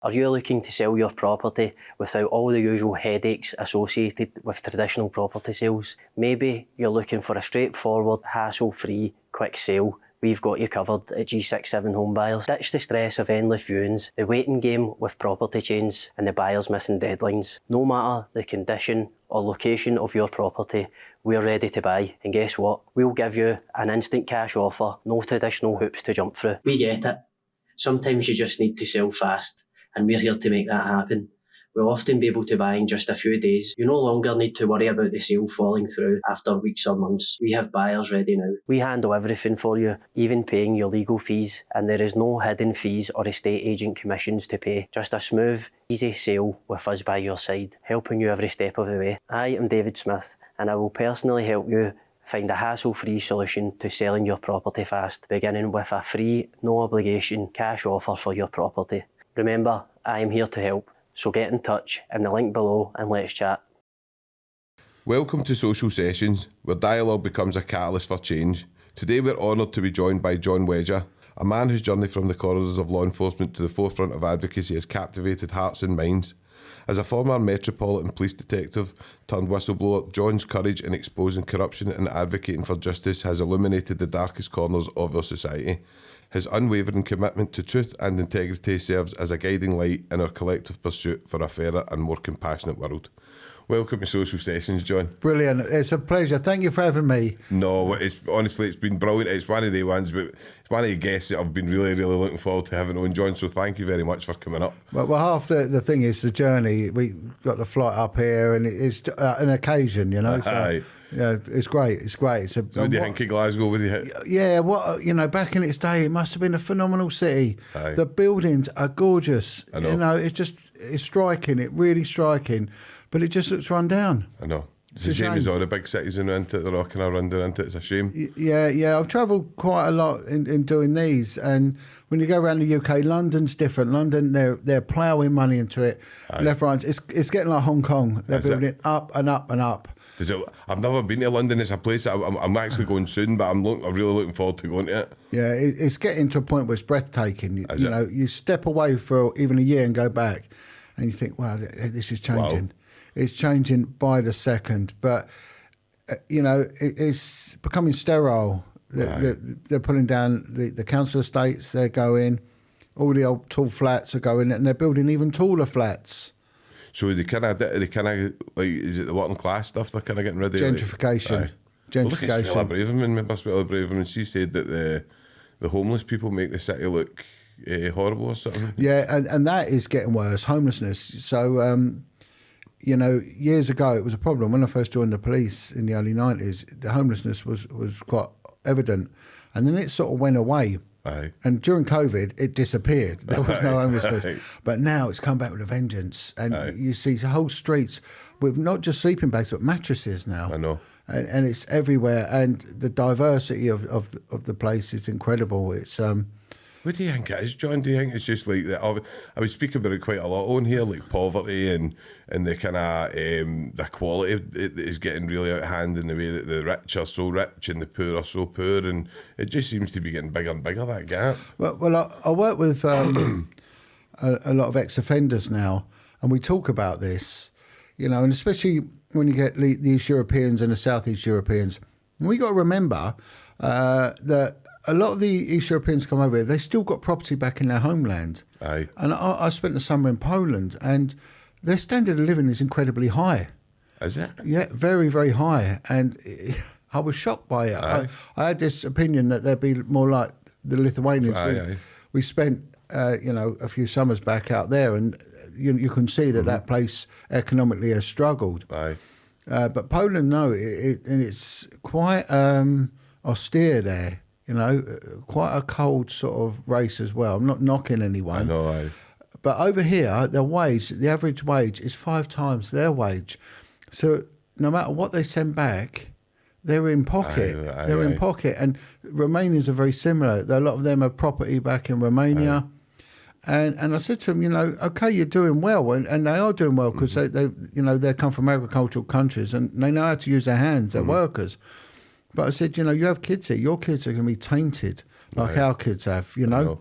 Are you looking to sell your property without all the usual headaches associated with traditional property sales? Maybe you're looking for a straightforward, hassle-free, quick sale. We've got you covered at G67 Home Buyers. Ditch the stress of endless viewings, the waiting game with property chains and the buyers missing deadlines. No matter the condition or location of your property, we're ready to buy. And guess what? We'll give you an instant cash offer, no traditional hoops to jump through. We get it. Sometimes you just need to sell fast, and we're here to make that happen. We'll often be able to buy in just a few days. You no longer need to worry about the sale falling through after weeks or months. We have buyers ready now. We handle everything for you, even paying your legal fees, and there is no hidden fees or estate agent commissions to pay. Just a smooth, easy sale with us by your side, helping you every step of the way. I am David Smith, and I will personally help you find a hassle-free solution to selling your property fast, beginning with a free, no-obligation cash offer for your property. Remember, I am here to help, so get in touch in the link below and let's chat. Welcome to Social Sessions, where dialogue becomes a catalyst for change. Today we're honoured to be joined by Jon Wedger, a man whose journey from the corridors of law enforcement to the forefront of advocacy has captivated hearts and minds. As a former Metropolitan Police detective turned whistleblower, Jon's courage in exposing corruption and advocating for justice has illuminated the darkest corners of our society. His unwavering commitment to truth and integrity serves as a guiding light in our collective pursuit for a fairer and more compassionate world. Welcome to Social Sessions, Jon. Brilliant. It's a pleasure. Thank you for having me. No, it's been brilliant. It's one of the ones, but it's one of the guests that I've been really looking forward to having on, Jon. So thank you very much for coming up. Well, half the thing is the journey. We got the flight up here, and it's an occasion, you know. So, yeah, it's great. It's great. So what do you think of Glasgow? What do you think? Yeah, back in its day, it must have been a phenomenal city. Aye. The buildings are gorgeous. I know. You know, it's striking. It's really striking. But it just looks run down. I know. It's a shame as all the big cities into it, they're all kind of run down into it. It's a shame. Yeah. I've travelled quite a lot in doing these, and when you go around the UK, London's different. London, they're ploughing money into it, left, right. It's getting like Hong Kong. They're building it up and up and up. I've never been to London. It's a place that I'm actually going soon, but I'm really looking forward to going to it. Yeah, it's getting to a point where it's breathtaking. You know, you step away for even a year and go back, and you think, wow, this is changing. Wow. It's changing by the second, but you know, it's becoming sterile. They're pulling down the council estates. They're going, all the old tall flats are going, and they're building even taller flats. So they kind of like, is it the working class stuff they're kind of getting rid of? Gentrification. Gentrification. Well, look at Stella Braverman. Remember Stella Braverman? She said that the homeless people make the city look horrible or something. Yeah, and that is getting worse. Homelessness. So. You know, years ago it was a problem. When I first joined the police in the early 90s, the homelessness was quite evident. And then it sort of went away. Aye. And during COVID, it disappeared. There was no homelessness. But now it's come back with a vengeance. And you see whole streets with not just sleeping bags, but mattresses now. I know. And it's everywhere. And the diversity of the place is incredible. It's... What do you think it is, Jon? Do you think it's just like that? I would speak about it quite a lot on here, like poverty and the kind of the quality is getting really out of hand in the way that the rich are so rich and the poor are so poor, and it just seems to be getting bigger and bigger, that gap. Well, I work with a lot of ex-offenders now, and we talk about this, you know, and especially when you get the East Europeans and the Southeast Europeans, and we got to remember that a lot of the East Europeans come over here, they still got property back in their homeland. Aye. And I spent the summer in Poland, and their standard of living is incredibly high. Is it? Yeah, very, very high. And I was shocked by it. I had this opinion that they'd be more like the Lithuanians. We spent, a few summers back out there, and you can see that that place economically has struggled. Aye. But Poland, no, it's quite austere there. You know, quite a cold sort of race as well. I'm not knocking anyone. I know. But over here, the average wage is 5 times their wage. So no matter what they send back, they're in pocket. They're in pocket. And Romanians are very similar. A lot of them have property back in Romania. And I said to them, you know, okay, you're doing well. And they are doing well because they come from agricultural countries and they know how to use their hands. They're workers. But I said, you know, you have kids here. Your kids are going to be tainted like our kids have, you know.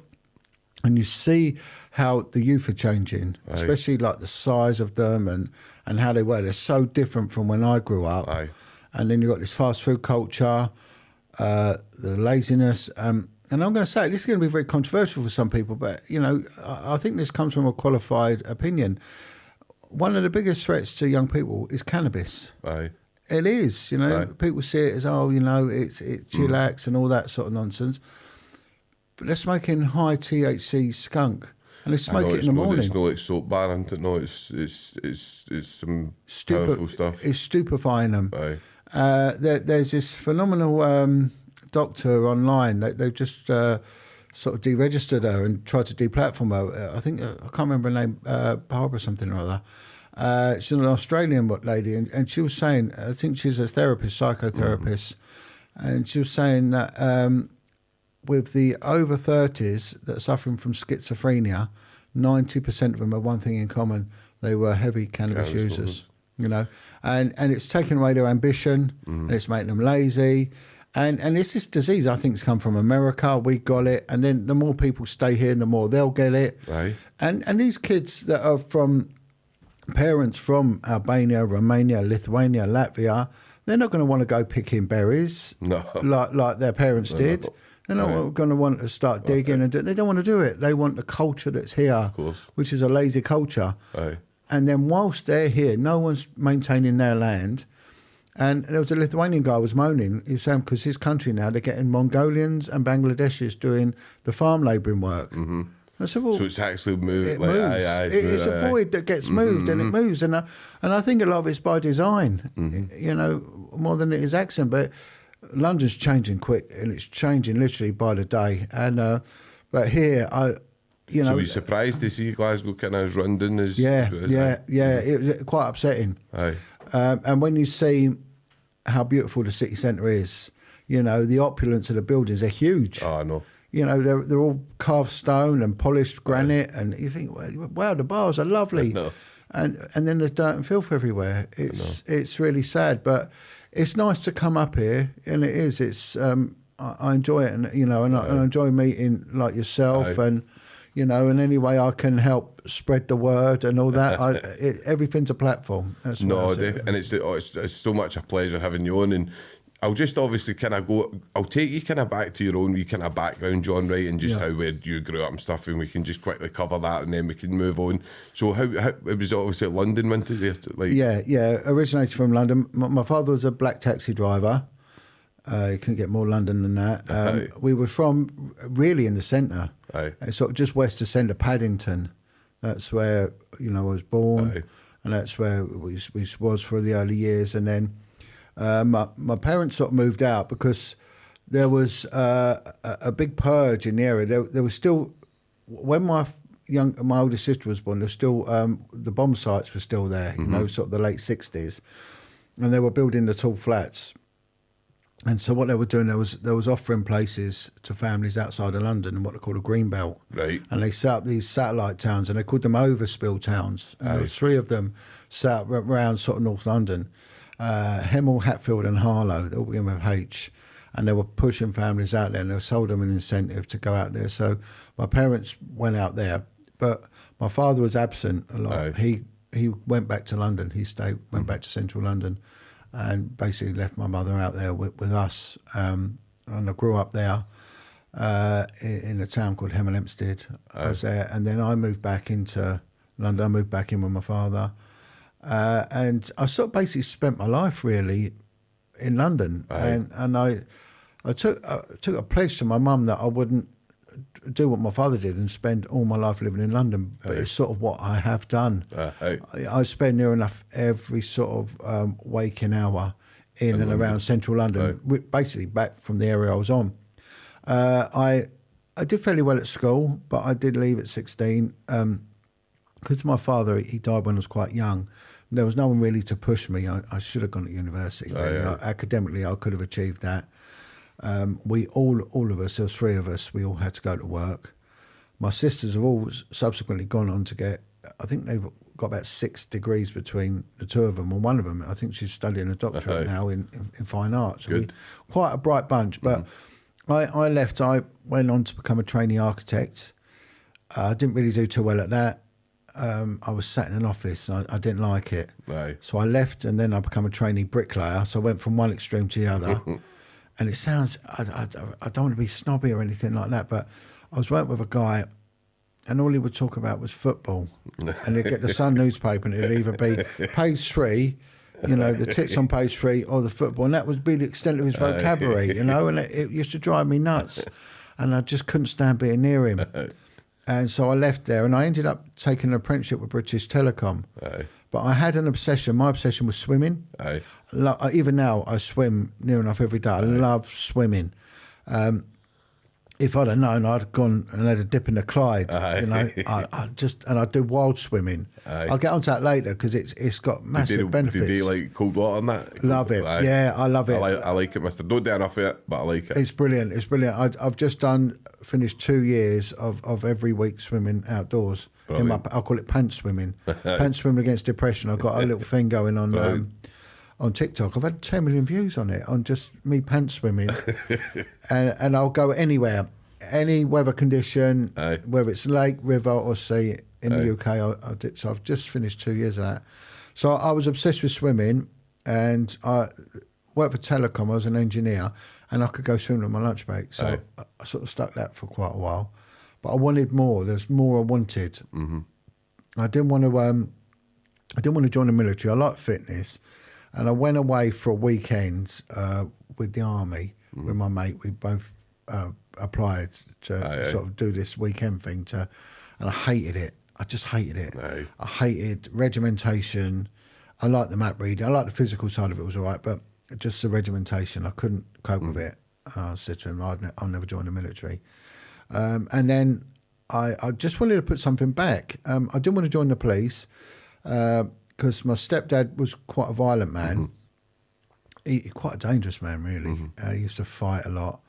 And you see how the youth are changing, especially like the size of them and how they were. They're so different from when I grew up. And then you've got this fast food culture, the laziness. And I'm going to say, this is going to be very controversial for some people, but, you know, I think this comes from a qualified opinion. One of the biggest threats to young people is cannabis. It is, you know. People see it as, oh, you know, it chillax and all that sort of nonsense. But they're smoking high THC skunk, and they smoke it in the morning. It's not like soap bar, isn't it? No, it's some powerful stuff. It's stupefying them. There's this phenomenal doctor online. They've just sort of deregistered her and tried to deplatform her. I think, I can't remember her name, Barbara something or other. She's an Australian lady, and she was saying, I think she's a therapist, psychotherapist, and she was saying that with the over 30s that are suffering from schizophrenia, 90% of them have one thing in common: they were heavy cannabis users. You know, and it's taken away their ambition, and it's making them lazy. And it's this disease, I think, has come from America. We got it, and then the more people stay here, the more they'll get it. And these kids that are from parents from Albania, Romania, Lithuania, Latvia, they're not going to want to go picking berries like their parents did. They're not going to want to start digging and they don't want to do it. They want the culture that's here, which is a lazy culture. And then whilst they're here, no one's maintaining their land. And there was a Lithuanian guy who was moaning. He was saying because his country now, they're getting Mongolians and Bangladeshis doing the farm labouring work. I said, well, so it's actually moved. It moves. It's a void that gets moved, and it moves. And I think a lot of it's by design, you know, more than it is accident. But London's changing quick, and it's changing literally by the day. And but here, you know. So were you surprised to see Glasgow kind of run down as? Yeah. It was quite upsetting. And when you see how beautiful the city centre is, you know, the opulence of the buildings, they're huge. Oh, I know. You know, they're all carved stone and polished granite, and you think, wow, the bars are lovely. And then there's dirt and filth everywhere. It's really sad, but it's nice to come up here, and it is. It's I enjoy it, and you know, and I enjoy meeting like yourself, and you know, in any way I can help spread the word and all that. Everything's a platform. That's and it's so much a pleasure having you on. And I'll just obviously kind of I'll take you kind of back to your own wee kind of background, John, right, and just how where you grew up and stuff, and we can just quickly cover that, and then we can move on. So how it was obviously London, went there, like originated from London. My father was a black taxi driver. You couldn't get more London than that. We were from really in the centre, sort of just west of centre, Paddington. That's where I was born, and that's where we was for the early years, and then. My parents sort of moved out because there was a big purge in the area. There was still, when my older sister was born, there was still the bomb sites were still there. You know, sort of the late 60s, and they were building the tall flats. And so what they were doing, there was offering places to families outside of London in what they call a green belt. Right. And they set up these satellite towns, and they called them overspill towns. And there were 3 of them set up around sort of North London. Hemel, Hatfield and Harlow, they all begin with H, and they were pushing families out there, and they sold them an incentive to go out there. So my parents went out there, but my father was absent a lot. He went back to London. He went back to central London, and basically left my mother out there with us. And I grew up there in a town called Hemel Hempstead. I was there, and then I moved back into London. I moved back in with my father. And I sort of basically spent my life really in London, and I took a pledge to my mum that I wouldn't do what my father did and spend all my life living in London, but it's sort of what I have done. I spend near enough every sort of waking hour in and around central London, basically back from the area I was on. I did fairly well at school, but I did leave at 16 because my father, he died when I was quite young. There was no one really to push me. I should have gone to university. Really. Academically, I could have achieved that. We all of us, there was 3 of us, we all had to go to work. My sisters have all subsequently gone on to get, I think they've got about 6 degrees between the 2 of them, and one of them, I think she's studying a doctorate now in fine arts. So quite a bright bunch. But I left, I went on to become a trainee architect. I didn't really do too well at that. I was sat in an office and I didn't like it. Aye. So I left, and then I became a trainee bricklayer. So I went from one extreme to the other. And it sounds, I don't want to be snobby or anything like that, but I was working with a guy, and all he would talk about was football. And he'd get the Sun newspaper, and it'd either be page 3, you know, the tits on page 3, or the football. And that would be the extent of his vocabulary, you know, and it used to drive me nuts. And I just couldn't stand being near him. And so I left there, and I ended up taking an apprenticeship with British Telecom. Aye. But I had an obsession. My obsession was swimming. Aye. Even now, I swim near enough every day. I love swimming. If I'd have known, I'd have gone and had a dip in the Clyde. You know, I do wild swimming. I'll get onto that later because it's got massive benefits. Do you like cold water and that? Love it. Aye. Yeah, I love it. I like it, mister. Don't do enough of it, but I like it. It's brilliant. It's brilliant. I've just finished 2 years of every week swimming outdoors. I call it pants swimming. Pants swimming against depression. I've got a little thing going on TikTok. I've had 10 million views on it, on just me pants swimming. and I'll go anywhere, any weather condition, whether it's lake, river or sea in the UK. I did. So I've just finished 2 years of that. So I was obsessed with swimming, and I worked for Telecom. I was an engineer, and I could go swimming on my lunch break. So I sort of stuck that for quite a while. But I wanted more. There's more I wanted. Mm-hmm. I didn't want to join the military. I like fitness. And I went away for a weekend with the army with my mate. We both applied to sort of do this weekend thing and I hated it. I just hated it. Aye. I hated regimentation. I liked the map reading. I liked the physical side of it, was all right, but just the regimentation, I couldn't cope with it. I said to him, I'll never join the military. And then I just wanted to put something back. I didn't want to join the police. Because my stepdad was quite a violent man. Mm-hmm. Quite a dangerous man, really. Mm-hmm. He used to fight a lot.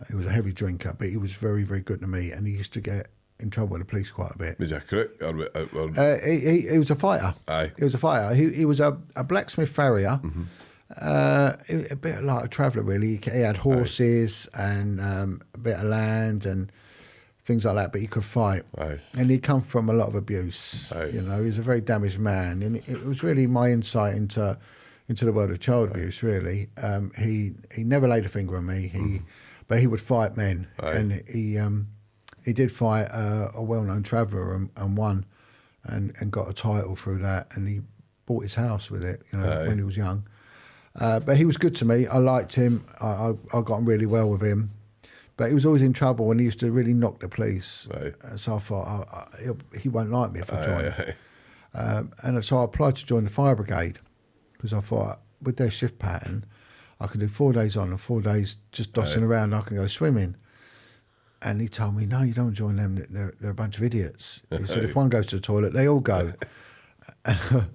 He was a heavy drinker, but he was very, very good to me, and he used to get in trouble with the police quite a bit. Was he a crook? He was a fighter. Aye. He was a fighter. He was a blacksmith farrier, a bit like a traveller, really. He had horses and a bit of land and things like that, but he could fight. Aye. And he'd come from a lot of abuse. Aye. You know, he was a very damaged man, and it was really my insight into the world of child abuse. Really, he never laid a finger on me. But he would fight men, and he did fight a well-known traveller and won, and got a title through that, and he bought his house with it. You know, when he was young. But he was good to me. I liked him. I got on really well with him. But he was always in trouble, and he used to really knock the police. Right. So I thought, he won't like me if I join. And so I applied to join the fire brigade, because I thought, with their shift pattern, I can do 4 days on and 4 days just dossing around, and I can go swimming. And he told me, no, you don't join them, they're a bunch of idiots. He said, if one goes to the toilet, they all go. And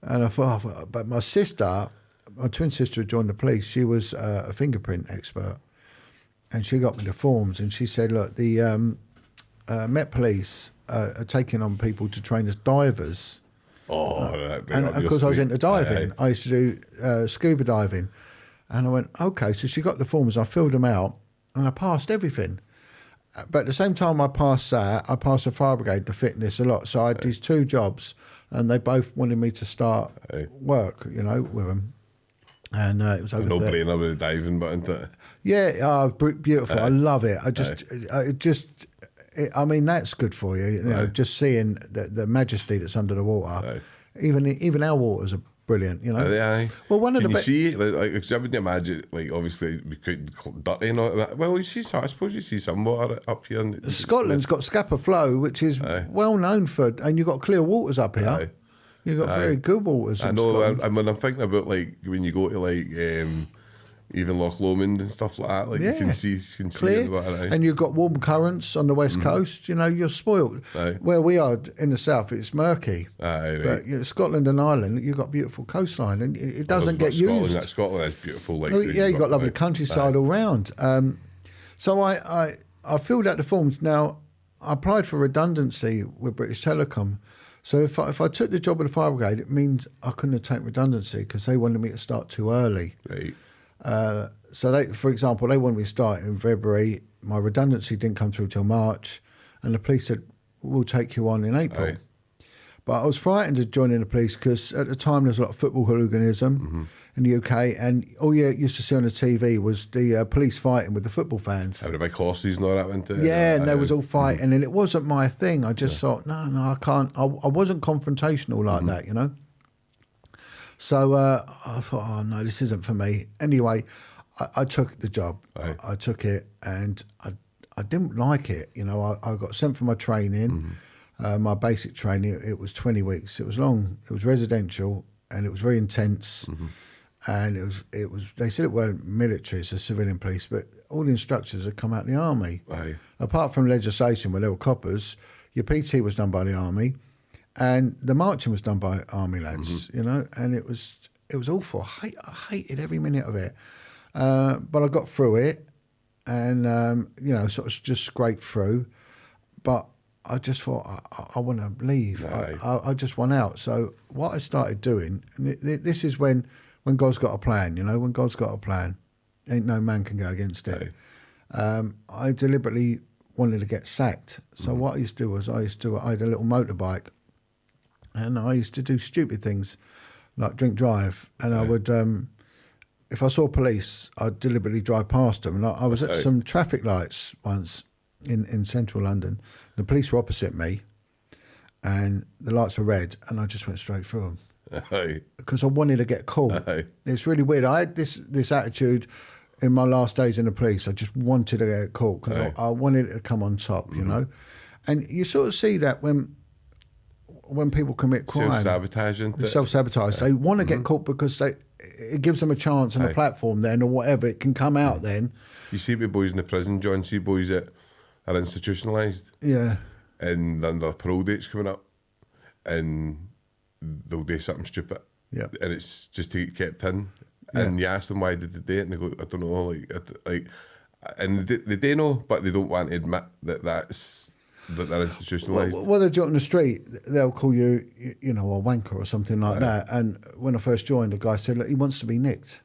I thought, but my sister, my twin sister, had joined the police. She was a fingerprint expert. And she got me the forms, and she said, look, the Met Police are taking on people to train as divers. And of course I was into diving. I used to do scuba diving. And I went, okay. So she got the forms, I filled them out, and I passed everything. But at the same time I passed that, I passed the fire brigade, the fitness a lot. So I had these 2 jobs, and they both wanted me to start work, you know, with them. And it was over no brainer with the diving, but isn't it? Yeah, beautiful. I love it. I mean, that's good for you. You know, just seeing the majesty that's under the water. Even our waters are brilliant. You know. Well, one of the see, like, cause I wouldn't imagine, like, obviously it'd be quite dirty and all that. Well, you see some. I suppose you see some water up here. Scotland's got Scapa Flow, which is well known for, and you've got clear waters up here. You've got very good waters. I know. And when I'm thinking about, like, when you go to, like, even Loch Lomond and stuff like that, like, you can see clear. And you've got warm currents on the west coast. You know, you're spoilt. Where we are in the south, it's murky. But you know, Scotland and Ireland, you've got beautiful coastline, and it doesn't get used. Scotland is beautiful. Like, you've got lovely countryside all round. So I filled out the forms. Now, I applied for redundancy with British Telecom. So if I took the job with the fire brigade, it means I couldn't have taken redundancy because they wanted me to start too early. Right. So they, for example, they wanted me to start in February. My redundancy didn't come through till March, and the police said, we'll take you on in April. Aye. But I was frightened of joining the police because at the time there was a lot of football hooliganism in the UK, and all you used to see on the TV was the police fighting with the football fans. With the big horses and all that, went it? Yeah, and they was all fighting, and it wasn't my thing. I just thought, no, I can't. I wasn't confrontational like that, you know. So I thought, oh no, this isn't for me. Anyway, I took the job. Aye. I took it, and I didn't like it. You know, I got sent for my training, my basic training. It was 20 weeks. It was long. It was residential, and it was very intense. And it was. They said it weren't military; it's a civilian police, but all the instructors had come out of the army. Aye. Apart from legislation where there were coppers, your PT was done by the army, and the marching was done by army lads. You know, and it was awful. I hated every minute of it, but I got through it, and you know, sort of just scraped through. But I just thought I want to leave. I just want out. So what I started doing, and this is when God's got a plan, you know, when God's got a plan, ain't no man can go against it. I deliberately wanted to get sacked. So what I used to do was I had a little motorbike, and I used to do stupid things like drink drive. And I would, if I saw police, I'd deliberately drive past them. And I was at some traffic lights once in central London. The police were opposite me, and the lights were red, and I just went straight through them. Because I wanted to get caught. It's really weird. I had this attitude in my last days in the police. I just wanted to get caught because I wanted it to come on top, you know. And you sort of see that when people commit crime, self-sabotage. They want to get caught because it gives them a chance and a platform then, or whatever. It can come out then. You see with boys in the prison, John. See boys that are institutionalised. Yeah. And then their parole date's coming up, and they'll do something stupid. Yeah. And it's just to get kept in. And you ask them why did they do it, and they go, I don't know, and they do know, but they don't want to admit that they're institutionalised. Well, they're on the street, they'll call you, you know, a wanker or something like that. And when I first joined, the guy said, look, he wants to be nicked.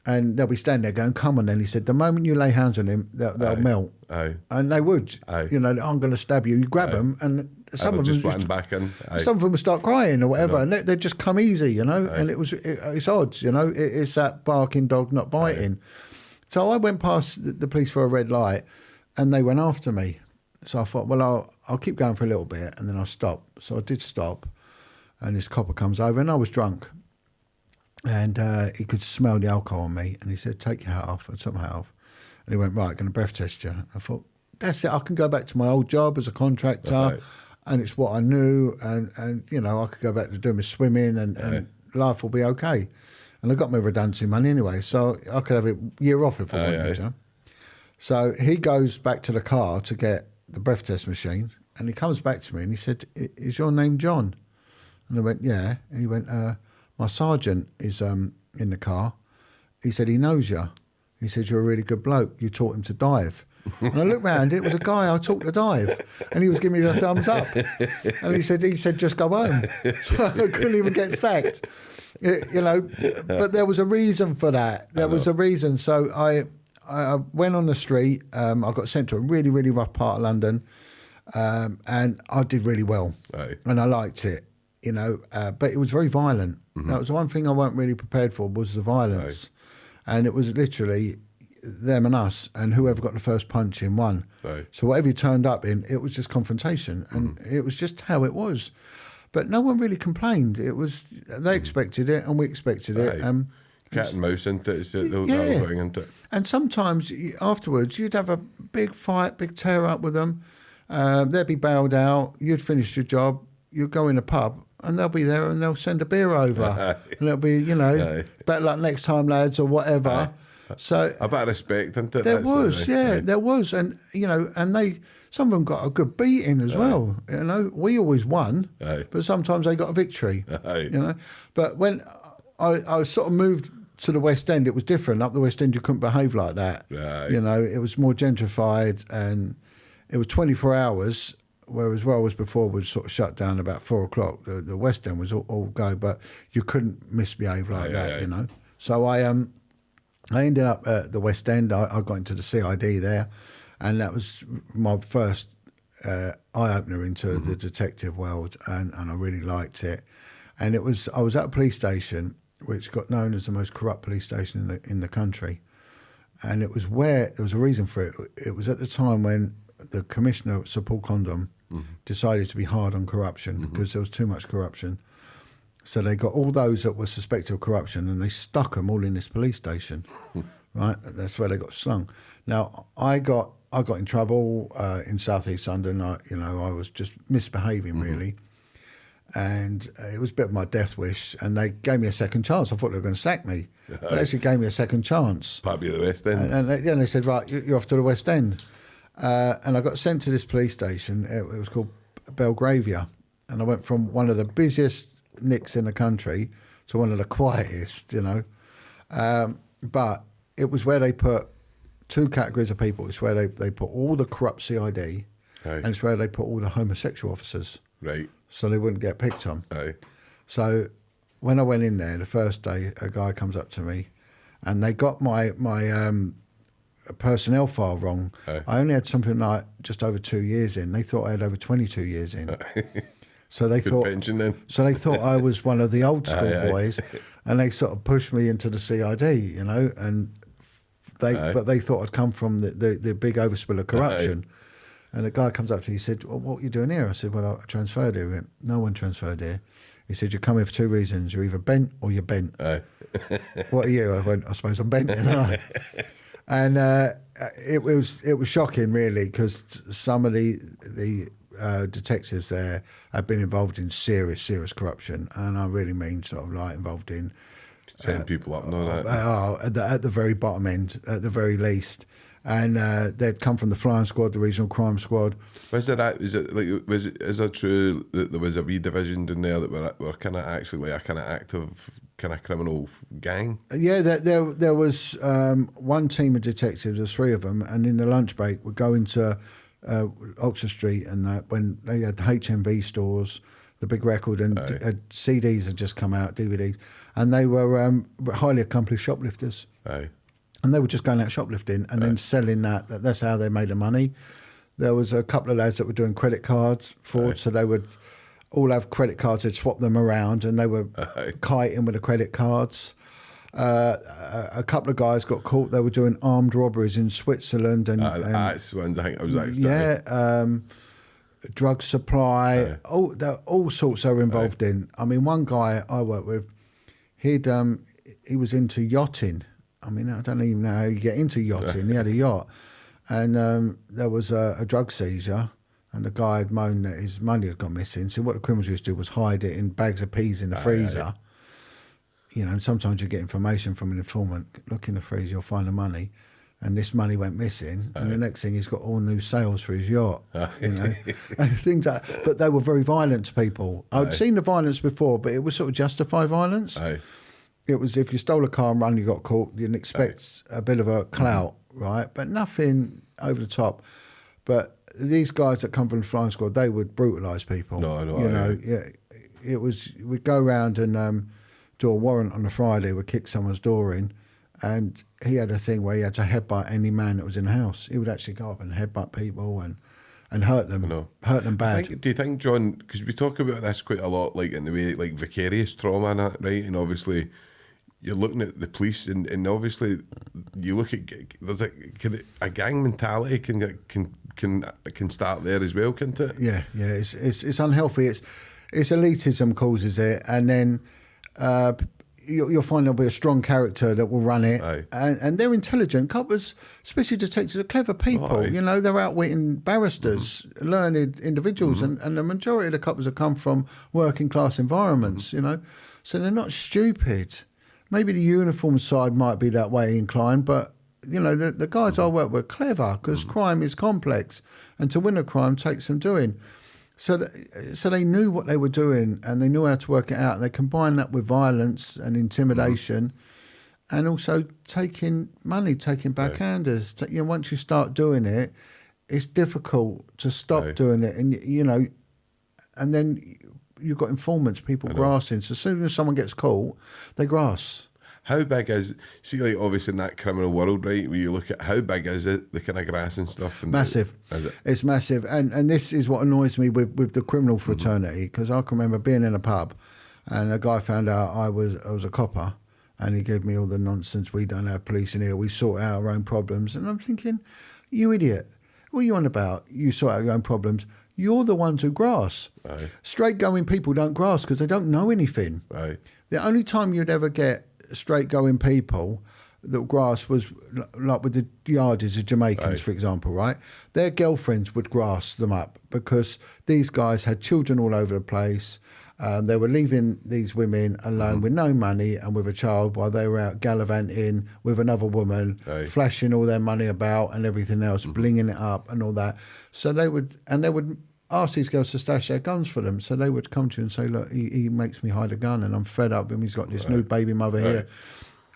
And they'll be standing there going, come on then. He said, the moment you lay hands on him, they'll melt. And they would. You know, I'm going to stab you. You grab them, and some of them just back in. Some of them would start crying or whatever, and they'd just come easy, you know. And it's odds, you know. It's that barking dog not biting. So I went past the police for a red light, and they went after me. So I thought, well, I'll keep going for a little bit, and then I'll stop. So I did stop, and this copper comes over, and I was drunk, and he could smell the alcohol on me, and he said, take your hat off. I took my hat off, and he went, right, going to breath test you. I thought, that's it. I can go back to my old job as a contractor. And it's what I knew, and you know, I could go back to doing my swimming, and life will be okay. And I got my redundancy money anyway, so I could have a year off if I wanted to. So he goes back to the car to get the breath test machine, and he comes back to me and he said, is your name John? And I went, yeah. And he went, my sergeant is in the car. He said, he knows you. He said, you're a really good bloke. You taught him to dive. And I looked round, it was a guy I taught to dive, and he was giving me the thumbs up. And he said, just go home. So I couldn't even get sacked, you know. But there was a reason for that. There was a reason. So I went on the street. I got sent to a really, really rough part of London, and I did really well, and I liked it, you know. But it was very violent. That was one thing I weren't really prepared for, was the violence, and it was literally them and us, and whoever got the first punch in won. So whatever you turned up in, it was just confrontation, and it was just how it was. But no one really complained. It was, they expected it, and we expected it. Cat and mouse, isn't it? It's the whole thing, isn't it? And sometimes afterwards, you'd have a big fight, big tear up with them. They'd be bailed out. You'd finished your job. You'd go in a pub, and they'll be there, and they'll send a beer over, and it'll be, you know, better luck next time, lads, or whatever. So a bit of respect, isn't it? There was, there was, and you know, and some of them got a good beating as well. You know, we always won, but sometimes they got a victory. You know, but when I sort of moved to the West End, it was different. Up the West End, you couldn't behave like that. You know, it was more gentrified, and it was 24 hours. Whereas where I was before was sort of shut down about 4 o'clock. The West End was all go, but you couldn't misbehave like that. You know, so I ended up at the West End. I got into the CID there, and that was my first eye-opener into the detective world, and I really liked it. And I was at a police station which got known as the most corrupt police station in the country. And it was where, there was a reason for it. It was at the time when the commissioner, Sir Paul Condom, decided to be hard on corruption because there was too much corruption. So they got all those that were suspected of corruption and they stuck them all in this police station, right? That's where they got slung. Now, I got in trouble in South East London. I was just misbehaving really. And it was a bit of my death wish, and they gave me a second chance. I thought they were going to sack me. But they actually gave me a second chance. Probably the West End. And they said, right, you're off to the West End. And I got sent to this police station. It was called Belgravia. And I went from one of the busiest nicks in the country to one of the quietest, but it was where they put two categories of people. It's where they put all the corrupt CID, and it's where they put all the homosexual officers. Right. So they wouldn't get picked on. Aye. So when I went in there, the first day, a guy comes up to me, and they got my personnel file wrong. Aye. I only had something like just over 2 years in. They thought I had over 22 years in. So they thought. Pension, then. So they thought I was one of the old school boys, and they sort of pushed me into the CID, and but they thought I'd come from the big overspill of corruption. And the guy comes up to me, he said, well, what are you doing here? I said, well, I transferred here. He went, no one transferred here. He said, you come here for two reasons. You're either bent or you're bent. What are you? I went, I suppose I'm bent. And it was shocking, really, because some of the detectives there had been involved in serious corruption. And I really mean sort of like involved in... setting people up and all that. At the very bottom end, at the very least. And they'd come from the flying squad, the regional crime squad. Is it true that there was a wee division down there that were kind of actually like a kind of active kind of criminal gang? Yeah, there was one team of detectives, there's three of them, and in the lunch break would go into Oxford Street and that when they had HMV stores, the big record, and CDs had just come out, DVDs, and they were highly accomplished shoplifters. And they were just going out shoplifting and then selling that. That's how they made the money. There was a couple of lads that were doing credit cards fraud, so they would all have credit cards, they'd swap them around, and they were kiting with the credit cards. A couple of guys got caught, they were doing armed robberies in Switzerland. That's one I think I was actually... drug supply, all sorts they were involved in. I mean, one guy I worked with, he was into yachting. I mean, I don't even know how you get into yachting. He had a yacht. And there was a drug seizure, and the guy had moaned that his money had gone missing. So what the criminals used to do was hide it in bags of peas in the freezer. And sometimes you get information from an informant, look in the freezer, you'll find the money. And this money went missing, and the next thing he's got all new sales for his yacht, and things like that. But they were very violent to people. I'd seen the violence before, but it was sort of justified violence. It was if you stole a car and run, you got caught, you'd expect a bit of a clout, right? But nothing over the top. But these guys that come from the flying squad, they would brutalise people. It was, we'd go around and do a warrant on a Friday, we'd kick someone's door in, and he had a thing where he had to headbutt any man that was in the house. He would actually go up and headbutt people and hurt them, hurt them bad. Do you think, John, because we talk about this quite a lot, like in the way, like vicarious trauma and that, right? And obviously, you're looking at the police, and obviously, you look at there's a gang mentality can start there as well, can't it? Yeah. It's unhealthy. It's elitism causes it, and then you'll find there'll be a strong character that will run it, and they're intelligent. Coppers, especially detectives, are clever people. They're outwitting barristers, learned individuals, and the majority of the coppers have come from working class environments. So they're not stupid. Maybe the uniform side might be that way inclined, but the guys I work with are clever because crime is complex, and to win a crime takes some doing. So they knew what they were doing, and they knew how to work it out. They combined that with violence and intimidation, and also taking money, taking backhanders. Once you start doing it, it's difficult to stop doing it, and then you've got informants, people grassing. So as soon as someone gets caught, they grass. How big is, see, like, obviously in that criminal world, right, where you look at how big is it, the kind of grass and stuff? And massive. Is it? It's massive. And this is what annoys me with the criminal fraternity, because I can remember being in a pub and a guy found out I was a copper, and he gave me all the nonsense. We don't have police in here. We sort out our own problems. And I'm thinking, you idiot. What are you on about? You sort out your own problems. You're the ones who grass. Aye. Straight-going people don't grass because they don't know anything. Aye. The only time you'd ever get straight-going people that grass was like with the yardies, the Jamaicans, for example, right? Their girlfriends would grass them up because these guys had children all over the place. They were leaving these women alone with no money and with a child while they were out gallivanting with another woman, flashing all their money about and everything else, blinging it up and all that. So they would ask these girls to stash their guns for them. So they would come to you and say, look, he makes me hide a gun and I'm fed up with him. He's got this new baby mother here.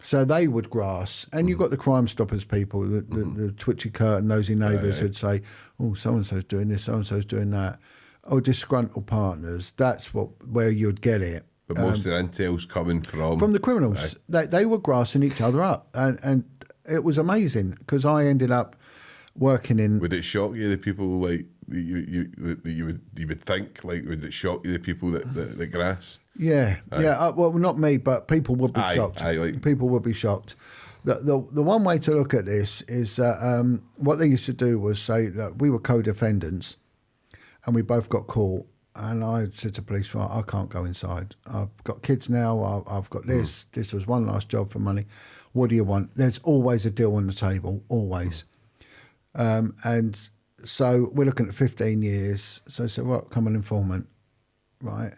So they would grass. And you've got the Crime Stoppers people, the twitchy curtain, nosy neighbours who'd say, oh, so-and-so's doing this, so-and-so's doing that. Or disgruntled partners. That's where you'd get it. But most of the intel's coming from the criminals. They were grassing each other up. And it was amazing because I ended up working in... Would it shock you, the people like you would think, like, would it shock you, the people that grass? Yeah, well, not me, but people would be shocked. People would be shocked. The one way to look at this is what they used to do was say that we were co-defendants and we both got caught. And I said to police, right, I can't go inside. I've got kids now. I've got this. This was one last job for money. What do you want? There's always a deal on the table, always. And so we're looking at 15 years. So I said, well, come an informant, right?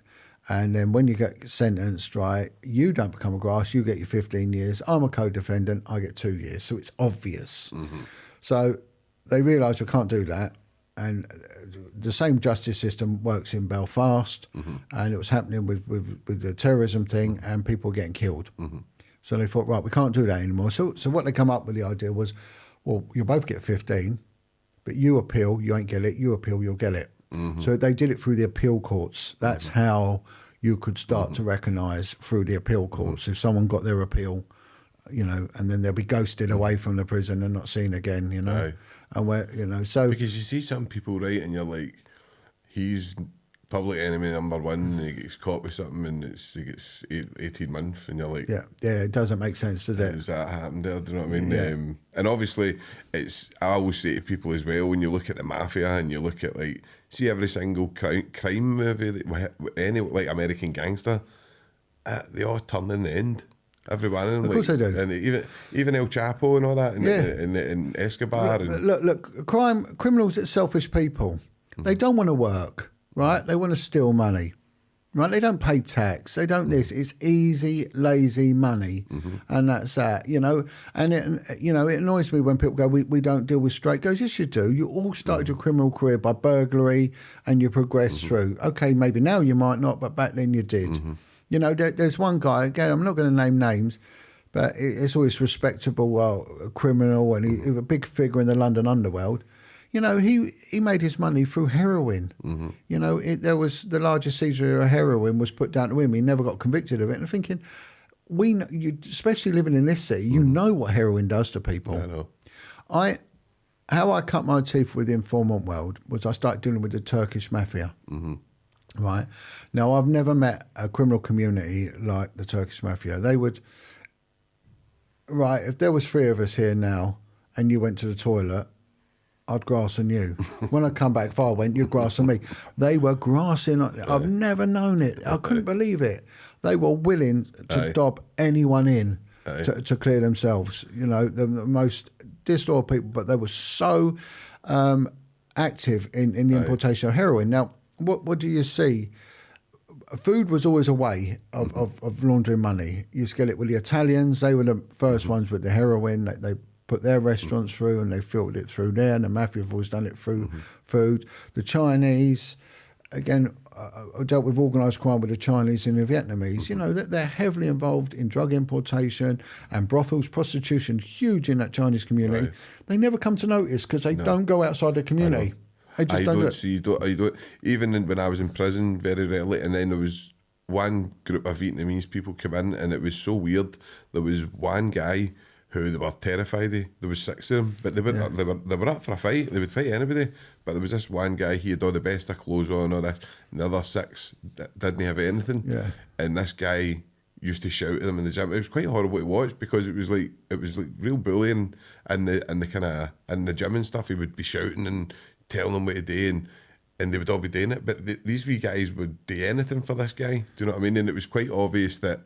And then when you get sentenced, right, you don't become a grass, you get your 15 years. I'm a co-defendant, I get 2 years. So it's obvious. So they realised we can't do that. And the same justice system works in Belfast, and it was happening with the terrorism thing, and people were getting killed. So they thought, right, we can't do that anymore. So what they come up with the idea was, well, you'll both get 15, but you appeal, you ain't get it. You appeal, you'll get it. So they did it through the appeal courts. That's how you could start to recognise through the appeal courts. If someone got their appeal, you know, and then they'll be ghosted away from the prison and not seen again, you know. And where, you know, so because you see some people, right, and you're like, he's public enemy number one, and he gets caught with something, and he gets 18 months, and you're like, yeah, it doesn't make sense, does it? Does that happen there? Do you know what I mean? And obviously, I always say to people as well, when you look at the Mafia and you look at, like, see every single crime movie, any like American Gangster, they all turn in the end. Everyone, of course they do, and even El Chapo and all that, and Escobar. Look, criminals are selfish people. They don't want to work, right? They want to steal money, right? They don't pay tax. They don't this. It's easy, lazy money, and that's that, you know. And it annoys me when people go, we don't deal with straight. Goes, yes, you do. You all started your criminal career by burglary, and you progress through. Okay, maybe now you might not, but back then you did. You know, there's one guy, again, I'm not going to name names, but it's always respectable criminal, and he's a big figure in the London underworld. You know, he made his money through heroin. You know, there was the largest seizure of heroin was put down to him. He never got convicted of it. And I'm thinking, especially living in this city, you know what heroin does to people. I know. How I cut my teeth with the informant world was I started dealing with the Turkish Mafia. Right. Now, I've never met a criminal community like the Turkish Mafia. They would, right, if there was 3 of us here now and you went to the toilet, I'd grass on you. When I come back, if I went, you'd grass on me. They were grassing. I've never known it. I couldn't believe it. They were willing to dob anyone in to clear themselves. You know, the most disloyal people, but they were so active in the importation of heroin. Now, what do you see? Food was always a way of laundering money. You used to get it with the Italians. They were the first ones with the heroin. They put their restaurants through and they filtered it through there. And the Mafia have always done it through food. The Chinese, again, I dealt with organised crime with the Chinese and the Vietnamese. You know, they're heavily involved in drug importation and brothels, prostitution, huge in that Chinese community. They never come to notice because they don't go outside the community. I don't. So you don't. Even when I was in prison, very rarely. And then there was one group of Vietnamese people come in, and it was so weird. There was one guy who they were terrified of. There was 6 of them, but they were up for a fight. They would fight anybody. But there was this one guy, he had all the best of clothes on, all this, and the other 6 didn't have anything. Yeah. And this guy used to shout at them in the gym. It was quite horrible to watch, because it was like real bullying in the gym and stuff. He would be shouting and telling them what to do, and they would all be doing it. But these wee guys would do anything for this guy. Do you know what I mean? And it was quite obvious that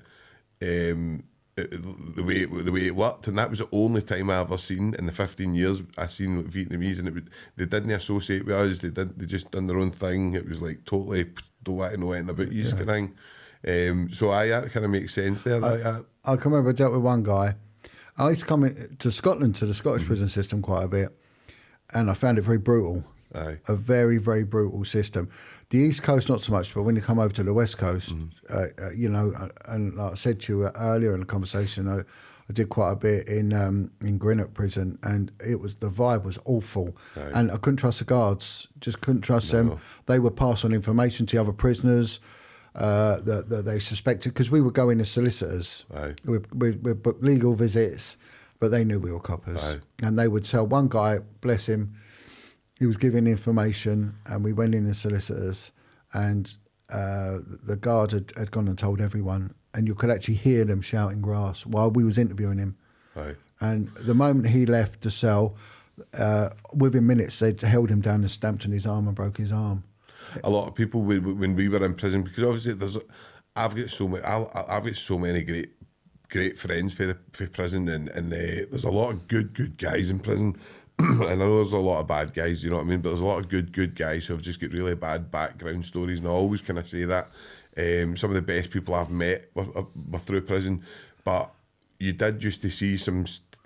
the way it worked, and that was the only time I ever seen in the 15 years I seen Vietnamese, and they didn't associate with us. They just done their own thing. It was like totally don't want to know anything about you kind of thing. So that kind of makes sense there. I can remember I dealt with one guy. I used to come to Scotland, to the Scottish prison system quite a bit, and I found it very brutal. Aye. A very, very brutal system. The East Coast, not so much, but when you come over to the West Coast, you know, and like I said to you earlier in the conversation, I did quite a bit in Greenock prison, and the vibe was awful. Aye. And I couldn't trust the guards, just couldn't trust them. They would pass on information to other prisoners that they suspected, because we would go in as solicitors. We booked legal visits, but they knew we were coppers. Aye. And they would tell one guy, bless him, he was giving information, and we went in as solicitors, and the guard had gone and told everyone, and you could actually hear them shouting grass while we was interviewing him. Aye. And the moment he left the cell, within minutes they'd held him down and stamped on his arm and broke his arm. A lot of people, when we were in prison, because obviously I've got so many great friends for prison, and there's a lot of good guys in prison. And I know there's a lot of bad guys, you know what I mean? But there's a lot of good guys who have just got really bad background stories, and I always kind of say that. Some of the best people I've met were through prison, but you did used to see some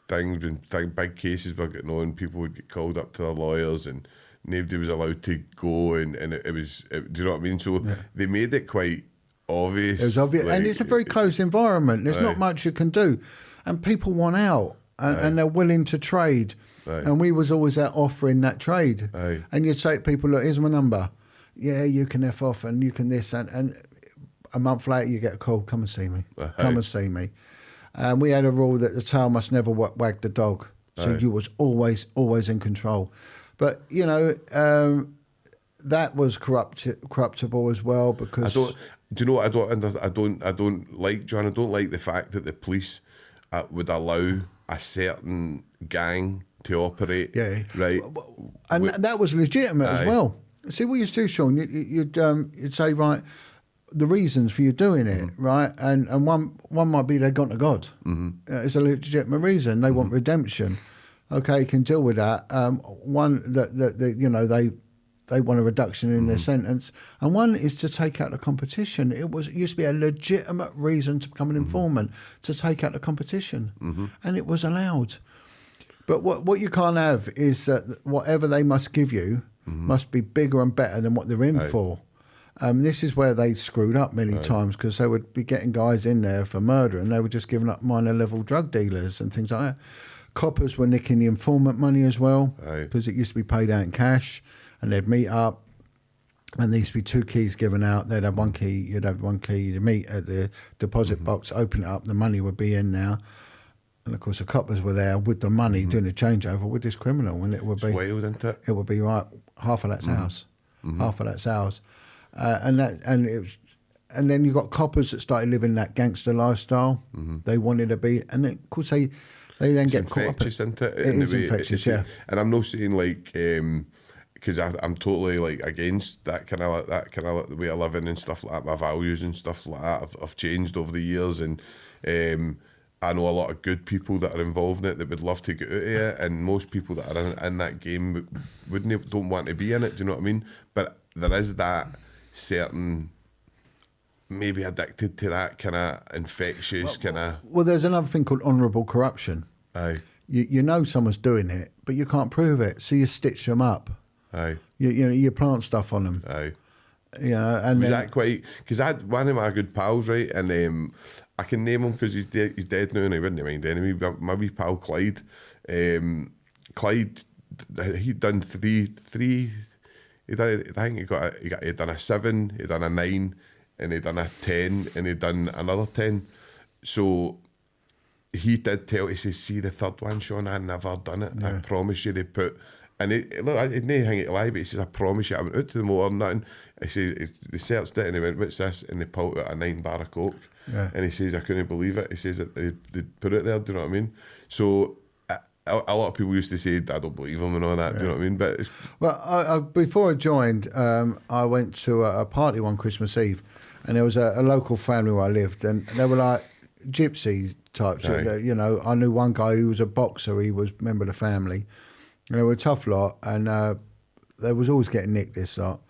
things when big cases were getting on, people would get called up to their lawyers, and nobody was allowed to go, and it was, do you know what I mean? So they made it quite obvious. It was obvious, and it's a very closed environment. There's not much you can do, and people want out, and they're willing to trade. And we was always out offering that trade. And you'd say to people, look, here's my number. Yeah, you can F off, and you can this. And a month later, you get a call, come and see me. Come and see me. And we had a rule that the tail must never wag the dog. So you was always in control. But, you know, that was corruptible as well, because... do you know what I don't like, John? I don't like the fact that the police would allow a certain gang to operate, right? And that was legitimate as well. See what you do, Sean? You'd say, right, the reasons for you doing it, right? And one might be they've gone to God. It's a legitimate reason. They want redemption. Okay, you can deal with that. One that you know they want a reduction in their sentence, and one is to take out the competition. It used to be a legitimate reason to become an informant, to take out the competition, and it was allowed. But what you can't have is that whatever they must give you must be bigger and better than what they're in for. This is where they screwed up many times, because they would be getting guys in there for murder, and they were just giving up minor level drug dealers and things like that. Coppers were nicking the informant money as well, because it used to be paid out in cash, and they'd meet up, and there used to be 2 keys given out. They'd have one key, you'd have one key, you'd meet at the deposit box, open it up, the money would be in now. And of course, the coppers were there with the money doing a changeover with this criminal, and it would be wild, isn't it? It would be right. Half of that's ours. Half of that's ours, and then you got coppers that started living that gangster lifestyle. They wanted to be, and then, of course they then get caught up. Isn't it? It is infectious, yeah. And I'm not saying like, because I'm totally like against that kind of way of living and stuff like that. My values and stuff like that have changed over the years, and I know a lot of good people that are involved in it that would love to get out of it, and most people that are in that game don't want to be in it. Do you know what I mean? But there is that certain, maybe addicted to that kind of infectious kind of. Well, there's another thing called honourable corruption. You know someone's doing it, but you can't prove it, so you stitch them up. You plant stuff on them. You know, and was that quite? Because I had one of my good pals, right, and I can name him because he's dead now, and I wouldn't mind anyway. My wee pal Clyde, he'd done three. I think he done a 7, he done a 9, and he done a 10, and he done another 10. So he did tell, he says, see the third one, Sean, I never done it. I promise you they put, and look, I didn't hang it lie, but he says, I promise you, I went out to the motor and nothing. He says, they searched it and they went, what's this? And they pulled out a 9 bar of coke. Yeah. And he says, I couldn't believe it. He says that they put it there, do you know what I mean? So a lot of people used to say, I don't believe him and all that, do you know what I mean? But well, before I joined, I went to a party one Christmas Eve, and there was a local family where I lived, and they were like gypsy types. You know, I knew one guy who was a boxer, he was a member of the family, and they were a tough lot, and they was always getting nicked, this lot.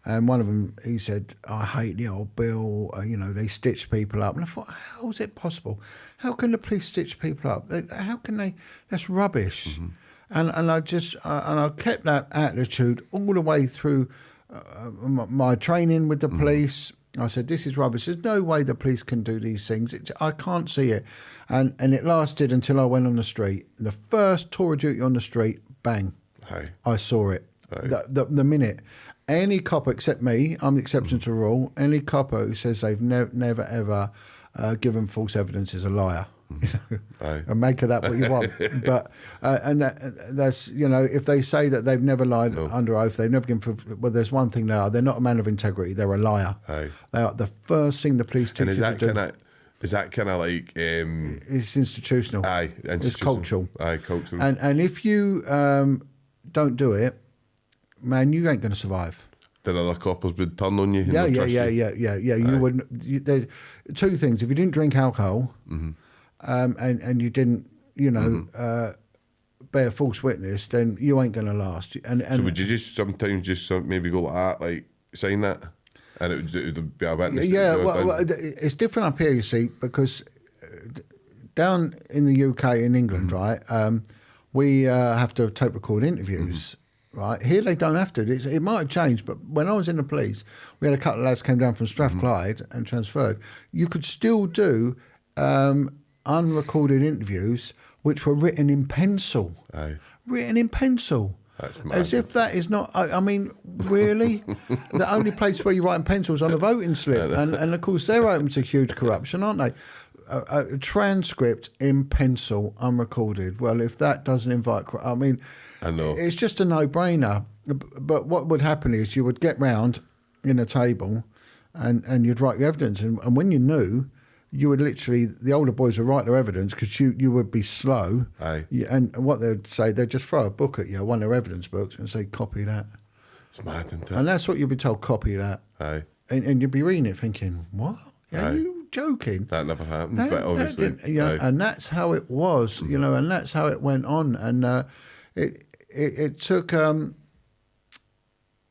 And one of them, he said, I hate the old Bill, you know, they stitch people up. And I thought, how is it possible? How can the police stitch people up? How can they? That's rubbish. Mm-hmm. And I kept that attitude all the way through my training with the police. I said, this is rubbish. There's no way the police can do these things. I can't see it. And it lasted until I went on the street. The first tour of duty on the street, bang, I saw it. The minute. Any copper, except me, I'm the exception to the rule, any copper who says they've never, ever given false evidence is a liar. And make of that what you want. But and that's, you know, if they say that they've never lied under oath, they've never given, well, there's one thing they're not a man of integrity, they're a liar. They are the first thing the police teach you to do. Is that kind of like... it's institutional. Institutional. It's cultural. Cultural. And if you don't do it, man, you ain't going to survive. Did other coppers would turn on you? Yeah. You wouldn't. There's two things. If you didn't drink alcohol, and you didn't, you know, bear false witness, then you ain't going to last. And so would you just sometimes maybe go like that, like sign that, and it would be a witness? Yeah, well, it's different up here, you see, because down in the UK, in England, right, we have to tape record interviews. Right, here they don't have to. It might have changed, but when I was in the police, we had a couple of lads came down from Strathclyde and transferred. You could still do unrecorded interviews which were written in pencil. Written in pencil. That's mad. As if that is not... I mean, really? The only place where you write in pencil is on a voting slip. And of course, they're open to huge corruption, aren't they? A transcript in pencil, unrecorded. Well, if that doesn't invite... I mean... I know. It's just a no-brainer. But what would happen is you would get round in a table and you'd write your evidence. And when you knew, you would literally, the older boys would write their evidence because you would be slow. And what they'd say, they'd just throw a book at you, one of their evidence books, and say, copy that. It's mad, isn't it? And that's what you'd be told, copy that. And you'd be reading it thinking, what? Are you joking? That never happened, but obviously. And that's how it was, you know, and that's how it went on. And it took, there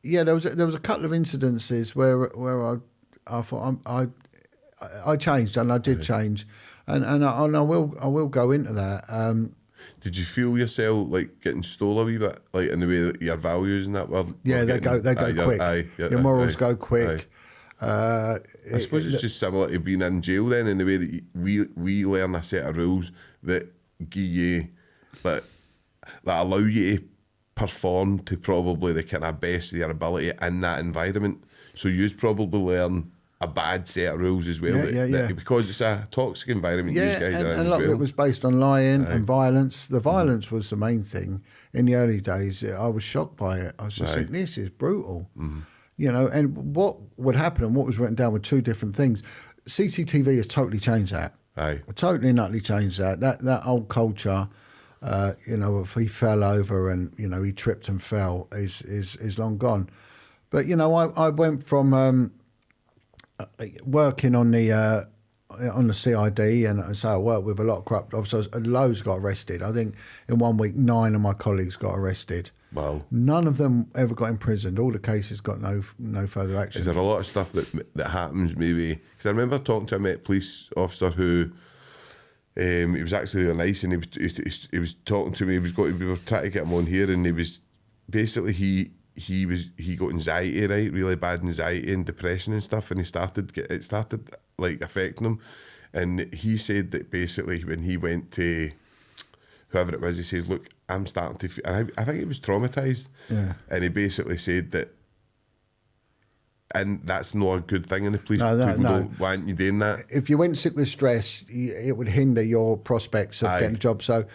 was a couple of incidences where I thought I changed, and I did change, and I will go into that. Did you feel yourself like getting stole a wee bit, like in the way that your values and that were? Yeah, they go quick. Your morals go quick. I suppose it's just similar to being in jail then, in the way that we learn a set of rules that give you that allow you to perform to probably the kind of best of your ability in that environment. So you'd probably learn a bad set of rules as well. Because it's a toxic environment. Yeah, and a lot of it was based on lying and violence. The violence was the main thing. In the early days, I was shocked by it. I was just thinking, this is brutal. You know, and what would happen and what was written down were two different things. CCTV has totally changed that. Totally and utterly changed that. That old culture... you know, if he fell over and, you know, he tripped and fell is long gone. But, you know, I went from working on the CID, and so I worked with a lot of corrupt officers. Loads got arrested. I think in 1 week, 9 of my colleagues got arrested. Wow. None of them ever got imprisoned. All the cases got no further action. Is there a lot of stuff that happens maybe? Because I remember talking to a Met Police officer who... he was actually really nice, and he was talking to me. We were trying to get him on here, and he was basically he got anxiety, right, really bad anxiety and depression and stuff, and it started like affecting him. And he said that basically when he went to whoever it was, he says, "Look, I'm starting to feel," and I think he was traumatized. And he basically said that And that's not a good thing in the police. No, People no. don't want you doing that. If you went sick with stress, it would hinder your prospects of getting a job. So,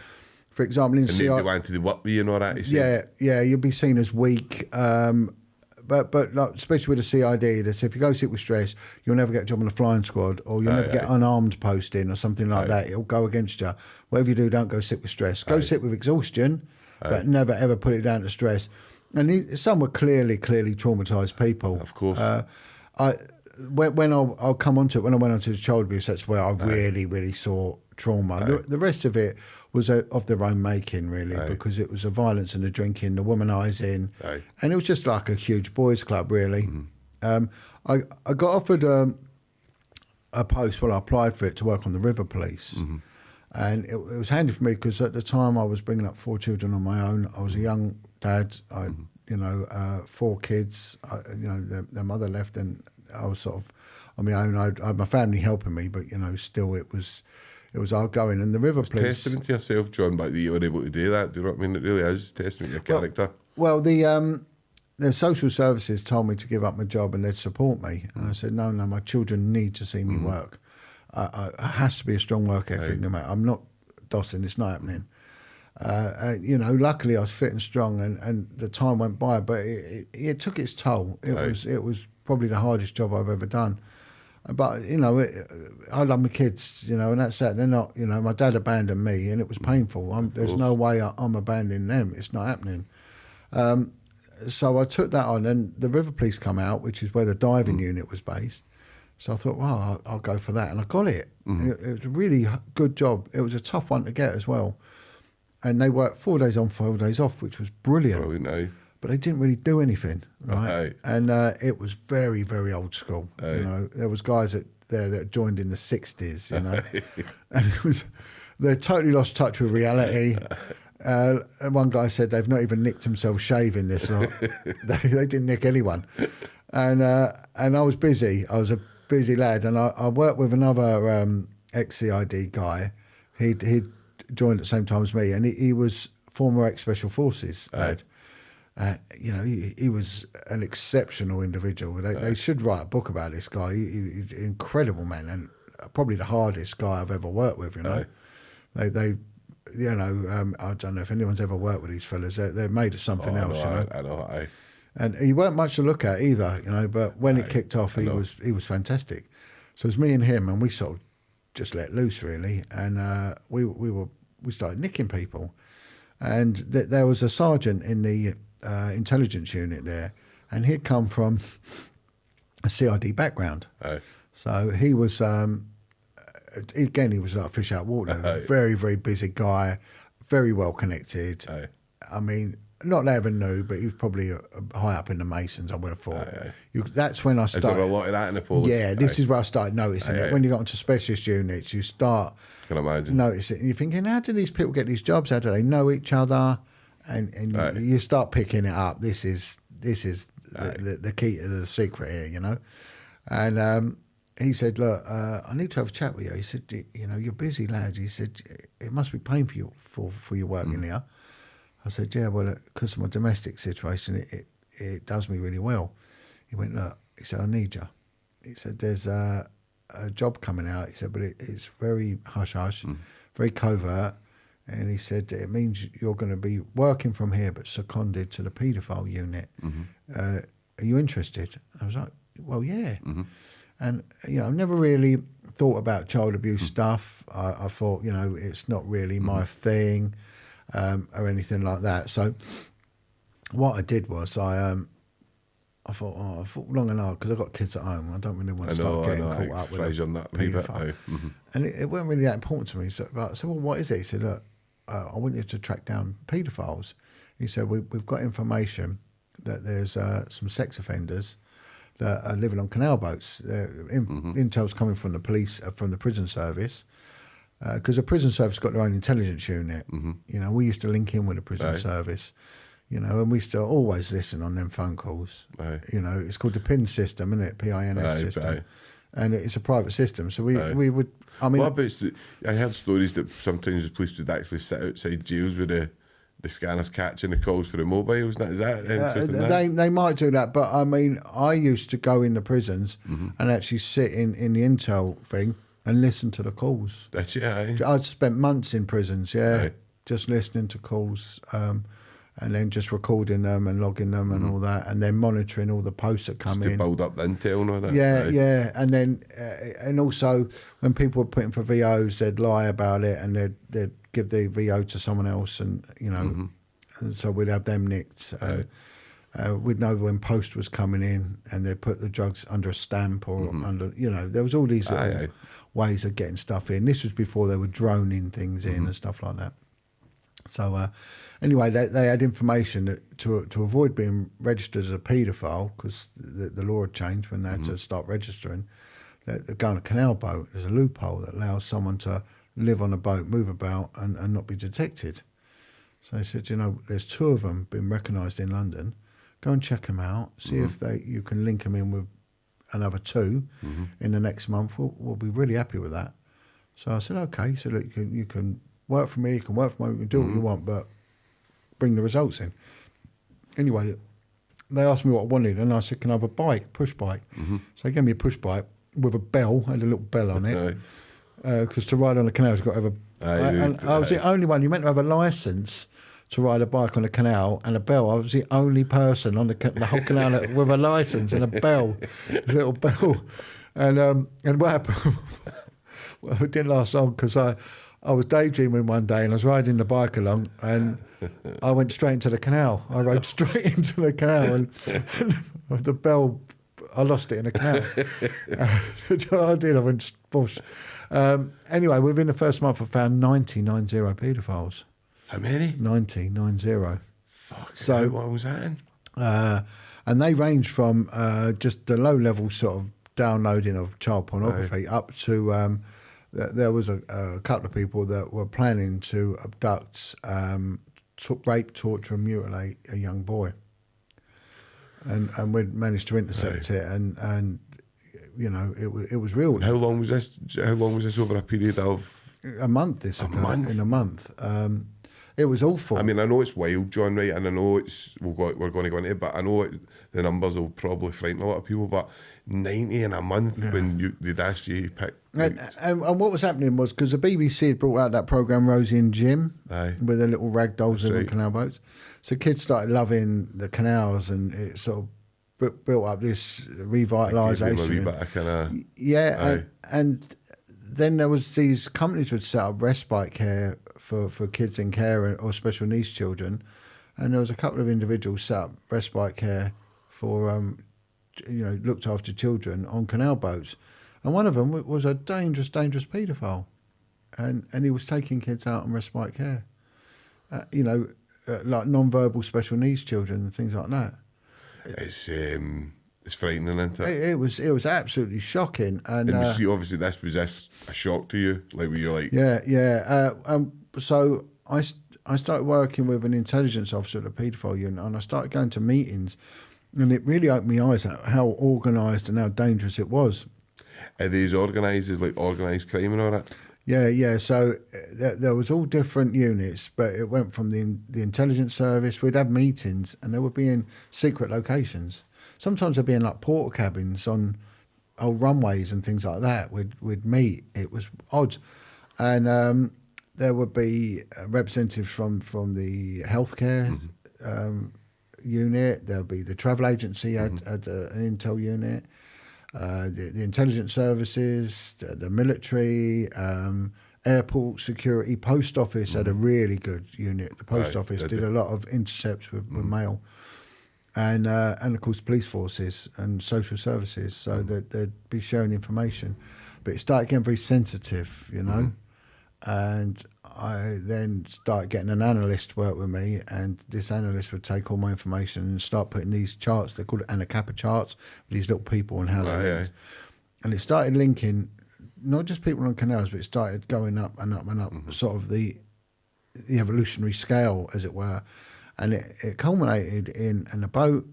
for example, in And they wanted to work with you and all that. yeah, you'd be seen as weak. But like, especially with a CID, they say if you go sick with stress, you'll never get a job on the flying squad, or you'll never get unarmed posting or something like that. It'll go against you. Whatever you do, don't go sick with stress. Go sick with exhaustion, but never ever put it down to stress. And some were clearly traumatised people. Of course. When I'll come onto it, when I went onto the child abuse, that's where I really saw trauma. The rest of it was of their own making, really, because it was the violence and the drinking, the womanising, and it was just like a huge boys' club, really. I got offered a post, I applied for it to work on the River Police. And it was handy for me because at the time I was bringing up 4 children on my own. I was a young dad. I, 4 kids. Their mother left, and I was sort of on my own. I had my family helping me, but still it was outgoing. And the River Police. Testament to yourself, John, that you were able to do that. Do you know what I mean? It really is testament to your character. Well, the social services told me to give up my job and they'd support me, and I said no, my children need to see me work. It has to be a strong work ethic. No matter, I'm not dossing. It's not happening. Luckily I was fit and strong, and the time went by, but it took its toll. It was probably the hardest job I've ever done. But I love my kids, and that's that. They're not, my dad abandoned me, and it was painful. There's no way I'm abandoning them. It's not happening. So I took that on, and the River Police come out, which is where the diving unit was based. So I thought, well, I'll go for that, and I got it. It was a really good job. It was a tough one to get as well. And they worked 4 days on, 4 days off, which was brilliant. But they didn't really do anything, right? And it was very, very old school. There was guys there that joined in the 60s, and they totally lost touch with reality. And one guy said they've not even nicked themselves shaving this lot. they didn't nick anyone. And I was busy. I was a busy lad, and I worked with another ex-CID guy. He'd joined at the same time as me, and he was former ex-Special Forces lad. He was an exceptional individual. They should write a book about this guy. He's an incredible man, and probably the hardest guy I've ever worked with. I don't know if anyone's ever worked with these fellas. They're made of something else. I know. And he weren't much to look at either, But when it kicked off, he was fantastic. So it was me and him, and we sort of just let loose really, and we started nicking people, and there was a sergeant in the intelligence unit there, and he'd come from a CID background. So he was again, he was like a fish out of water. Very, very busy guy, very well connected. I mean, not that I ever knew, but he was probably high up in the Masons, I would have thought. That's when I started. Is there a lot of that in the police? Yeah, this is where I started noticing it. When you got onto specialist units, you start noticing. You're thinking, how do these people get these jobs? How do they know each other? And you start picking it up. This is the key to the secret here, And he said, look, I need to have a chat with you. He said, you're busy, lad. He said, it must be painful for you working here. I said, yeah, well, because of my domestic situation, it does me really well. He went, look, he said, I need you. He said, there's a job coming out. He said, but it's very hush-hush, very covert. And he said, it means you're going to be working from here, but seconded to the paedophile unit. Are you interested? I was like, well, yeah. And, I've never really thought about child abuse stuff. I thought, it's not really my thing. Or anything like that. So what I did was I thought long and hard, because I've got kids at home. I don't really want to start getting caught up with a paedophile. And it wasn't really that important to me. So I said, well, what is it? He said, look, I want you to track down paedophiles. He said, we've got information that there's some sex offenders that are living on canal boats. Intel's coming from the police, from the prison service. Because the prison service got their own intelligence unit. We used to link in with the prison service, and we used to always listen on them phone calls. It's called the PIN system, isn't it? PINS system. And it's a private system. So we would, I mean... I heard stories that sometimes the police would actually sit outside jails with the scanners catching the calls for the mobiles. Is that they might do that, but I mean, I used to go in the prisons and actually sit in the intel thing and listen to the calls. That's it, aye. I'd spent months in prisons, Aye. just listening to calls, and then just recording them and logging them and all that, and then monitoring all the posts that come to in. build up the intel and all that. Yeah, and then and also when people were putting for VOs, they'd lie about it and they'd give the VO to someone else, and and so we'd have them nicked. We'd know when post was coming in, and they'd put the drugs under a stamp or under, there was all these little ways of getting stuff in. This was before they were droning things in and stuff like that. So anyway, they had information that to avoid being registered as a paedophile, because the law had changed when they had to start registering, that they go on a canal boat. There's a loophole that allows someone to live on a boat, move about, and not be detected. So they said, there's 2 of them been recognised in London. Go and check them out. See if you can link them in with another 2 in the next month. We'll be really happy with that. So I said, okay. So look, you can work for me. You can work for me. You can do what you want, but bring the results in. Anyway, they asked me what I wanted, and I said, can I have a bike, push bike? So they gave me a push bike with a bell, had a little bell on it. Because to ride on the canal, you've got to have I was the only one. You meant to have a licence to ride a bike on the canal and a bell. I was the only person on the whole canal with a licence and a bell, a little bell. And what happened? Well, it didn't last long, because I was daydreaming one day and I was riding the bike along and I went straight into the canal. I rode straight into the canal and the bell, I lost it in the canal. I did. I went bush. Anyway, within the first month, I found 90 paedophiles. How many? 90. Fuck. So, how long was that in? And they range from just the low level sort of downloading of child pornography up to there was a couple of people that were planning to abduct, rape, torture, and mutilate a young boy. And we'd managed to intercept it, and it was real. And how long was this? How long was this over a period of? A month. In a month. It was awful. I mean, I know it's wild, John, right? And I know we're going to go into it, but I know the numbers will probably frighten a lot of people. But 90 in a month when they'd asked you to pick. And what was happening was, because the BBC had brought out that programme Rosie and Jim with the little rag dolls in the canal boats. So kids started loving the canals, and it sort of built up this revitalisation. And then there was these companies would set up respite care for kids in care or special needs children, and there was a couple of individuals set up respite care for looked after children on canal boats, and one of them was a dangerous paedophile, and he was taking kids out on respite care, like non-verbal special needs children and things like that. It's frightening, isn't it? It was absolutely shocking, and obviously this was a shock to you, like were you like? So I started working with an intelligence officer at the paedophile unit, and I started going to meetings, and it really opened my eyes at how organised and how dangerous it was. Are these organised as like organised crime and all that? Yeah. So there was all different units, but it went from the intelligence service. We'd have meetings, and they would be in secret locations. Sometimes they'd be in like porter cabins on old runways and things like that. We'd meet. It was odd, and there would be representatives from the healthcare unit. There'll be the travel agency had an intel unit, the intelligence services, the military, airport security, post office had a really good unit. The post office did a lot of intercepts with mail, and of course police forces and social services. So that they'd be sharing information, but it started getting very sensitive, And I then started getting an analyst to work with me, and this analyst would take all my information and start putting these charts, they're called Anacapa charts, with these little people and how they linked. And it started linking not just people on canals, but it started going up and up and up, sort of the evolutionary scale, as it were. And it culminated in a boat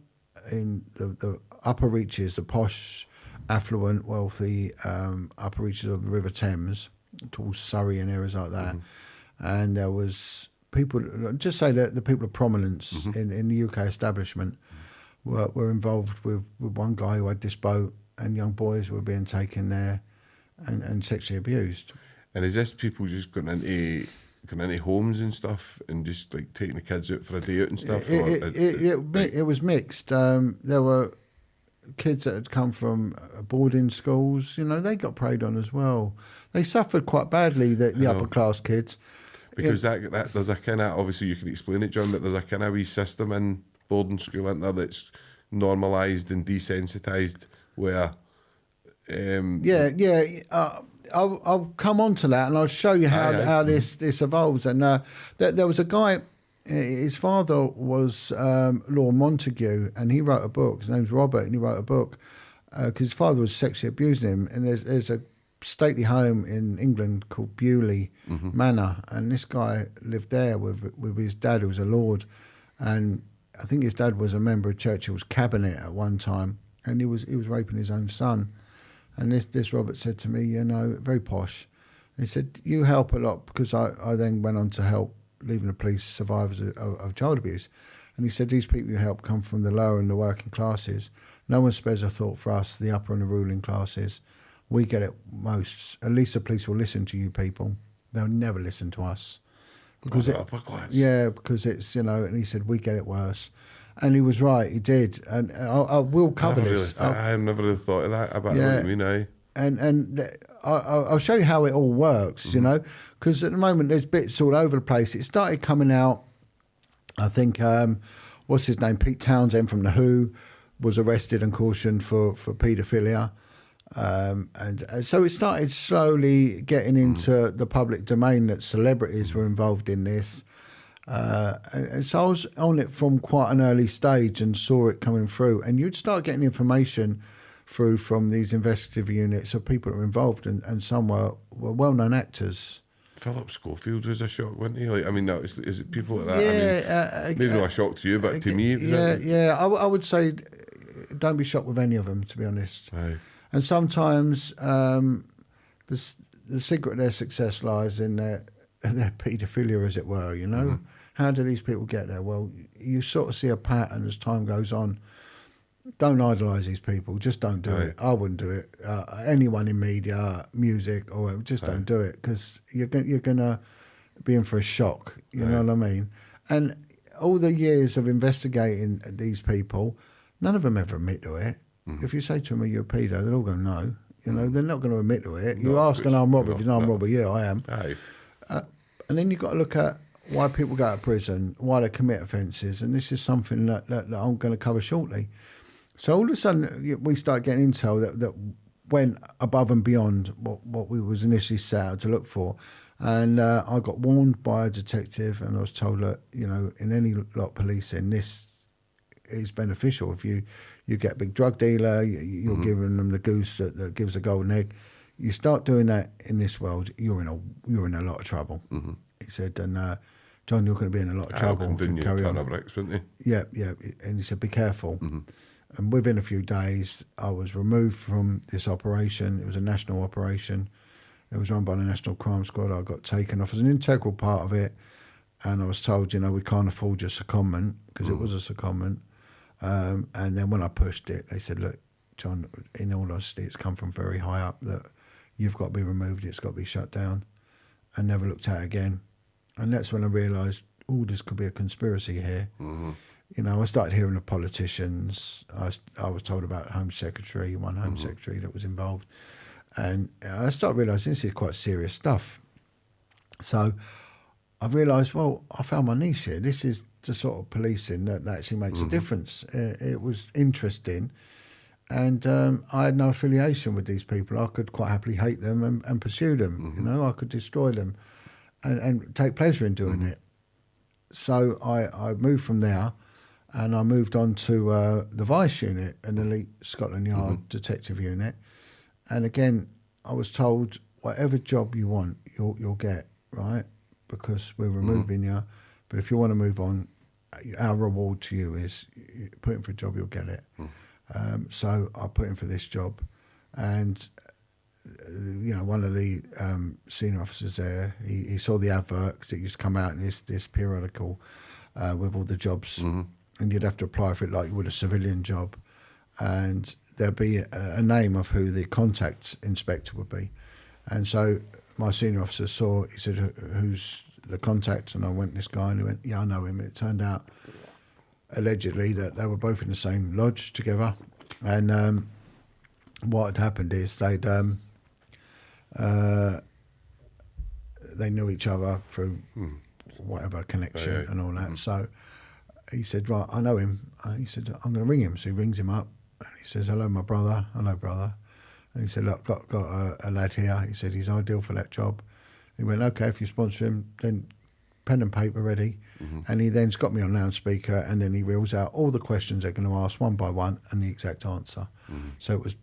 in the upper reaches, the posh, affluent, wealthy upper reaches of the River Thames, towards Surrey and areas like that. And there was people, just say that the people of prominence in the UK establishment were involved with one guy who had this boat, and young boys were being taken there and sexually abused. And is this people just going into homes and stuff and just like taking the kids out for a day out and stuff? It was mixed. There were kids that had come from boarding schools. They got preyed on as well. They suffered quite badly, the upper class kids. Because that there's a kind of, obviously you can explain it, John, but there's a kind of wee system in boarding school, isn't there, that's normalised and desensitised where... I'll come on to that, and I'll show you how this evolves. And there was a guy, his father was Lord Montague, and he wrote a book. His name's Robert, and he wrote a book because his father was sexually abusing him. And there's a stately home in England called Bewley Manor, and this guy lived there with his dad, who was a lord, and I think his dad was a member of Churchill's cabinet at one time, and he was raping his own son. And this Robert said to me, very posh. He said, you help a lot, because I then went on to help leaving the police survivors of child abuse. And he said, these people you help come from the lower and the working classes. No one spares a thought for us, the upper and the ruling classes. We get it most. At least the police will listen to you people. They'll never listen to us. Because upper class. Yeah, because it's, and he said, we get it worse. And he was right, he did. And I will cover this. I've never really thought of that about what you mean, And I'll show you how it all works, because at the moment there's bits all over the place. It started coming out, I think, what's his name, Pete Townsend from The Who was arrested and cautioned for paedophilia. And so it started slowly getting into the public domain that celebrities were involved in this. And so I was on it from quite an early stage and saw it coming through. And you'd start getting information through from these investigative units of people that were involved, and some were well-known actors. Philip Schofield was a shock, wasn't he? Is it people like that? Maybe not a shock to you, but to me, I would say don't be shocked with any of them, to be honest. Aye. And sometimes the secret of their success lies in their paedophilia, as it were, How do these people get there? Well, you sort of see a pattern as time goes on. Don't idolise these people. Just don't do it. I wouldn't do it. Anyone in media, music, or whatever, just don't do it, because you're going to be in for a shock. You know what I mean? And all the years of investigating these people, none of them ever admit to it. If you say to them, are you a pedo? They're all going to know. They're not going to admit to it. You ask an armed robber, if you know I'm robber, yeah, I am. Aye. And then you've got to look at why people go to prison, why they commit offences, and this is something that I'm going to cover shortly. So all of a sudden, we start getting intel that went above and beyond what we was initially set out to look for. And I got warned by a detective, and I was told that, in any lot of policing, this is beneficial. If you get a big drug dealer, you're giving them the goose that gives a golden egg. You start doing that in this world, you're in a lot of trouble. He said, and John, you're going to be in a lot of trouble. Didn't you ton of bricks, wouldn't you? Yeah. And he said, be careful. And within a few days, I was removed from this operation. It was a national operation. It was run by the National Crime Squad. I got taken off as an integral part of it. And I was told, we can't afford your secondment, because it was a secondment. And then when I pushed it, they said, look, John, in all honesty, it's come from very high up that you've got to be removed, it's got to be shut down, and never looked at again. And that's when I realised, this could be a conspiracy here. I started hearing of politicians. I was told about one Home Secretary that was involved. And I started realising this is quite serious stuff. So I realised, I found my niche here. This is the sort of policing that actually makes a difference. It was interesting. And I had no affiliation with these people. I could quite happily hate them and pursue them. I could destroy them and take pleasure in doing it. So I moved from there, and I moved on to the Vice Unit, an elite Scotland Yard detective unit. And again, I was told, whatever job you want, you'll get, right? Because we're removing you. But if you want to move on, our reward to you is you put in for a job, you'll get it. So I put in for this job, and one of the senior officers there, he saw the advert, 'cause it used to come out in this periodical with all the jobs, and you'd have to apply for it like you would a civilian job, and there'd be a name of who the contact inspector would be. And so my senior officer saw, he said, who's the contact? And I went, this guy, and he went, yeah, I know him. And it turned out, allegedly, that they were both in the same lodge together. And what had happened is they knew each other through whatever connection and all that. So he said, right, I know him. He said, I'm going to ring him. So he rings him up. And he says, hello, my brother. Hello, brother. And he said, look, got a lad here. He said, he's ideal for that job. He went, okay, if you sponsor him, then pen and paper ready. And he then's got me on loudspeaker, and then he reels out all the questions they're going to ask one by one and the exact answer. So it was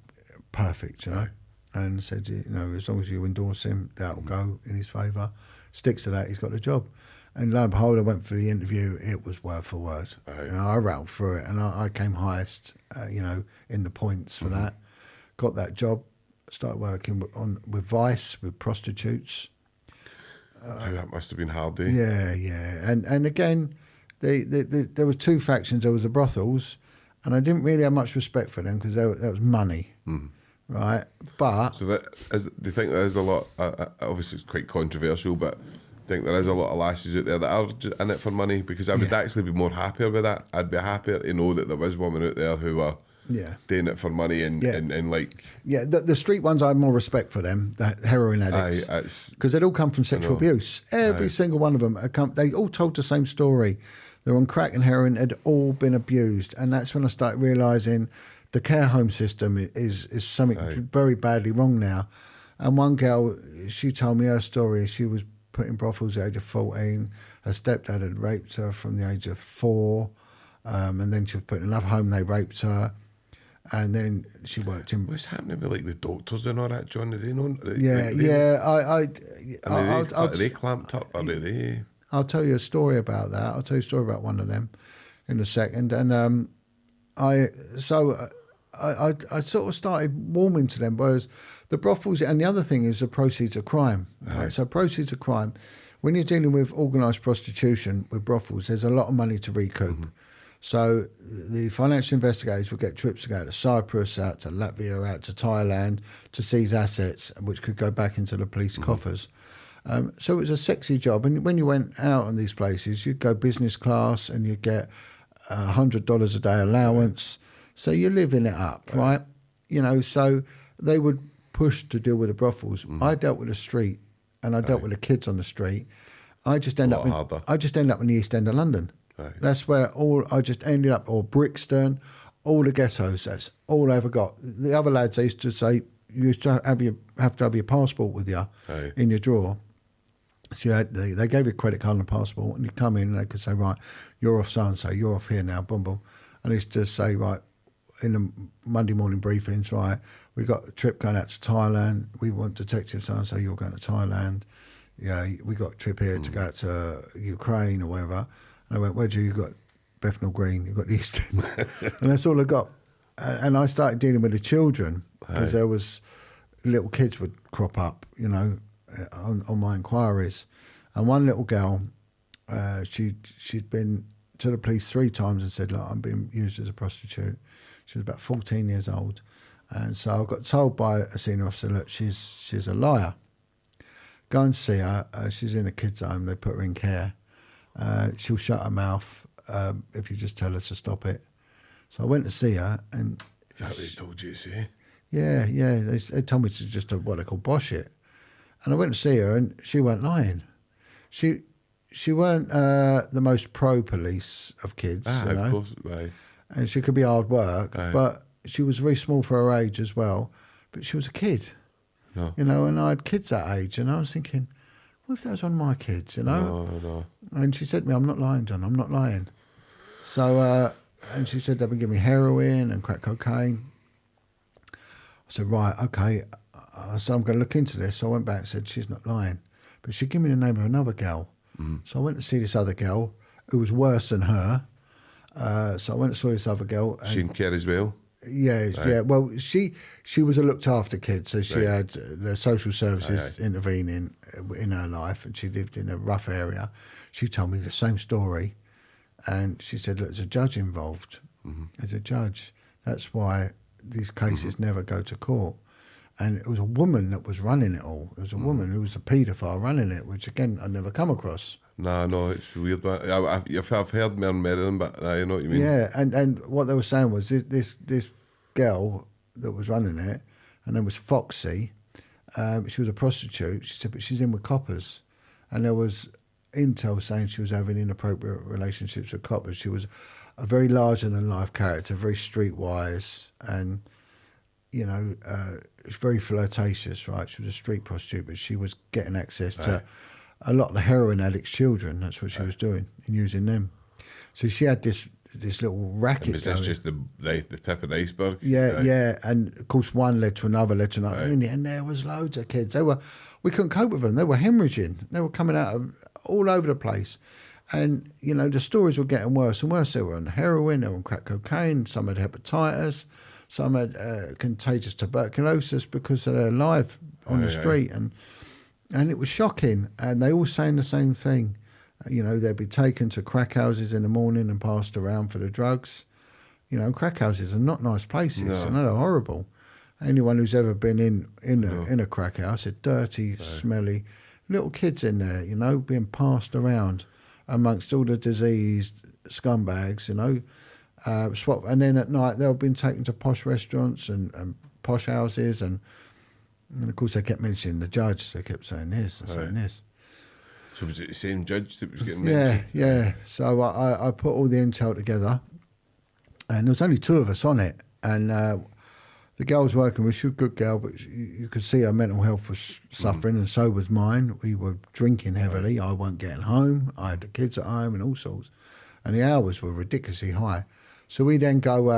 perfect, you know. And said, as long as you endorse him, that will go in his favour. Sticks to that, he's got the job. And lo and behold, I went for the interview. It was word for word. I rattled through it, and I came highest, in the points for that. Got that job. Started working with Vice, with prostitutes. That must have been hard, eh? Yeah. And again, there was two factions. There was the brothels, and I didn't really have much respect for them because that was money, right? But so do you think there is a lot? Obviously, it's quite controversial, but I think there is a lot of lasses out there that are just in it for money, because I would actually be more happier with that. I'd be happier to know that there was women out there who were doing it for money and like... Yeah, the street ones, I have more respect for them, the heroin addicts, because they'd all come from sexual abuse. Every single one of them, they all told the same story. They're on crack and heroin, had all been abused. And that's when I started realising the care home system is something very badly wrong now. And one girl, she told me her story. She was put in brothels at the age of 14. Her stepdad had raped her from the age of 4. And then she was put in another home, they raped her. And then she worked in... What's happening with like the doctors and all that, John? Do they know? Are they clamped up? Are they? I'll tell you a story about that. I'll tell you a story about one of them in a second. And I sort of started warming to them, whereas the brothels, and the other thing is the proceeds of crime. Right? So proceeds of crime, when you're dealing with organised prostitution with brothels, there's a lot of money to recoup. So the financial investigators would get trips to go to Cyprus, out to Latvia, out to Thailand to seize assets, which could go back into the police coffers. So it was a sexy job. And when you went out on these places, you'd go business class and you'd get $100 a day allowance. So you're living it up, right? So they would push to deal with the brothels. I dealt with the street, and I dealt with the kids on the street. I just end up in the East End of London. That's where I just ended up, or Brixton, all the ghettos. That's all I ever got. The other lads, they used to say, you used to have to have your passport with you in your drawer. So they gave you a credit card and a passport, and you come in and they could say, right, you're off so-and-so, you're off here now, boom, boom. And they used to say, right, in the Monday morning briefings, right, we got a trip going out to Thailand, we want detective so-and-so, you're going to Thailand. Yeah, we got a trip here to go out to Ukraine or wherever. And I went, where'd you got Bethnal Green, you got the East End. And that's all I got. And I started dealing with the children, because there was little kids would crop up, on my inquiries. And one little girl, she'd been to the police 3 times and said, look, I'm being used as a prostitute. She was about 14 years old. And so I got told by a senior officer, look, she's a liar. Go and see her. She's in a kid's home. They put her in care. She'll shut her mouth if you just tell her to stop it. So I went to see her, and... Is that what they told you to say? Yeah. They told me to just what they call bosh it. And I went to see her, and she weren't lying. She weren't the most pro-police of kids, of course, right. And she could be hard work, but she was very small for her age as well. But she was a kid, and I had kids that age, and I was thinking, what if that was one of my kids, No. And she said to me, I'm not lying, John, I'm not lying. So, and she said they've been giving me heroin and crack cocaine. I said, right, okay. So I'm going to look into this. So I went back and said, she's not lying. But she gave me the name of another girl. So I went to see this other girl who was worse than her. So I went and saw this other girl. She in care as well? Yeah, yeah. Well, she was a looked after kid, so she had the social services intervening in her life, and she lived in a rough area. She told me the same story, and she said, "Look, there's a judge involved. There's a judge. That's why these cases never go to court." And it was a woman that was running it all. It was a woman who was a paedophile running it, which again I never come across. No, it's weird. But I've heard Mern Merriman, but you know what you mean. Yeah, and what they were saying was this girl that was running it, her name was Foxy. She was a prostitute. She said, but she's in with coppers, and there was intel saying she was having inappropriate relationships with coppers. She was a very larger than life character, very streetwise, and you know, very flirtatious. Right, she was a street prostitute, but she was getting access to a lot of the heroin addicts' children. That's what she was doing and using them. So she had this little racket. And was this just the tip of the iceberg? Yeah. And of course, one led to another, and there was loads of kids. We couldn't cope with them. They were hemorrhaging. They were coming out of all over the place. And, you know, the stories were getting worse and worse. They were on heroin, they were on crack cocaine, some had hepatitis, some had contagious tuberculosis because of their life on the street. And it was shocking. And they all saying the same thing. You know, they'd be taken to crack houses in the morning and passed around for the drugs. You know, crack houses are not nice places. No. I know they're horrible. Anyone who's ever been in a crack house, it's dirty, smelly, little kids in there, you know, being passed around amongst all the diseased scumbags, you know. And then at night they've been taken to posh restaurants and posh houses, and of course they kept mentioning the judge. They kept saying this and saying this. So was it the same judge that was getting mentioned? Yeah. So I put all the intel together, and there was only two of us on it. And the girl I was working with, she was a good girl, but you could see her mental health was suffering, and so was mine. We were drinking heavily. I wasn't getting home. I had the kids at home and all sorts. And the hours were ridiculously high. So we then go,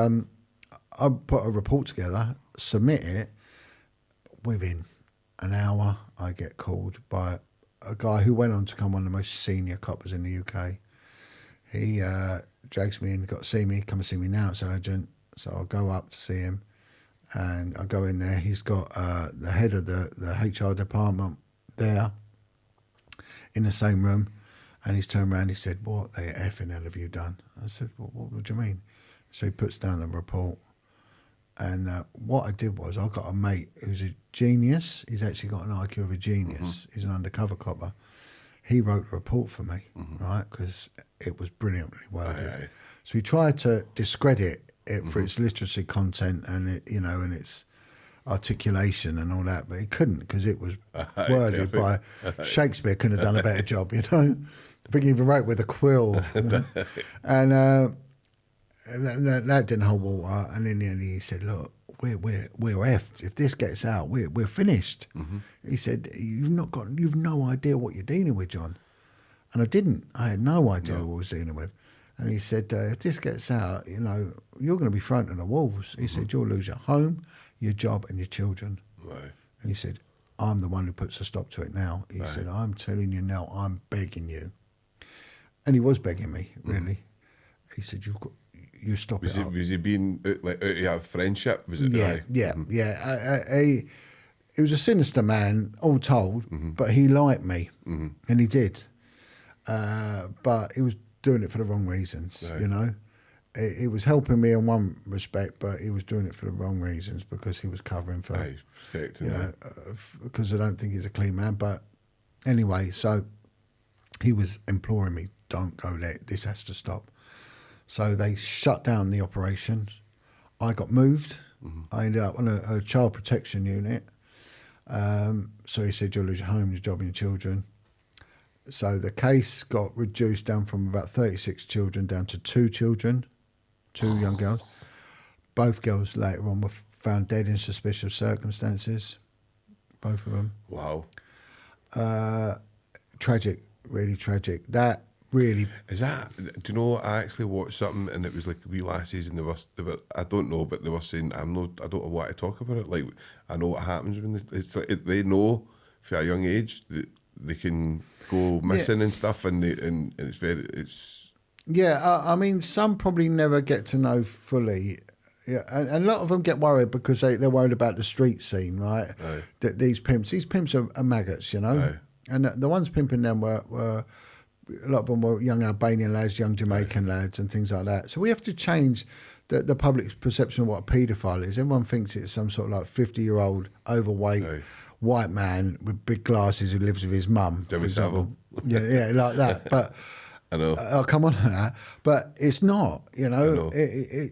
I put a report together, submit it. Within an hour, I get called by a guy who went on to become one of the most senior coppers in the UK. He drags me in, got to see me, come and see me now, it's urgent. So I'll go up to see him, and I go in there. He's got the head of the HR department there in the same room, and he's turned around, he said, "What the effing hell have you done?" I said, "Well, what do you mean?" So he puts down the report. And what I did was I got a mate who's a genius. He's actually got an IQ of a genius. He's an undercover copper. He wrote a report for me, right, because it was brilliantly worded. So he tried to discredit it for its literacy content and it, you know, and its articulation and all that, but he couldn't because it was worded by Shakespeare. Couldn't have done a better job, you know. I think he even wrote with a quill, you know? And that didn't hold water. And in the end, he said, "Look, we're effed. If this gets out, we're finished." He said, "You've no idea what you're dealing with, John." And I didn't. I had no idea what I was dealing with. And he said, "If this gets out, you know, you're going to be thrown to the wolves." He said, "You'll lose your home, your job, and your children." Right. And he said, "I'm the one who puts a stop to it now." He said, "I'm telling you now, I'm begging you." And he was begging me, really. He said, "You stop it up." Was he being out of friendship? Was it? Yeah. He was a sinister man, all told, but he liked me, and he did. But he was doing it for the wrong reasons, you know. He was helping me in one respect, but he was doing it for the wrong reasons because he was covering for, you know, because I don't think he's a clean man. But anyway, so he was imploring me, "Don't go there. This has to stop." So they shut down the operation. I got moved. I ended up on a child protection unit. So he said, "You'll lose your home, your job and your children." So the case got reduced down from about 36 children down to 2 children, 2 young girls. Both girls later on were found dead in suspicious circumstances. Both of them. Wow. Tragic, really tragic. That really... Is that... Do you know, I actually watched something and it was like wee lassies and they were I don't know, but they were saying, I don't know what to talk about it. Like, I know what happens when it's like, they know for a young age that they can go missing and stuff, and it's very... Yeah, I mean, some probably never get to know fully, Yeah, and a lot of them get worried because they're worried about the street scene, right? Aye. That these pimps are maggots, you know. Aye. And the ones pimping them were a lot of them were young Albanian lads, young Jamaican lads, and things like that. So we have to change the public's perception of what a paedophile is. Everyone thinks it's some sort of like 50-year-old overweight white man with big glasses who lives with his mum, for example. Yeah, like that. But I know. I'll come on to that. But it's not, you know.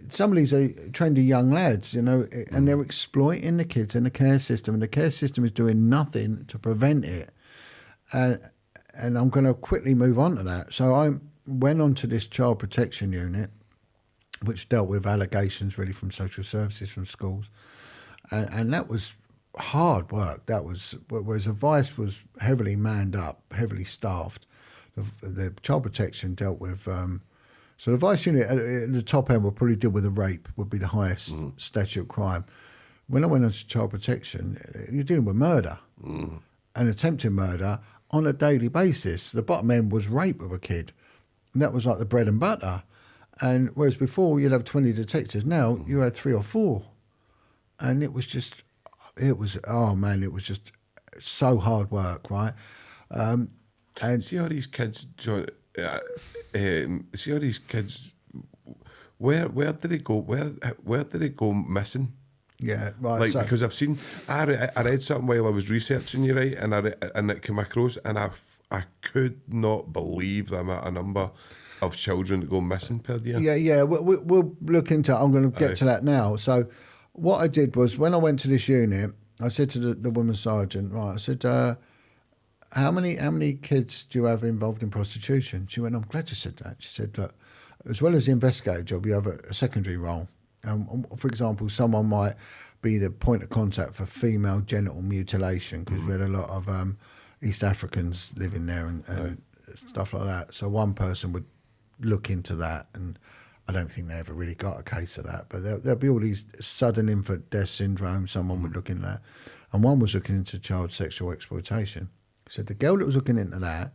Some of these are trendy young lads, you know, and they're exploiting the kids in the care system, and the care system is doing nothing to prevent it. And I'm going to quickly move on to that. So I went on to this child protection unit, which dealt with allegations really from social services, from schools. And that was hard work. That was, whereas the Vice was heavily manned up, heavily staffed. The child protection dealt with, so the Vice unit at the top end would probably deal with a rape, would be the highest statute of crime. When I went on to child protection, you're dealing with murder and attempted murder on a daily basis. The bottom end was rape of a kid. And that was like the bread and butter. And whereas before you'd have 20 detectives, now you had 3 or 4. And it was just so hard work, right? And see all these kids, John, see all these kids, where did they go? Where did they go missing? Yeah, right. Like, so, because I've seen, I read something while I was researching you, right, and it came across, and I could not believe the amount of number of children that go missing per year. Yeah, we'll look into it. I'm going to get to that now. So what I did was, when I went to this unit, I said to the woman sergeant, right, I said, how many kids do you have involved in prostitution? She went, I'm glad you said that. She said, look, as well as the investigator job, you have a secondary role. For example, someone might be the point of contact for female genital mutilation, because we had a lot of East Africans living there and stuff like that. So one person would look into that, and I don't think they ever really got a case of that. But there'll be all these sudden infant death syndrome. Someone would look into that. And one was looking into child sexual exploitation. So the girl that was looking into that,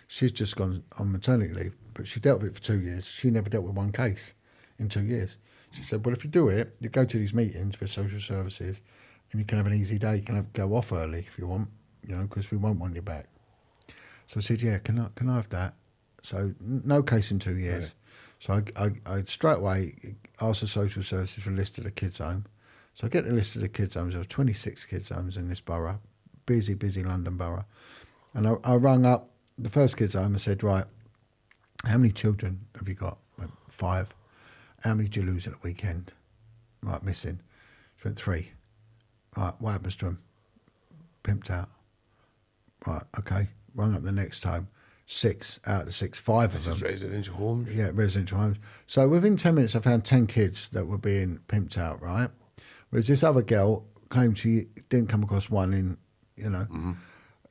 she's just gone on maternity leave, but she dealt with it for 2 years. She never dealt with one case in 2 years. She said, well, if you do it, you go to these meetings with social services and you can have an easy day. You can go off early if you want, you know, because we won't want you back. So I said, yeah, can I have that? So no case in 2 years. Right. So I straight away asked the social services for a list of the kids' home. So I get the list of the kids' homes. There were 26 kids' homes in this borough, busy London borough. And I rang up the first kids' home and said, right, how many children have you got? Went, 5. How many did you lose at the weekend? Right, missing. She went, 3. Right, what happens to them? Pimped out. Right, okay. Rang up the next home. 6 out of the 6, 5 of them. This is residential homes? Yeah, residential homes. So within 10 minutes, I found 10 kids that were being pimped out, right? Whereas this other girl claimed she didn't come across one in, you know,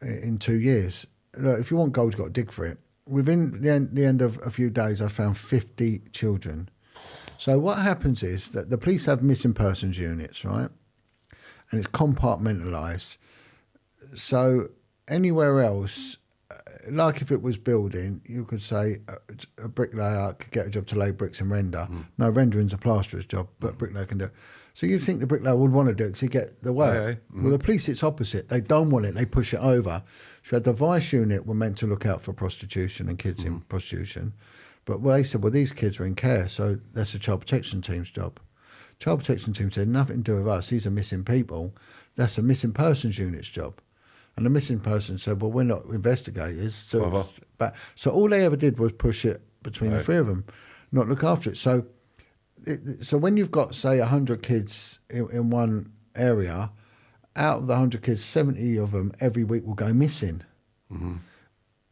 in 2 years. Look, if you want gold, you've got to dig for it. Within the end of a few days, I found 50 children. So what happens is that the police have missing persons units, right? And it's compartmentalised. So anywhere else, like if it was building, you could say a bricklayer could get a job to lay bricks and render. No, rendering's a plasterer's job, but bricklayer can do it. So you'd think the bricklayer would want to do it because he'd get the work. Well, the police, it's opposite. They don't want it. They push it over. So the Vice unit were meant to look out for prostitution and kids in prostitution. But they said, well, these kids are in care, so that's the child protection team's job. Child protection team said, nothing to do with us. These are missing people. That's a missing persons unit's job. And the missing person said, well, we're not investigators. So, all they ever did was push it between the 3 of them, not look after it. So when you've got, say, 100 kids in one area, out of the 100 kids, 70 of them every week will go missing.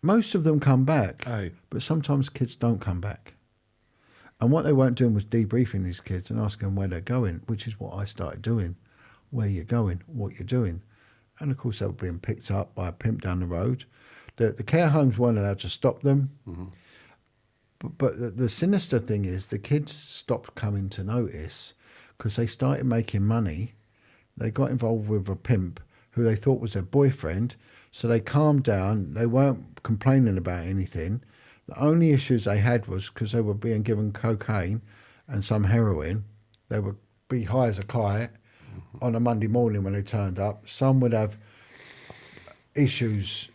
Most of them come back, but sometimes kids don't come back. And what they weren't doing was debriefing these kids and asking them where they're going, which is what I started doing. Where you're going, what you're doing. And of course they were being picked up by a pimp down the road. The care homes weren't allowed to stop them. But the sinister thing is the kids stopped coming to notice because they started making money. They got involved with a pimp who they thought was their boyfriend. So they calmed down. They weren't complaining about anything. The only issues they had was because they were being given cocaine and some heroin. They were be high as a kite on a Monday morning when they turned up. Some would have issues,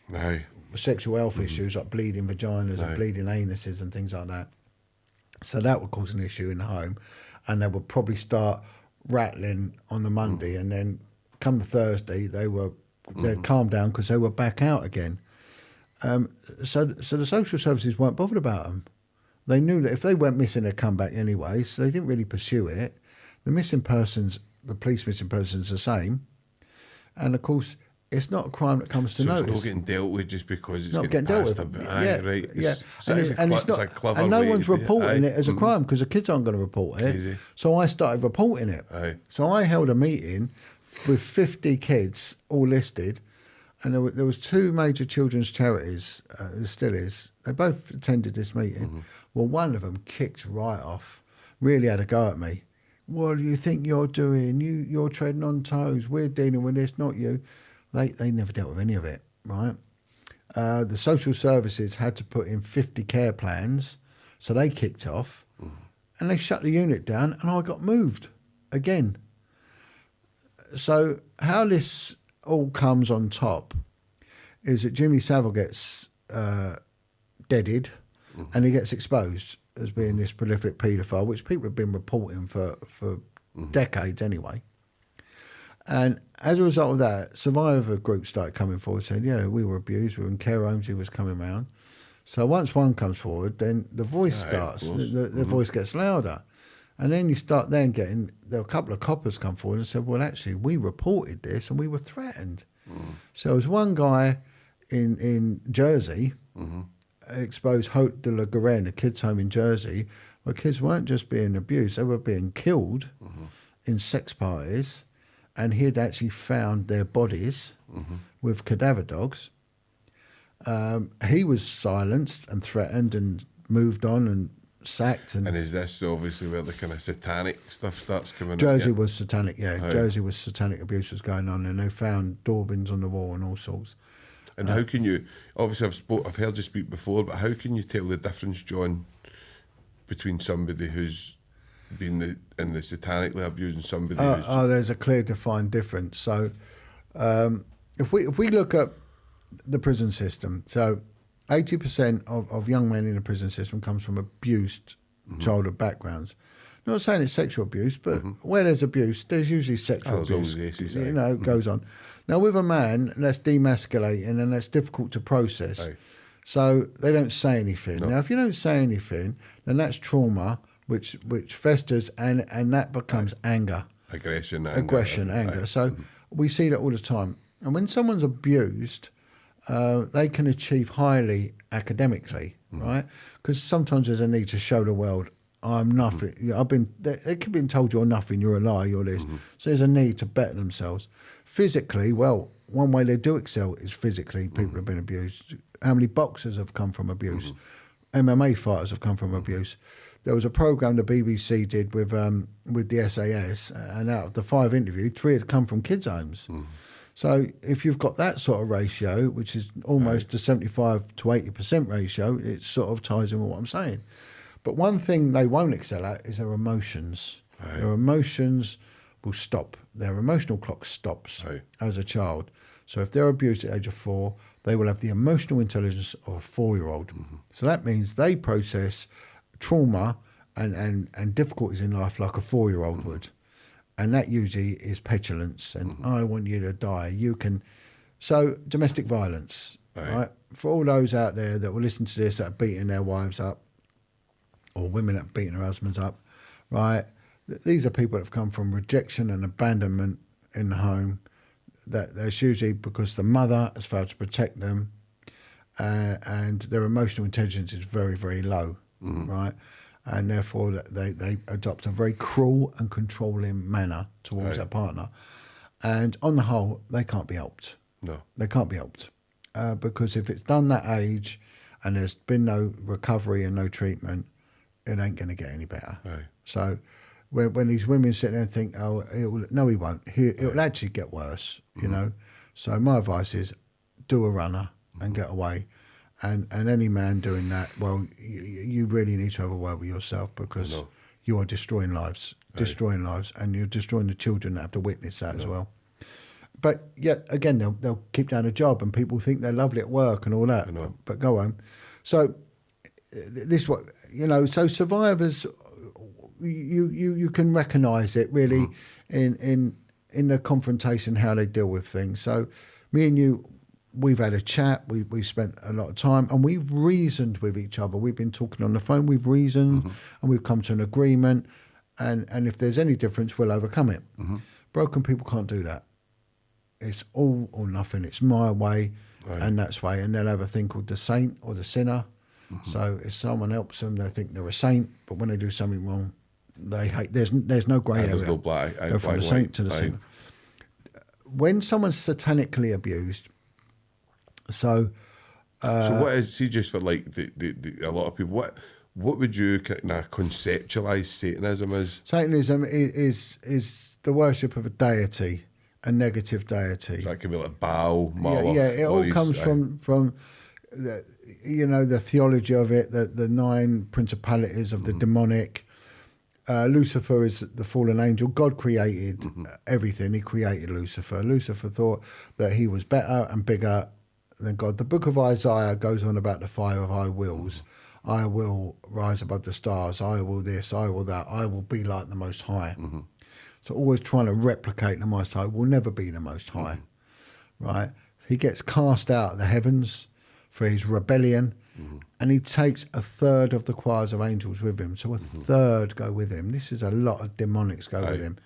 sexual health issues like bleeding vaginas and bleeding anuses and things like that. So that would cause an issue in the home, and they would probably start rattling on the Monday, and then come the Thursday they'd calm down because they were back out again. So the social services weren't bothered about them. They knew that if they went missing, they'd come back anyway, so they didn't really pursue it. The police missing persons, the same. And of course, it's not a crime that comes to notice. It's not getting dealt with just because it's not getting dealt passed with. Right. And no one's reporting it as a crime because the kids aren't going to report it. Easy. So I started reporting it. So I held a meeting with 50 kids all listed, and there was two major children's charities. There still is. They both attended this meeting. Well, one of them kicked right off. Really had a go at me. What do you think you're doing? You're treading on toes. We're dealing with this, not you. They never dealt with any of it, right? The social services had to put in 50 care plans, so they kicked off, and they shut the unit down, and I got moved again. So how this all comes on top is that Jimmy Savile gets deaded, and he gets exposed as being this prolific paedophile, which people have been reporting for decades anyway. And as a result of that, survivor groups started coming forward saying, we were abused, we were in care homes, he was coming round. So once one comes forward, then the voice starts, the voice gets louder. And then you start then getting, there were a couple of coppers come forward and said, well, actually, we reported this and we were threatened. So there was one guy in Jersey, exposed Haute de la Garenne, a kids' home in Jersey, where kids weren't just being abused, they were being killed in sex parties. And he had actually found their bodies with cadaver dogs. He was silenced and threatened and moved on and sacked. And is this obviously where the kind of satanic stuff starts coming Jersey in? was satanic, Jersey was satanic abuse was going on, and they found doorbins on the wall and all sorts. And how can you, obviously I've heard you speak before, but how can you tell the difference, John, between somebody who's been in the satanically abusing somebody who's... there's a clear defined difference. So if we look at the prison system, so 80% of young men in the prison system comes from abused childhood backgrounds. Not saying it's sexual abuse, but where there's abuse, there's usually sexual abuse. Goes on. Now with a man, that's demasculating and that's difficult to process. So they don't say anything. Now if you don't say anything, then that's trauma, which festers and that becomes anger. Anger. So we see that all the time. And when someone's abused, they can achieve highly academically, right? Because sometimes there's a need to show the world, I'm nothing. It could be told you're nothing, you're a lie, you're this. So there's a need to better themselves. Physically, well, one way they do excel is physically. People have been abused. How many boxers have come from abuse? MMA fighters have come from abuse. There was a program the BBC did with the SAS, and out of the 5 interviewed, 3 had come from kids' homes. So if you've got that sort of ratio, which is almost a 75 to 80% ratio, it sort of ties in with what I'm saying. But one thing they won't excel at is their emotions. Their emotions will stop. Their emotional clock stops as a child. So if they're abused at the age of 4, they will have the emotional intelligence of a 4-year-old. So that means they process trauma and difficulties in life like a 4-year-old would. And that usually is petulance and I want you to die. You can. So domestic violence, right? For all those out there that will listen to this that are beating their wives up, or women that are beating their husbands up, right? These are people that have come from rejection and abandonment in the home. That's usually because the mother has failed to protect them, and their emotional intelligence is very, very low, right? And therefore they adopt a very cruel and controlling manner towards their partner. And on the whole, they can't be helped. No. They can't be helped. Because if it's done that age and there's been no recovery and no treatment, it ain't going to get any better. So when these women sit there and think, no, he won't. It'll actually get worse, you know. So my advice is do a runner and get away. And any man doing that, well, you really need to have a word with yourself because you are destroying lives. destroying lives, and you're destroying the children that have to witness that as well. But yet again, they'll keep down a job, and people think they're lovely at work and all that. But go on. So this what So survivors, you can recognise it really in the confrontation, how they deal with things. So me and you, we've had a chat. We spent a lot of time, and we've reasoned with each other. We've been talking on the phone. We've reasoned, and we've come to an agreement. And if there's any difference, we'll overcome it. Broken people can't do that. It's all or nothing. It's my way, and that's way. And they'll have a thing called the saint or the sinner. So if someone helps them, they think they're a saint. But when they do something wrong, they hate. There's no grey area. There's no black. They're from the saint to the sinner. When someone's satanically abused, so what is, see, just for like a lot of people, what would you kind of conceptualise Satanism as? Satanism is the worship of a deity, a negative deity. So that could be like Baal, Moloch. Yeah, it all comes from the theology of it, the 9 principalities of the demonic. Lucifer is the fallen angel. God created everything. He created Lucifer. Lucifer thought that he was better and bigger than God. The book of Isaiah goes on about the 5 I wills. I will rise above the stars. I will this. I will that. I will be like the Most High. So always trying to replicate the Most High. Will never be the Most High, right? He gets cast out of the heavens for his rebellion, and he takes a third of the choirs of angels with him. So a third go with him. This is a lot of demonics go with him.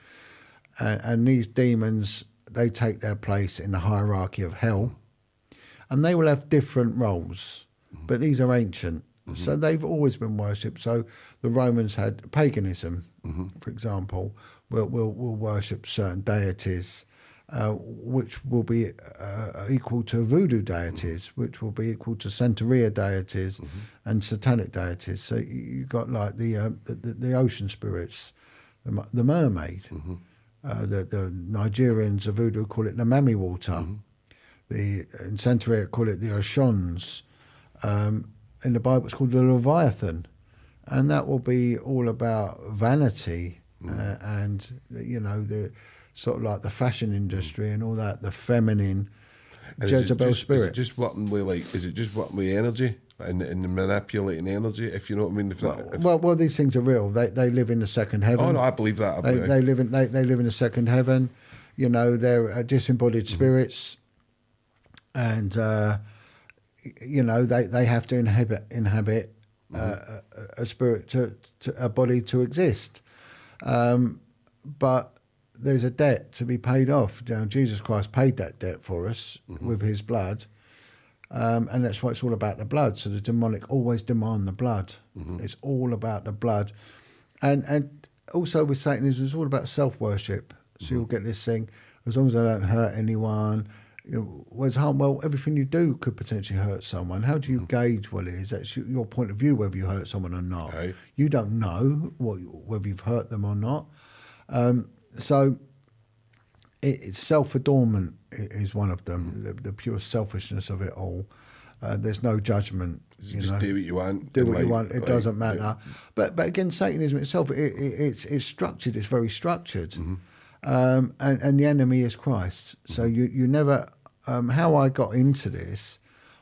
And these demons, they take their place in the hierarchy of hell, and they will have different roles, but these are ancient. So they've always been worshipped. So the Romans had paganism, for example, will worship certain deities, which will be equal to voodoo deities, which will be equal to Santeria deities and satanic deities. So you've got like the ocean spirits, the mermaid. The Nigerians of voodoo call it the mami water. In Santeria call it the Oshons. In the Bible it's called the Leviathan. And that will be all about vanity and, the sort of like the fashion industry and all that, the feminine Jezebel spirit. Is it just working with energy and manipulating energy, if you know what I mean? Well, these things are real. They live in the second heaven. Oh no, I believe that. They live in the second heaven. They're disembodied spirits, and they have to inhabit a spirit a body to exist, but there's a debt to be paid off. Jesus Christ paid that debt for us with his blood, and that's why it's all about the blood. So the demonic always demand the blood. It's all about the blood, and also with Satanism, it's all about self-worship. So you'll get this thing, as long as I don't hurt anyone. Whereas harm, everything you do could potentially hurt someone. How do you gauge what it is? That's your point of view, whether you hurt someone or not. Okay. You don't know whether you've hurt them or not. So it's self-adornment is one of them, the pure selfishness of it all. There's no judgment. Just do what you want. Do what you want. It doesn't matter. But again, Satanism itself, it's structured. It's very structured. And the enemy is Christ. So you never. How I got into this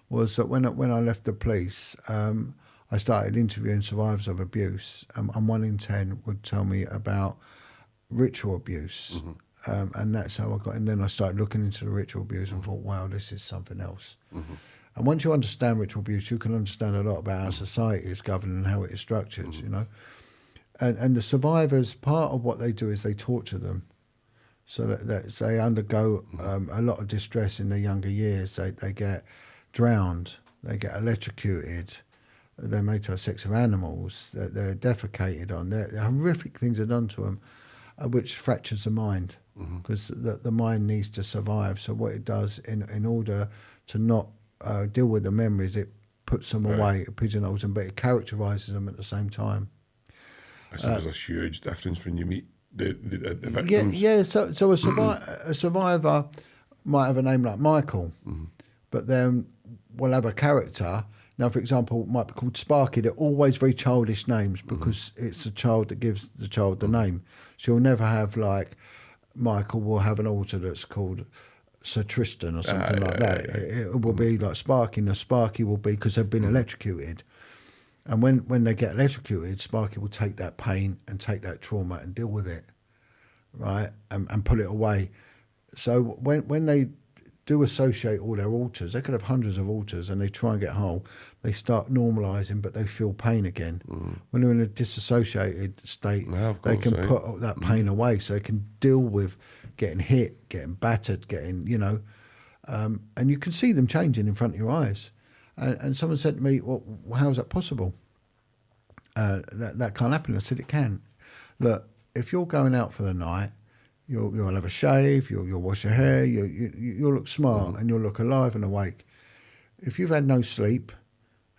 was that when I left the police, I started interviewing survivors of abuse, and 1 in 10 would tell me about ritual abuse, and that's how I got. And then I started looking into the ritual abuse and thought, wow, this is something else. And once you understand ritual abuse, you can understand a lot about how society is governed and how it is structured. And the survivors, part of what they do is they torture them. So that they undergo a lot of distress in their younger years. They get drowned, they get electrocuted, they're made to have sex with animals, they're defecated on. The horrific things are done to them, which fractures the mind, because the mind needs to survive. So what it does, in order to not deal with the memories, it puts them away, it pigeonholes them, but it characterises them at the same time. I suppose there's a huge difference when you meet the victims. Yeah. So a survivor might have a name like Michael, but then will have a character Now, for example, it might be called Sparky. They're always very childish names because it's the child that gives the child the name. So you'll never have like Michael will have an alter that's called Sir Tristan or something like that. It will be like Sparky. Now, Sparky will be because they've been electrocuted. And when they get electrocuted, Sparky will take that pain and take that trauma and deal with it, right, and put it away. So when they do associate all their alters, they could have hundreds of alters and they try and get whole, they start normalising, but they feel pain again. When they're in a disassociated state, they can put that pain away, so they can deal with getting hit, getting battered, getting, you know, and you can see them changing in front of your eyes. And someone said to me, well, how is that possible? That can't happen. I said, it can. Look, if you're going out for the night, you'll have a shave, you'll wash your hair, you'll look smart and you'll look alive and awake. If you've had no sleep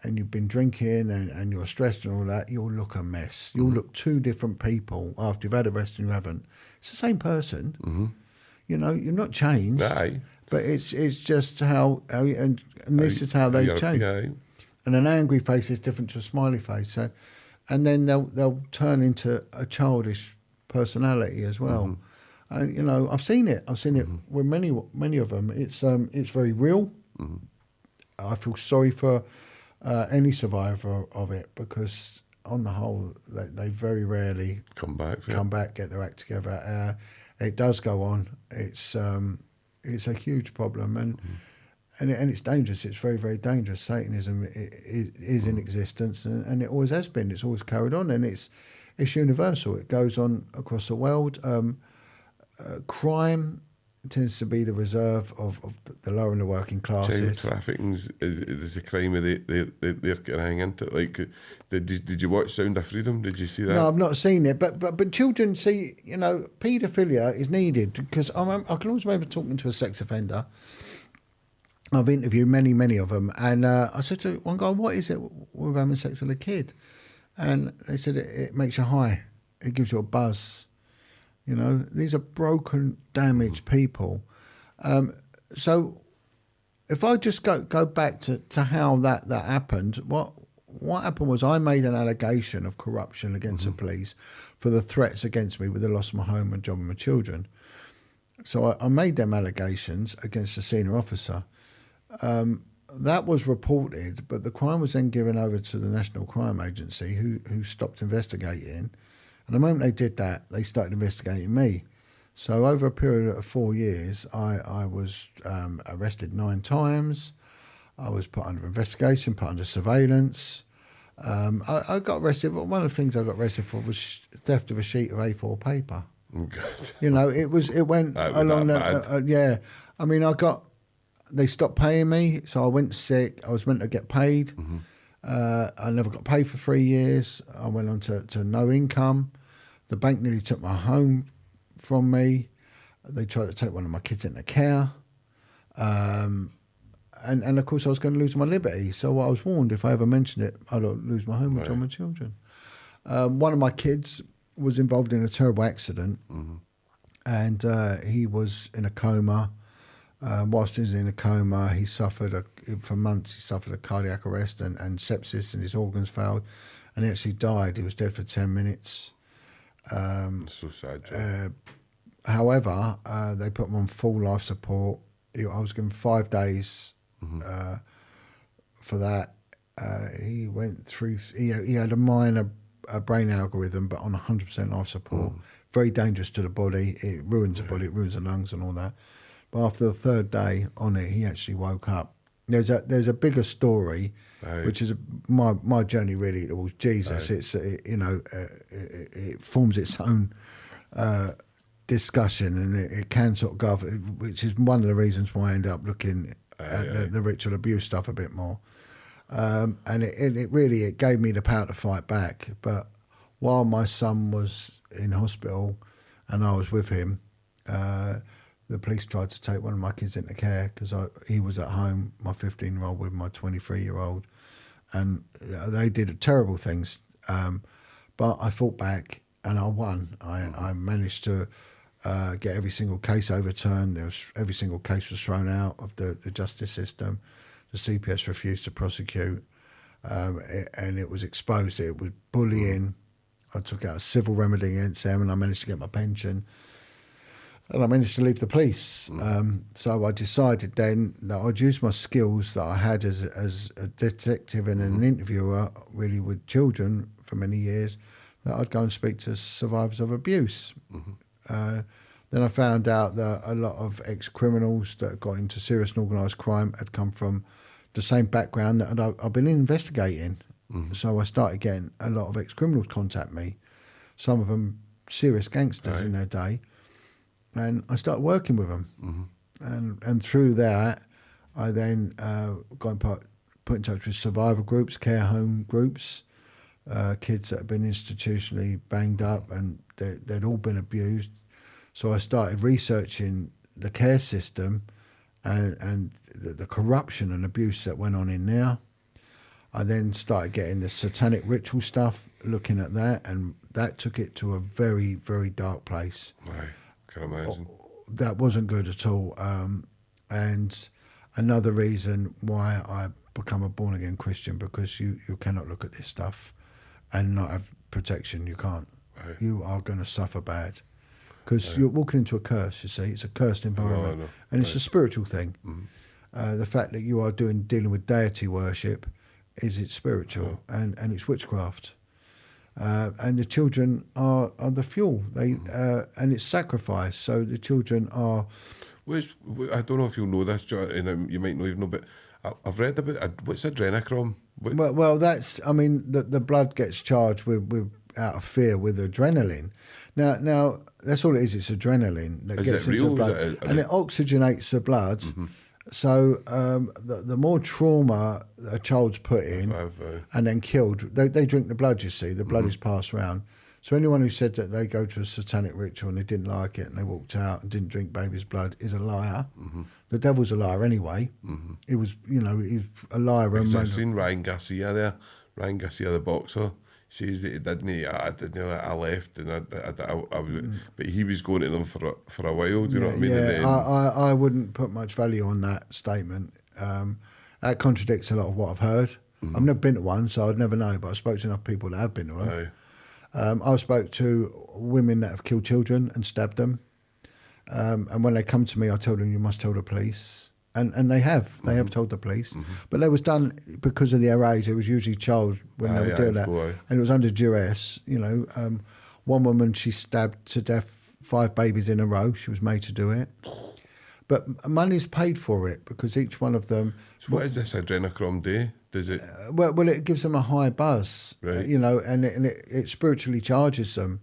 and you've been drinking and you're stressed and all that, you'll look a mess. You'll look two different people after you've had a rest and you haven't. It's the same person. You know, you're not changed. Aye. But it's just how and this is how they change. And an angry face is different to a smiley face. So, and then they'll turn into a childish personality as well. And you know, I've seen it. I've seen it with many of them. It's very real. I feel sorry for any survivor of it because on the whole, they very rarely come back, get their act together. It does go on. It's a huge problem, and it's dangerous. It's very, very dangerous. Satanism is in existence, and it always has been. It's always carried on, and it's universal. It goes on across the world. Crime tends to be the reserve of the lower and the working classes. Child trafficking is a crime they're getting into. Like, did you watch Sound of Freedom? Did you see that? No, I've not seen it. But children see, you know, paedophilia is needed because I can always remember talking to a sex offender. I've interviewed many of them, and I said to one guy, "What is it with having sex with a kid?" And they said it makes you high. It gives you a buzz. You know, these are broken, damaged people. So if I just go back to how that happened, what happened was I made an allegation of corruption against the police for the threats against me with the loss of my home and job and my children. So I made them allegations against the senior officer. That was reported, but the crime was then given over to the National Crime Agency, who stopped investigating. And the moment they did that, they started investigating me. So over a period of 4 years, I was arrested 9 times. I was put under investigation, put under surveillance. I got arrested. One of the things I got arrested for was theft of a sheet of A4 paper. God. You know, it went along that. Yeah, I mean, they stopped paying me, so I went sick. I was meant to get paid. I never got paid for 3 years. I went on to no income. The bank nearly took my home from me. They tried to take one of my kids into care. And of course, I was going to lose my liberty. So I was warned if I ever mentioned it, I'd lose my home and my children. One of my kids was involved in a terrible accident, and he was in a coma. Whilst he was in a coma, he suffered for months. He suffered a cardiac arrest and sepsis, and his organs failed, and he actually died. He was dead for 10 minutes. So sad. However, they put him on full life support. I was given 5 days for that. He went through. He had a minor brain algorithm, but on 100% life support. Very dangerous to the body. It ruins the body. It ruins the lungs and all that. But after the 3rd day on it, he actually woke up. There's a bigger story, which is my journey really towards Jesus. It's it forms its own discussion, and it can sort of go, which is one of the reasons why I end up looking at the ritual abuse stuff a bit more. And it really gave me the power to fight back. But while my son was in hospital and I was with him, the police tried to take one of my kids into care because he was at home, my 15-year-old with my 23-year-old, and they did terrible things. But I fought back and I won. I managed to get every single case overturned. Every single case was thrown out of the justice system. The CPS refused to prosecute. and it was exposed. It was bullying. I took out a civil remedy against them, and I managed to get my pension. And I managed to leave the police. So I decided then that I'd use my skills that I had as a detective and an interviewer, really with children for many years, that I'd go and speak to survivors of abuse. Then I found out that a lot of ex-criminals that got into serious and organised crime had come from the same background that I've been investigating. So I started getting a lot of ex-criminals contact me, some of them serious gangsters in their day. And I started working with them, and through that, I then got put in touch with survivor groups, care home groups, kids that had been institutionally banged up and they'd all been abused. So I started researching the care system and the corruption and abuse that went on in there. I then started getting the satanic ritual stuff, looking at that, and that took it to a very, very dark place. Right. Can imagine. That wasn't good at all. And another reason why I become a born-again Christian, because you cannot look at this stuff and not have protection. You can't. Right. You are going to suffer bad. Because you're walking into a curse, you see. It's a cursed environment. And it's a spiritual thing. The fact that you are dealing with deity worship it's spiritual and it's witchcraft. And the children are the fuel. And it's sacrifice. So the children are. I don't know if you'll know this, John, and you might not even know, but I've read about what's adrenochrome. Well, that's. I mean, the blood gets charged with out of fear with adrenaline. Now that's all it is. It's adrenaline that gets into the blood, and it oxygenates the blood. So the more trauma a child's put in and then killed, they drink the blood, you see. The blood is passed around. So anyone who said that they go to a satanic ritual and they didn't like it and they walked out and didn't drink baby's blood is a liar. The devil's a liar anyway. He was, he's a liar. Because I've seen Ryan Garcia there. Ryan Garcia, the boxer. Says that he didn't. I left, and but he was going to them for a while. Do you know what I mean? Yeah, I wouldn't put much value on that statement. That contradicts a lot of what I've heard. I've never been to one, so I'd never know. But I spoke to enough people that have been to one. I spoke to women that have killed children and stabbed them, and when they come to me, I tell them you must tell the police. And they have told the police, but that was done because of their age. It was usually child when they were doing that, and it was under duress. One woman, she stabbed to death 5 babies in a row. She was made to do it, but money's paid for it because each one of them. So what is this adrenochrome do? Does it? Well, it gives them a high buzz, right. And it spiritually charges them.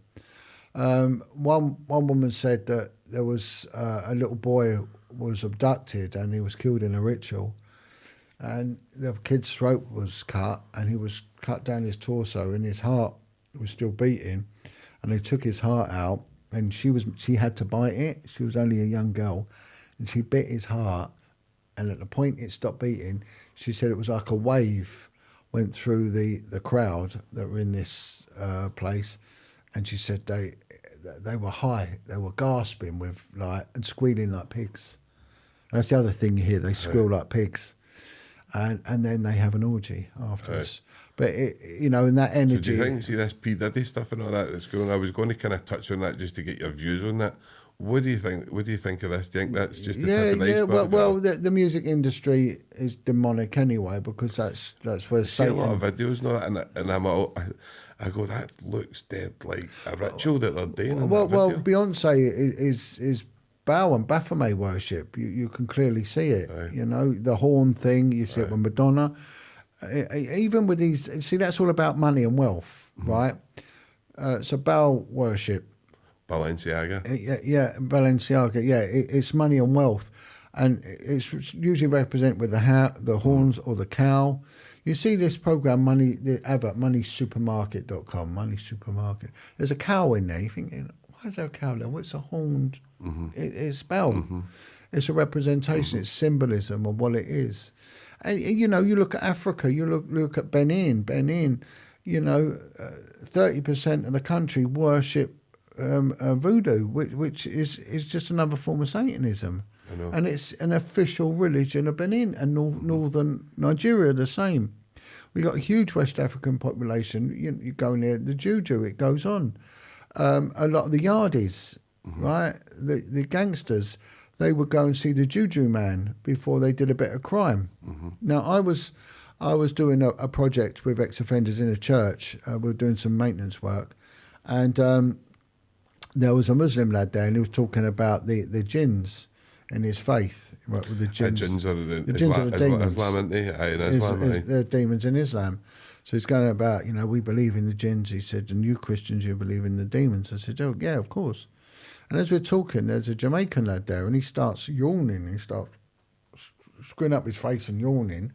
One woman said that there was a little boy was abducted and he was killed in a ritual, and the kid's throat was cut and he was cut down his torso and his heart was still beating, and they took his heart out and she had to bite it. She was only a young girl and she bit his heart, and at the point it stopped beating, she said it was like a wave went through the crowd that were in this place, and she said they were high, they were gasping with and squealing like pigs. And that's the other thing you hear, they squeal like pigs, and then they have an orgy afterwards. But in that energy. So do you think, see this P Diddy stuff and all that that's going on? I was going to kind of touch on that just to get your views on that. What do you think? What do you think of this? Do you think that's just the tip of the iceberg? Well, the music industry is demonic anyway, because that's where Satan. I see a lot of videos and all that, and I go, that looks dead like a ritual that they're doing. Well, Beyonce is Baal and Baphomet worship. You can clearly see it. Right. The horn thing. You see it with Madonna. Even with these, see, that's all about money and wealth, right? So Baal worship. Balenciaga. Balenciaga. Yeah, it's money and wealth, and it's usually represented with the horns or the cow. You see this program, the advert, moneysupermarket.com, Money Supermarket. There's a cow in there. You're thinking, why is there a cow there? What's a horned? It's Baal. It's a representation. It's symbolism of what it is. And you look at Africa. You look at Benin. 30% of the country worship voodoo, which is just another form of Satanism. And it's an official religion of Benin, and northern Nigeria the same. We got a huge West African population. You go in there, the juju, it goes on. A lot of the yardies, right? The gangsters, they would go and see the juju man before they did a bit of crime. Now, I was doing a project with ex-offenders in a church. We were doing some maintenance work, and there was a Muslim lad there, and he was talking about the jinns in his faith, right, with the jinns. The jinns are the jinns are the demons. Islam, aren't they? In Islam, they're demons in Islam. So he's going about, we believe in the jinns. He said, and you Christians, you believe in the demons. I said, oh, yeah, of course. And as we're talking, there's a Jamaican lad there, and he starts yawning. He starts screwing up his face and yawning.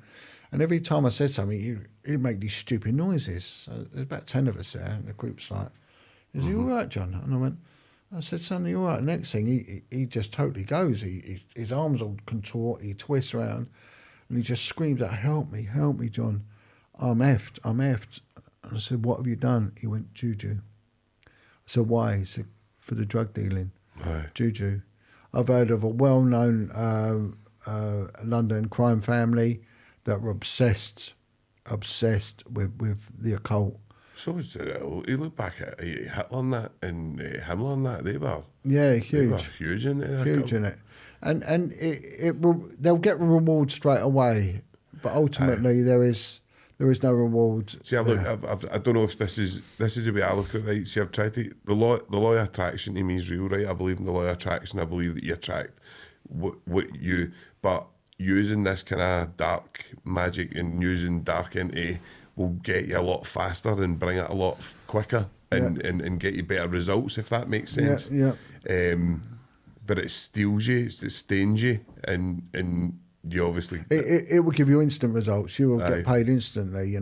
And every time I said something, he'd make these stupid noises. So there's about 10 of us there, and the group's like, is he all right, John? And I said, son, are you all right? Next thing, he just totally goes. His arms all contort, he twists around, and he just screams out, help me, John. I'm effed. And I said, what have you done? He went, juju. I said, why? He said, for the drug dealing. Right. Juju. I've heard of a well-known London crime family that were obsessed with the occult. So you look back at Hitler and that, and Himmler and that, they were huge. They were huge in it. Huge in it. And they'll get reward straight away, but ultimately there is no reward. See, I don't know if this is the way I look at it, right? See, I've tried to the law of attraction to me is real, right? I believe in the law of attraction. I believe that you attract what you, but using this kind of dark magic and using dark entity will get you a lot faster and bring it a lot quicker and get you better results, if that makes sense. Yeah. But it steals you, it stains you, and you obviously... It will give you instant results. You will get paid instantly,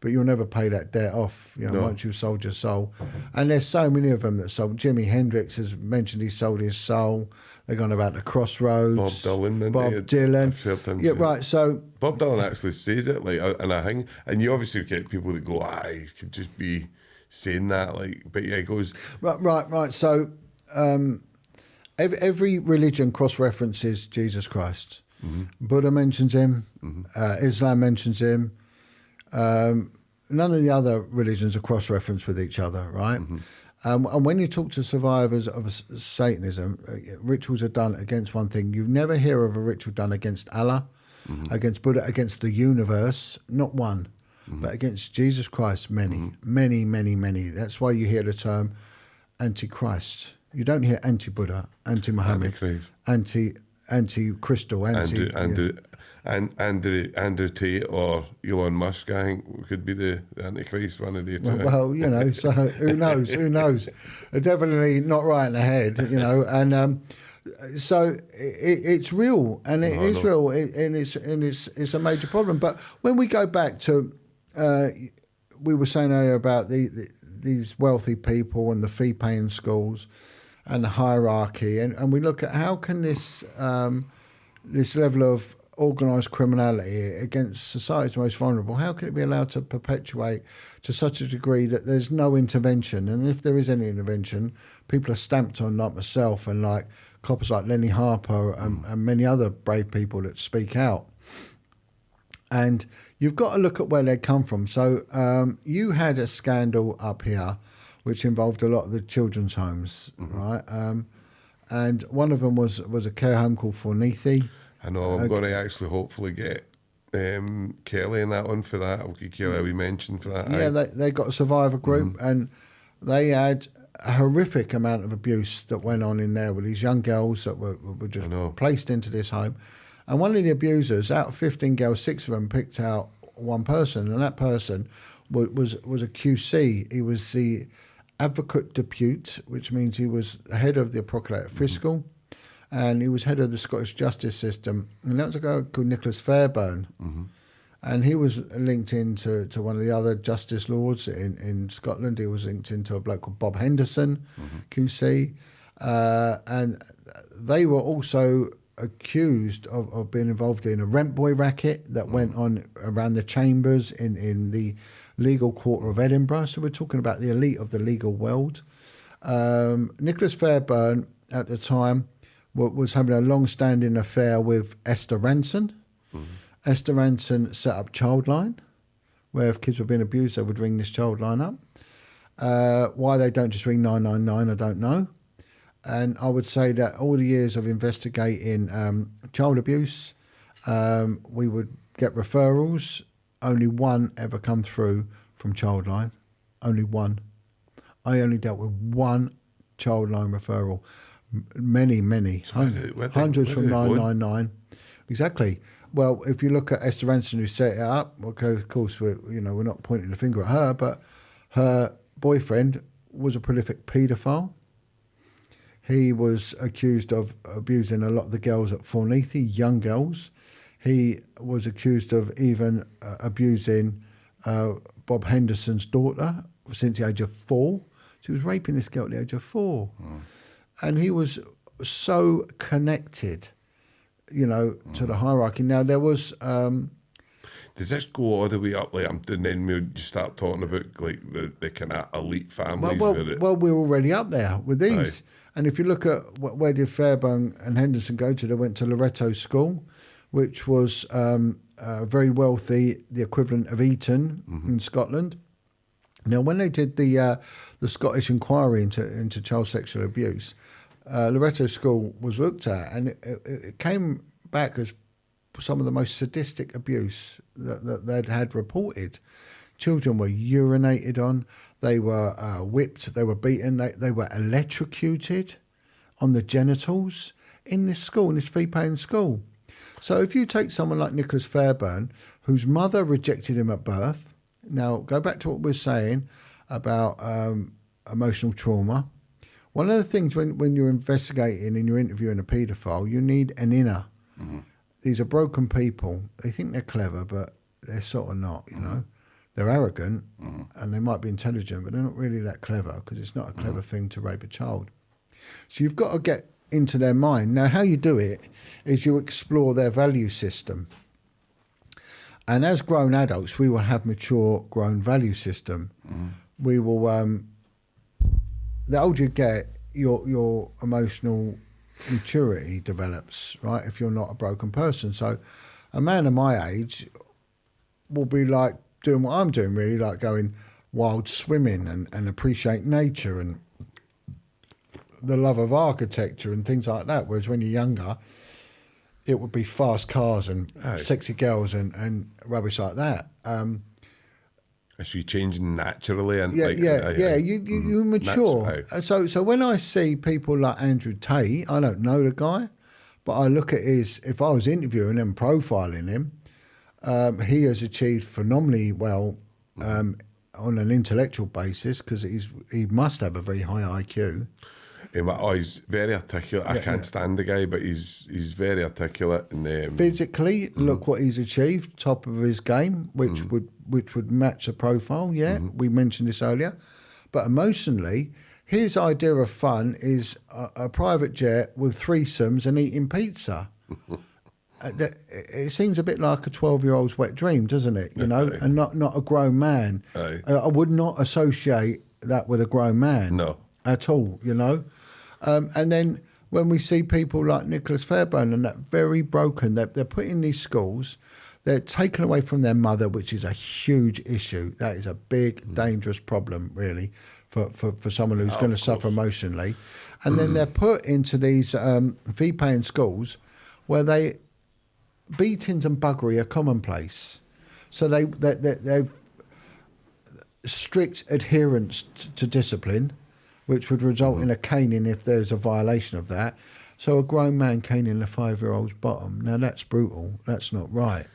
but you'll never pay that debt off, No. once you've sold your soul. And there's so many of them that sold. Jimi Hendrix has mentioned he sold his soul. They're going about the crossroads. Bob Dylan. I've heard him. Yeah, right, so... Bob Dylan actually says it, and I think... And you obviously get people that go, he could just be saying that, but yeah, he goes... Right. So... Every religion cross-references Jesus Christ. Buddha mentions him. Islam mentions him. None of the other religions are cross-referenced with each other, right? And when you talk to survivors of Satanism, rituals are done against one thing. You never hear of a ritual done against Allah, against Buddha, against the universe, not one, but against Jesus Christ, many. That's why you hear the term Antichrist. You don't hear anti-Buddha, anti-Muhammad, anti-crystal, Andrew Tate or Elon Musk, I think, could be the Antichrist, one of the two. Well, so who knows? They're definitely not right in the head, and so it's real, and it is real, and it's a major problem. But when we go back to, we were saying earlier about these wealthy people and the fee-paying schools and the hierarchy, and we look at how can this level of organised criminality against society's most vulnerable, how can it be allowed to perpetuate to such a degree that there's no intervention? And if there is any intervention, people are stamped on, like myself and like coppers like Lenny Harper and many other brave people that speak out. And you've got to look at where they come from. So you had a scandal up here which involved a lot of the children's homes, right? And one of them was a care home called Fornethi. I know, I'm going to actually hopefully get Kelly in that one for that. I'll get Kelly we mentioned for that. Yeah, they got a survivor group and they had a horrific amount of abuse that went on in there with these young girls that were just placed into this home. And one of the abusers, out of 15 girls, 6 of them picked out one person, and that person was a QC. He was the advocate depute, which means he was head of the Procurator Fiscal, and he was head of the Scottish justice system. And that was a guy called Nicholas Fairbairn. And he was linked into one of the other justice lords in Scotland. He was linked into a bloke called Bob Henderson, QC. And they were also accused of being involved in a rent boy racket that went on around the chambers in the legal quarter of Edinburgh. So we're talking about the elite of the legal world. Nicholas Fairbairn at the time was having a long-standing affair with Esther Ranson. Esther Ranson set up Childline, where if kids were being abused, they would ring this Childline up. Why they don't just ring 999, I don't know. And I would say that all the years of investigating child abuse, we would get referrals. Only one ever come through from Childline. Only one. I only dealt with one Childline referral. Many, hundreds from 999. Exactly. Well, if you look at Esther Ranson, who set it up, okay, of course, we're not pointing the finger at her, but her boyfriend was a prolific paedophile. He was accused of abusing a lot of the girls at Thornethi, young girls. He was accused of even abusing Bob Henderson's daughter since the age of 4. She was raping this girl at the age of 4. And he was so connected, to the hierarchy. Now, there was... Does this go all the way up, and then we just start talking about like the kind of elite families? Well, we're already up there with these. Aye. And if you look at where did Fairbairn and Henderson go to, they went to Loretto School, which was very wealthy, the equivalent of Eton in Scotland. Now, when they did the Scottish inquiry into child sexual abuse, Loretto School was looked at, and it came back as some of the most sadistic abuse that they'd had reported. Children were urinated on, they were whipped, they were beaten, they were electrocuted on the genitals in this school, in this fee-paying school. So if you take someone like Nicholas Fairbairn, whose mother rejected him at birth, now go back to what we're saying about emotional trauma. One of the things when you're investigating and you're interviewing a paedophile, you need an inner. These are broken people. They think they're clever, but they're sort of not, They're arrogant and they might be intelligent, but they're not really that clever, because it's not a clever thing to rape a child. So you've got to get into their mind. Now, how you do it is you explore their value system. And as grown adults, we will have mature, grown value system. We will, the older you get, your emotional maturity develops, right, if you're not a broken person. So a man of my age will be like doing what I'm doing, really, like going wild swimming and appreciate nature and the love of architecture and things like that. Whereas when you're younger, it would be fast cars and sexy girls and rubbish like that. So you change naturally, and you mature. So when I see people like Andrew Tate, I don't know the guy, but I look at if I was interviewing him, profiling him, he has achieved phenomenally well on an intellectual basis, because he must have a very high IQ. He's very articulate. I can't stand the guy, but he's very articulate. And physically, look what he's achieved, top of his game, which would match a profile. We mentioned this earlier. But emotionally, his idea of fun is a private jet with threesomes and eating pizza. It seems a bit like a 12-year-old's wet dream, doesn't it? And not a grown man. I would not associate that with a grown man. No. At all, and then when we see people like Nicholas Fairbairn and that very broken, they're put in these schools, they're taken away from their mother, which is a huge issue. That is a big, dangerous problem, really, for someone who's going to suffer emotionally. And then they're put into these fee-paying schools where beatings and buggery are commonplace. So they've strict adherence to discipline, which would result in a caning if there's a violation of that. So a grown man caning a 5-year-old's bottom. Now, that's brutal. That's not right.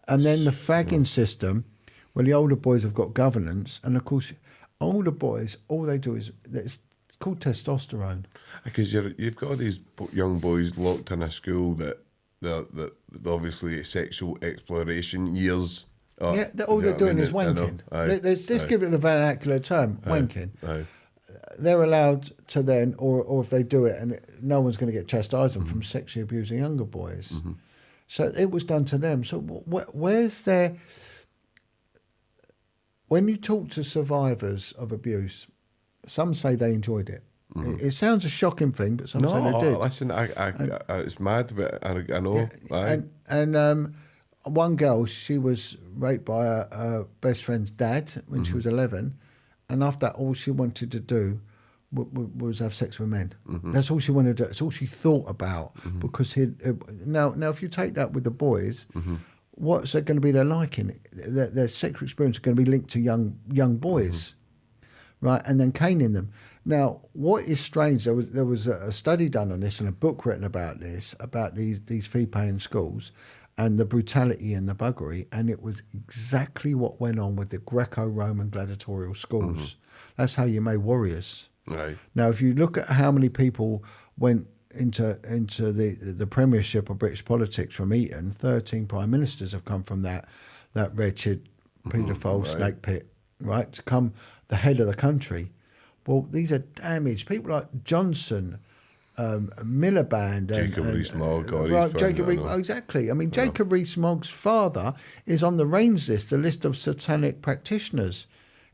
And then the fagging system, well, the older boys have got governance. And, of course, older boys, all they do is, it's called testosterone. Because you've got all these young boys locked in a school that obviously sexual exploration years. All they're doing is wanking. Let's give it a vernacular term, wanking. They're allowed to then, or if they do it, and no one's going to get chastised from sexually abusing younger boys. So it was done to them. So where's their... When you talk to survivors of abuse, some say they enjoyed it. It sounds a shocking thing, but some say they did. Listen, it's mad, but I know. And one girl, she was raped by her best friend's dad when she was 11, and after that, all she wanted to do was have sex with men. That's all she wanted to do. That's all she thought about. Because now, if you take that with the boys, what's going to be their liking? Their sexual experience is going to be linked to young boys, right? And then caning them. Now, what is strange? There was a study done on this and a book written about this, about these fee-paying schools and the brutality and the buggery, and it was exactly what went on with the Greco-Roman gladiatorial schools. That's how you made warriors. Right. Now, if you look at how many people went into the premiership of British politics from Eton, 13 prime ministers have come from that wretched paedophile snake pit, right, to come the head of the country. Well, these are damaged people like Johnson, Miliband, Jacob Rees-Mogg, exactly. I mean, Jacob Rees-Mogg's father is on the RAINS list, the list of satanic practitioners.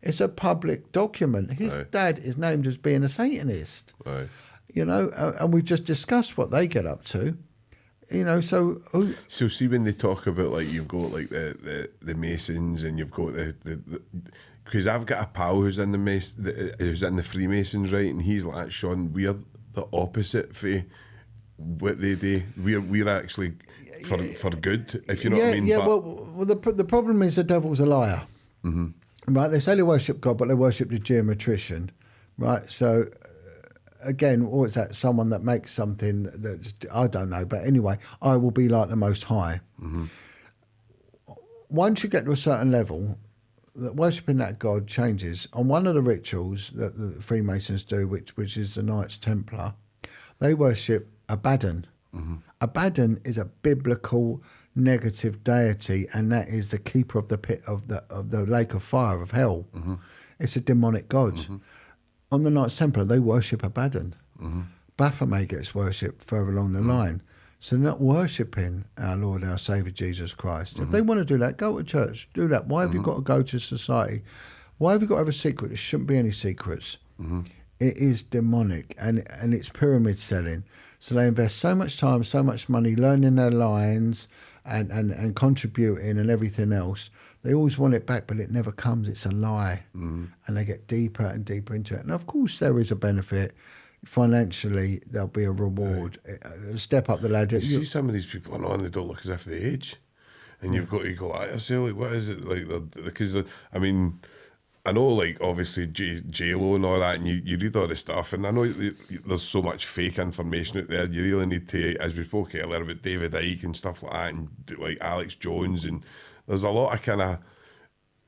It's a public document. His dad is named as being a Satanist. Right. You know, and we've just discussed what they get up to. You know, so see when they talk about, like, you've got like the Masons, and you've got the because I've got a pal who's in who's in the Freemasons, right, and he's like, Sean, we're the opposite for what they do. We're actually for good, if you know what I mean. Yeah, well, the problem is the devil's a liar. Right, they say they worship God, but they worship the geometrician, right? So, again, what is that? Someone that makes something that, I don't know, but anyway, I will be like the Most High. Once you get to a certain level, worshipping that God changes. On one of the rituals that the Freemasons do, which is the Knights Templar, they worship Abaddon. Abaddon is a biblical negative deity, and that is the keeper of the pit of the lake of fire of hell. It's a demonic god. On the Knights Templar, they worship Abaddon. Baphomet gets worshipped further along the line. So they're not worshipping our Lord, our Saviour, Jesus Christ. If they want to do that, go to church, do that. Why have you got to go to society? Why have you got to have a secret? There shouldn't be any secrets. It is demonic, and it's pyramid selling. So they invest so much time, so much money learning their lines and contributing and everything else. They always want it back, but it never comes. It's a lie. And they get deeper and deeper into it. And of course there is a benefit. Financially, there'll be a reward. Step up the ladder. You see some of these people on, they don't look as if they age. And you've got to go like yourself, like, what is it? Like, because, I mean, I know, like, obviously J-Lo and all that, and you read all this stuff, and I know there's so much fake information out there. You really need to, as we spoke earlier about David Icke and stuff like that, and like Alex Jones, and there's a lot of kind of,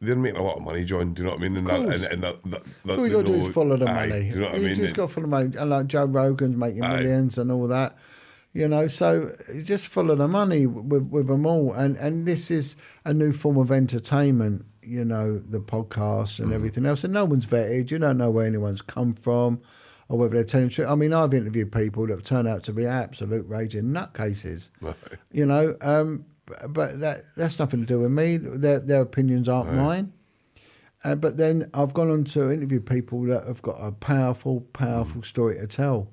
they're making a lot of money, John. Do you know what I mean? And all you got to do is follow the money. Do you know what I mean? You just got to follow the money. And like Joe Rogan's making millions and all that. You know, so you just follow the money with them all. And this is a new form of entertainment, you know, the podcast and everything else. And no one's vetted. You don't know where anyone's come from or whether they're telling the truth. I mean, I've interviewed people that have turned out to be absolute raging nutcases. You know, but that's nothing to do with me. Their opinions aren't mine. But then I've gone on to interview people that have got a powerful story to tell.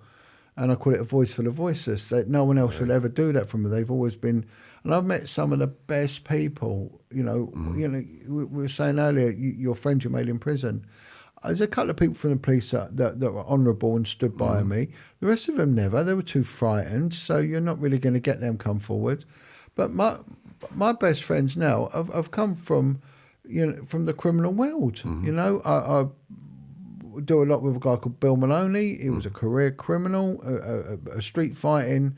And I call it a voice for the voiceless. That no one else will ever do that for me. They've always been, and I've met some of the best people. You know, we were saying earlier, your friend you made in prison. There's a couple of people from the police that were honourable and stood by me. The rest of them never. They were too frightened. So you're not really going to get them come forward. But my best friends now have come from, you know, from the criminal world. You know, I do a lot with a guy called Bill Maloney. He was a career criminal, a street fighting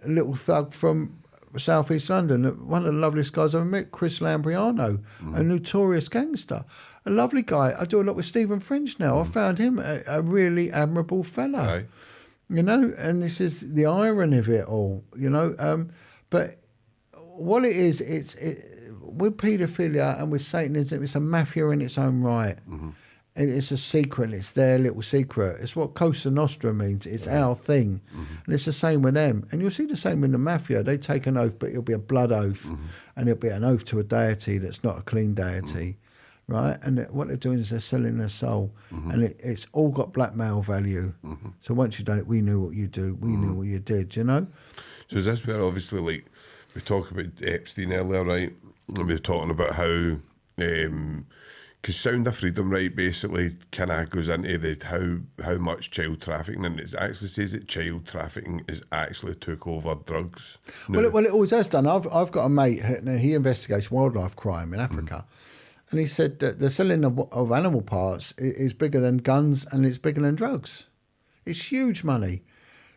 little thug from South East London. One of the loveliest guys I've ever met, Chris Lambriano, a notorious gangster. A lovely guy. I do a lot with Stephen French now. I found him a really admirable fella. You know, and this is the irony of it all, you know. But what it is, with paedophilia and with Satanism, it's a mafia in its own right. And it's a secret, and it's their little secret. It's what Cosa Nostra means. It's our thing. And it's the same with them. And you'll see the same in the Mafia. They take an oath, but it'll be a blood oath. And it'll be an oath to a deity that's not a clean deity. Right? And what they're doing is they're selling their soul. And it's all got blackmail value. So once you've done it, we knew what you do. We knew what you did, you know? So is this where, obviously, like, we talked about Epstein earlier, right? And we were talking about how, because Sound of Freedom, right, basically kind of goes into how much child trafficking, and it actually says that child trafficking is actually took over drugs. Well, it always has done. I've got a mate, and he investigates wildlife crime in Africa, and he said that the selling of animal parts is bigger than guns and it's bigger than drugs. It's huge money.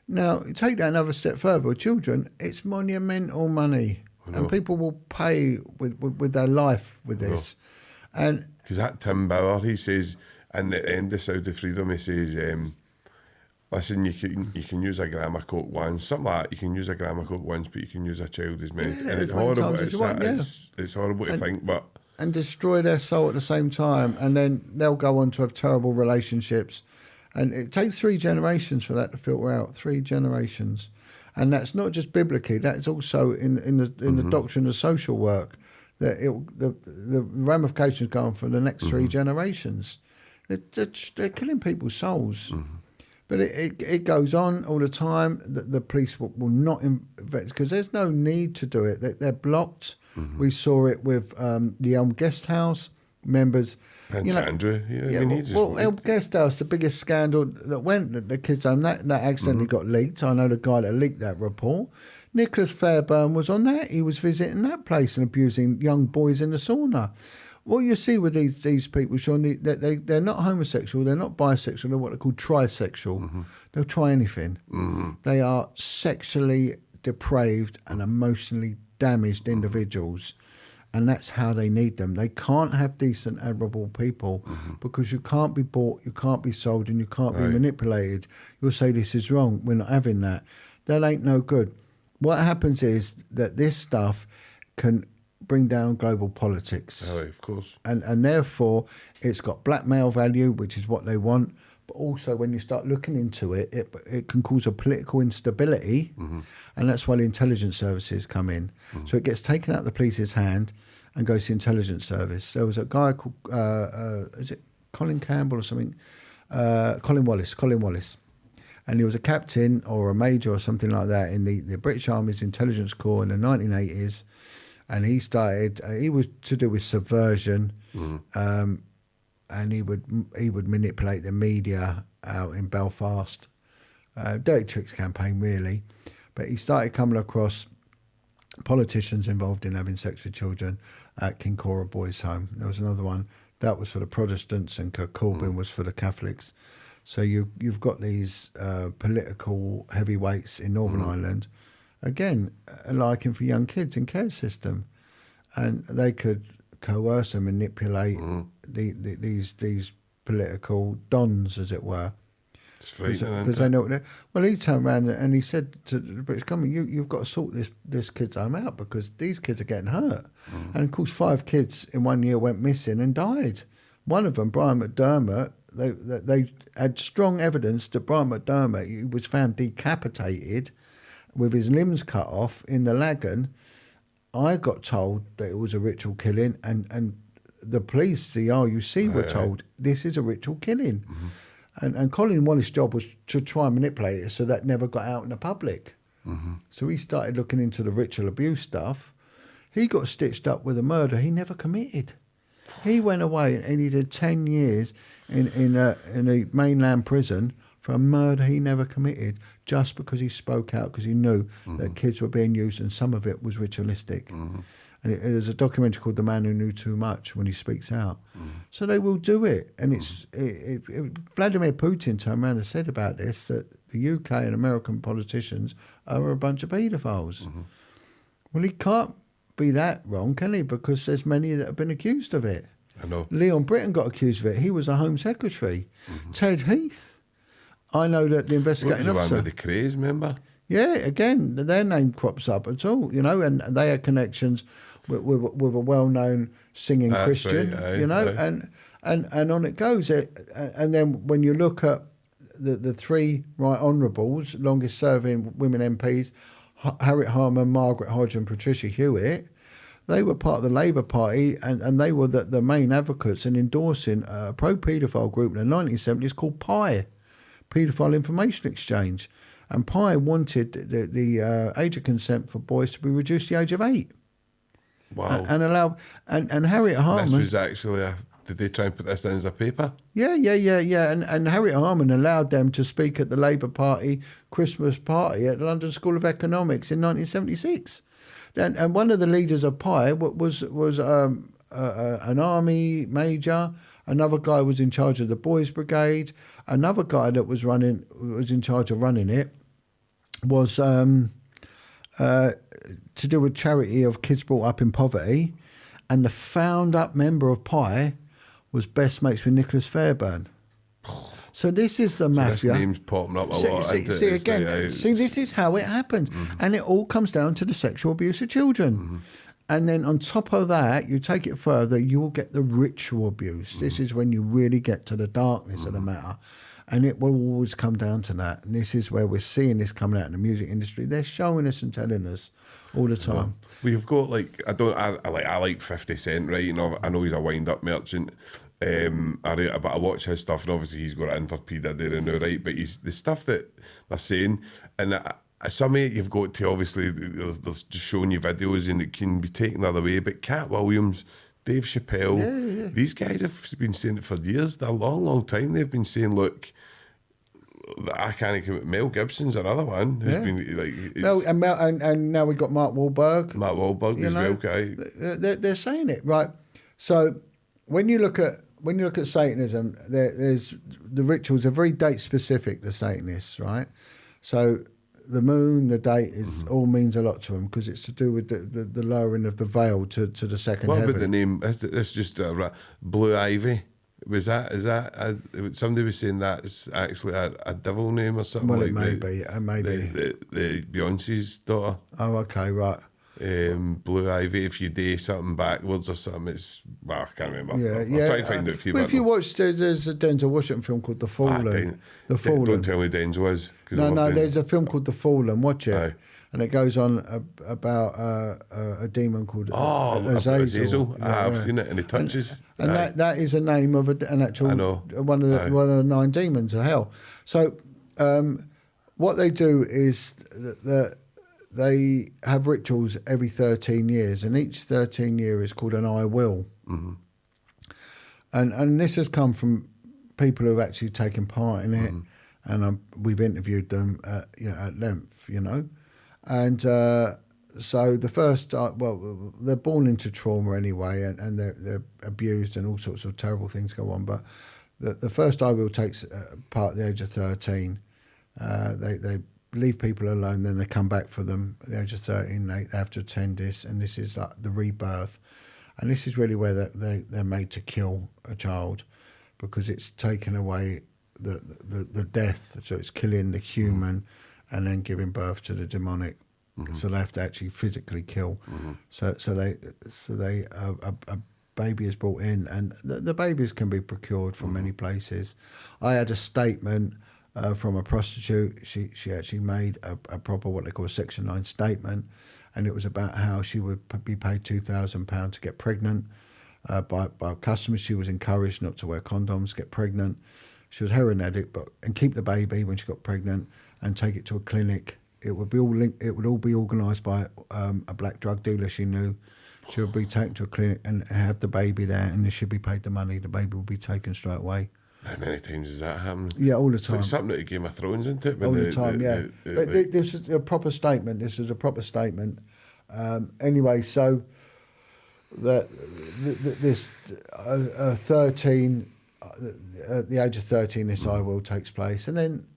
Now, take that another step further. With children, it's monumental money, and people will pay with their life with this. And because that Tim Bauer, he says, in the end of Sound of Freedom, he says, listen, you can use a gram of coke once, something like that. You can use a gram of coke once, but you can use a child as many. And it's horrible. It's horrible to think, but and destroy their soul at the same time, and then they'll go on to have terrible relationships. And it takes 3 generations for that to filter out. 3 generations, and that's not just biblically. That's also in the doctrine of social work. That the ramifications go on for the next 3 generations. They're killing people's souls. But it goes on all the time. The police will not invest because there's no need to do it. They're blocked. We saw it with the Elm Guest House members. And Andrew, Elm Guest House, the biggest scandal that went at the kids' home, that accidentally got leaked. I know the guy that leaked that report. Nicholas Fairbairn was on that. He was visiting that place and abusing young boys in the sauna. What you see with these people, Sean, they're not homosexual, they're not bisexual, they're what they call trisexual. They'll try anything. They are sexually depraved and emotionally damaged individuals, and that's how they need them. They can't have decent, admirable people because you can't be bought, you can't be sold, and you can't be manipulated. You'll say this is wrong, we're not having that. That ain't no good. What happens is that this stuff can bring down global politics. Oh, of course. And therefore, it's got blackmail value, which is what they want. But also, when you start looking into it, it can cause a political instability. And that's why the intelligence services come in. So it gets taken out of the police's hand and goes to the intelligence service. There was a guy called, is it Colin Campbell or something? Colin Wallace. And he was a captain or a major or something like that in the British Army's intelligence corps in the 1980s. And he started, he was to do with subversion, and he would manipulate the media out in Belfast. Dirty Tricks campaign, really. But he started coming across politicians involved in having sex with children at Kincora Boys' Home. There was another one, that was for the Protestants, and Kirk Corbyn was for the Catholics. So you've got these political heavyweights in Northern Ireland, again, a liking for young kids in care system, and they could coerce and manipulate these political dons, as it were. It's frightening, because they know what they're... Well, he turned around and he said to the British government, you've got to sort this kid's home out because these kids are getting hurt. And of course, 5 kids in 1 year went missing and died. One of them, Brian McDermott, they had strong evidence that Brian McDermott, he was found decapitated with his limbs cut off in the Lagan. I got told that it was a ritual killing, and the police, the RUC, were told this is a ritual killing. And Colin Wallace's job was to try and manipulate it so that never got out in the public. So he started looking into the ritual abuse stuff. He got stitched up with a murder he never committed. He went away and he did 10 years in a mainland prison for a murder he never committed, just because he spoke out, because he knew that kids were being used and some of it was ritualistic. And there's a documentary called The Man Who Knew Too Much when he speaks out. So they will do it. And Vladimir Putin turned around and said about this, that the UK and American politicians are a bunch of paedophiles. Well, he can't be that wrong, can he? Because there's many that have been accused of it. I know. Leon Britton got accused of it. He was a Home Secretary. Ted Heath. I know that the investigating officer... What was the craze, remember? Yeah, again, their name crops up at all, and they had connections with a well-known singing Christian, and on it goes. And then when you look at the 3 right honourables, longest-serving women MPs, Harriet Harman, Margaret Hodge and Patricia Hewitt, they were part of the Labour Party, and they were the main advocates in endorsing a pro-paedophile group in the 1970s called PI, Paedophile Information Exchange. And Pi wanted the age of consent for boys to be reduced to the age of 8. Wow. And allow and Harriet Harman. This was actually did they try and put this down as a paper? Yeah. And Harriet Harman allowed them to speak at the Labour Party Christmas party at the London School of Economics in 1976. And one of the leaders of Pi was an army major. Another guy was in charge of the Boys Brigade. Another guy that was in charge of running it was to do with charity of kids brought up in poverty. And the found-up member of Pi was best mates with Nicholas Fairbairn. So this is the mafia. This name's popping up a lot. See, this is how it happens. And it all comes down to the sexual abuse of children. And then on top of that, you take it further, you will get the ritual abuse. This is when you really get to the darkness of the matter. And it will always come down to that. And this is where we're seeing this coming out in the music industry. They're showing us and telling us all the time. We've got I like 50 Cent, right? You know, I know he's a wind-up merchant. But I watch his stuff, and obviously he's got it in for P Diddy now, right? But he's the stuff that they're saying, and some of it you've got to obviously they're just showing you videos, and it can be taken the other way. But Cat Williams, Dave Chappelle, these guys have been saying it for years. A long time they've been saying, look, I can't commit. Mel Gibson's another one who's been like, and now we've got Mark Wahlberg. Mark Wahlberg as well, guy. They're saying it right. So when you look at Satanism, there's the rituals are very date specific. The Satanists, right? So the moon, the date all means a lot to them because it's to do with the lowering of the veil to the second heaven. What about the name? It's just Blue Ivy. Is that somebody was saying that's actually a devil name or something? Well, like it may be. The Beyonce's daughter. Oh, okay, right. Blue Ivy. If you do something backwards or something, I can't remember. Yeah, I'll try and find it for you. Well, if you watch, there's a Denzel Washington film called The Fallen. The Fallen. Don't tell me Denzel is. No, there's a film called The Fallen. Watch it. Aye. And it goes on about a demon called Azazel. Yeah, I've seen it, and he touches. And that is a name of an actual one of the 9 demons of hell. So what they do is that they have rituals every 13 years, and each 13 year is called an I will. And this has come from people who have actually taken part in it, and we've interviewed them at length, And so the first, they're born into trauma anyway, and they're abused, and all sorts of terrible things go on. But the first I will takes part at the age of 13. They leave people alone, then they come back for them at the age of 13. They have to attend this, and this is like the rebirth. And this is really where they're made to kill a child, because it's taken away the death, so it's killing the human and then giving birth to the demonic. So they have to actually physically kill. So a baby is brought in, and the babies can be procured from many places. I had a statement from a prostitute. She actually made a proper what they call a Section 9 statement, and it was about how she would be paid £2,000 to get pregnant by customers. She was encouraged not to wear condoms, get pregnant. She was a heroin addict, and keep the baby when she got pregnant and take it to a clinic. It would be all linked. It would all be organised by a black drug dealer she knew. She would be taken to a clinic and have the baby there, and she'd be paid the money. The baby would be taken straight away. How many times does that happen? Yeah, all the time. It's like something out of Game of Thrones, isn't it? All the time, yeah. But this is a proper statement. This is a proper statement. Anyway, so this 13, at the age of 13, this I will takes place, and then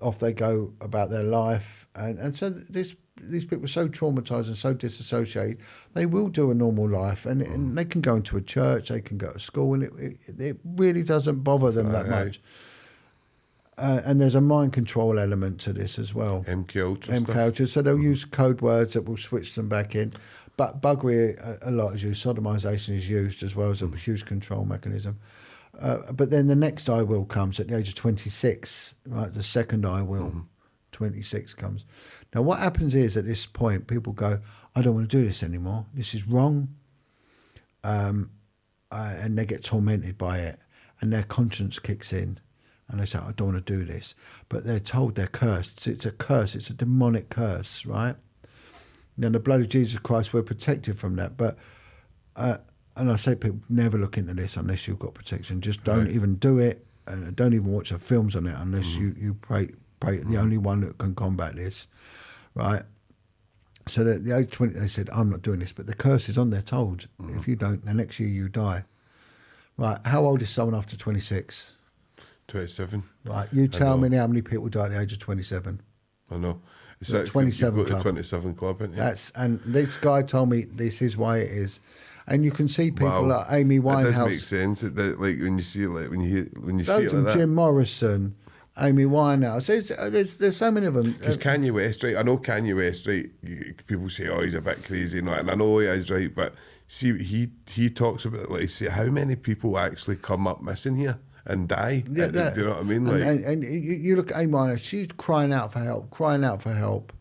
off they go about their life, and so these people are so traumatised and so disassociated, they will do a normal life, and they can go into a church, they can go to school, and it really doesn't bother them that much. And there's a mind control element to this as well. MK Ultra. So they'll use code words that will switch them back in. But buggery a lot is used. Sodomisation is used as well as a huge control mechanism. But then the next I will comes at the age of 26, right? The second I will, 26 comes. Now what happens is at this point, people go, I don't want to do this anymore. This is wrong. And they get tormented by it. And their conscience kicks in. and they say, I don't want to do this. But they're told they're cursed. It's a curse. It's a demonic curse, right? Now, the blood of Jesus Christ, we're protected from that. But, and I say people, never look into this unless you've got protection. Just don't even do it, and don't even watch the films on it unless you pray the only one that can combat this, right? So at the age 20, they said, I'm not doing this. But the curse is on, they're told. If you don't, the next year you die. Right, how old is someone after 26? 27. Right, you tell me how many people die at the age of 27. I know. It's The 27 club. The 27 club, isn't it? And this guy told me this is why it is. And you can see people like Amy Winehouse. It does make sense. That, like when you see it, like when you see it like that. Jim Morrison, Amy Winehouse. There's so many of them. Because Kanye West, right? I know Kanye West, right? People say, oh, he's a bit crazy, and I know he is, right? But see, he talks about, like, see how many people actually come up missing here and die. Yeah, do you know what I mean? Like, and you look at Amy Winehouse, she's crying out for help,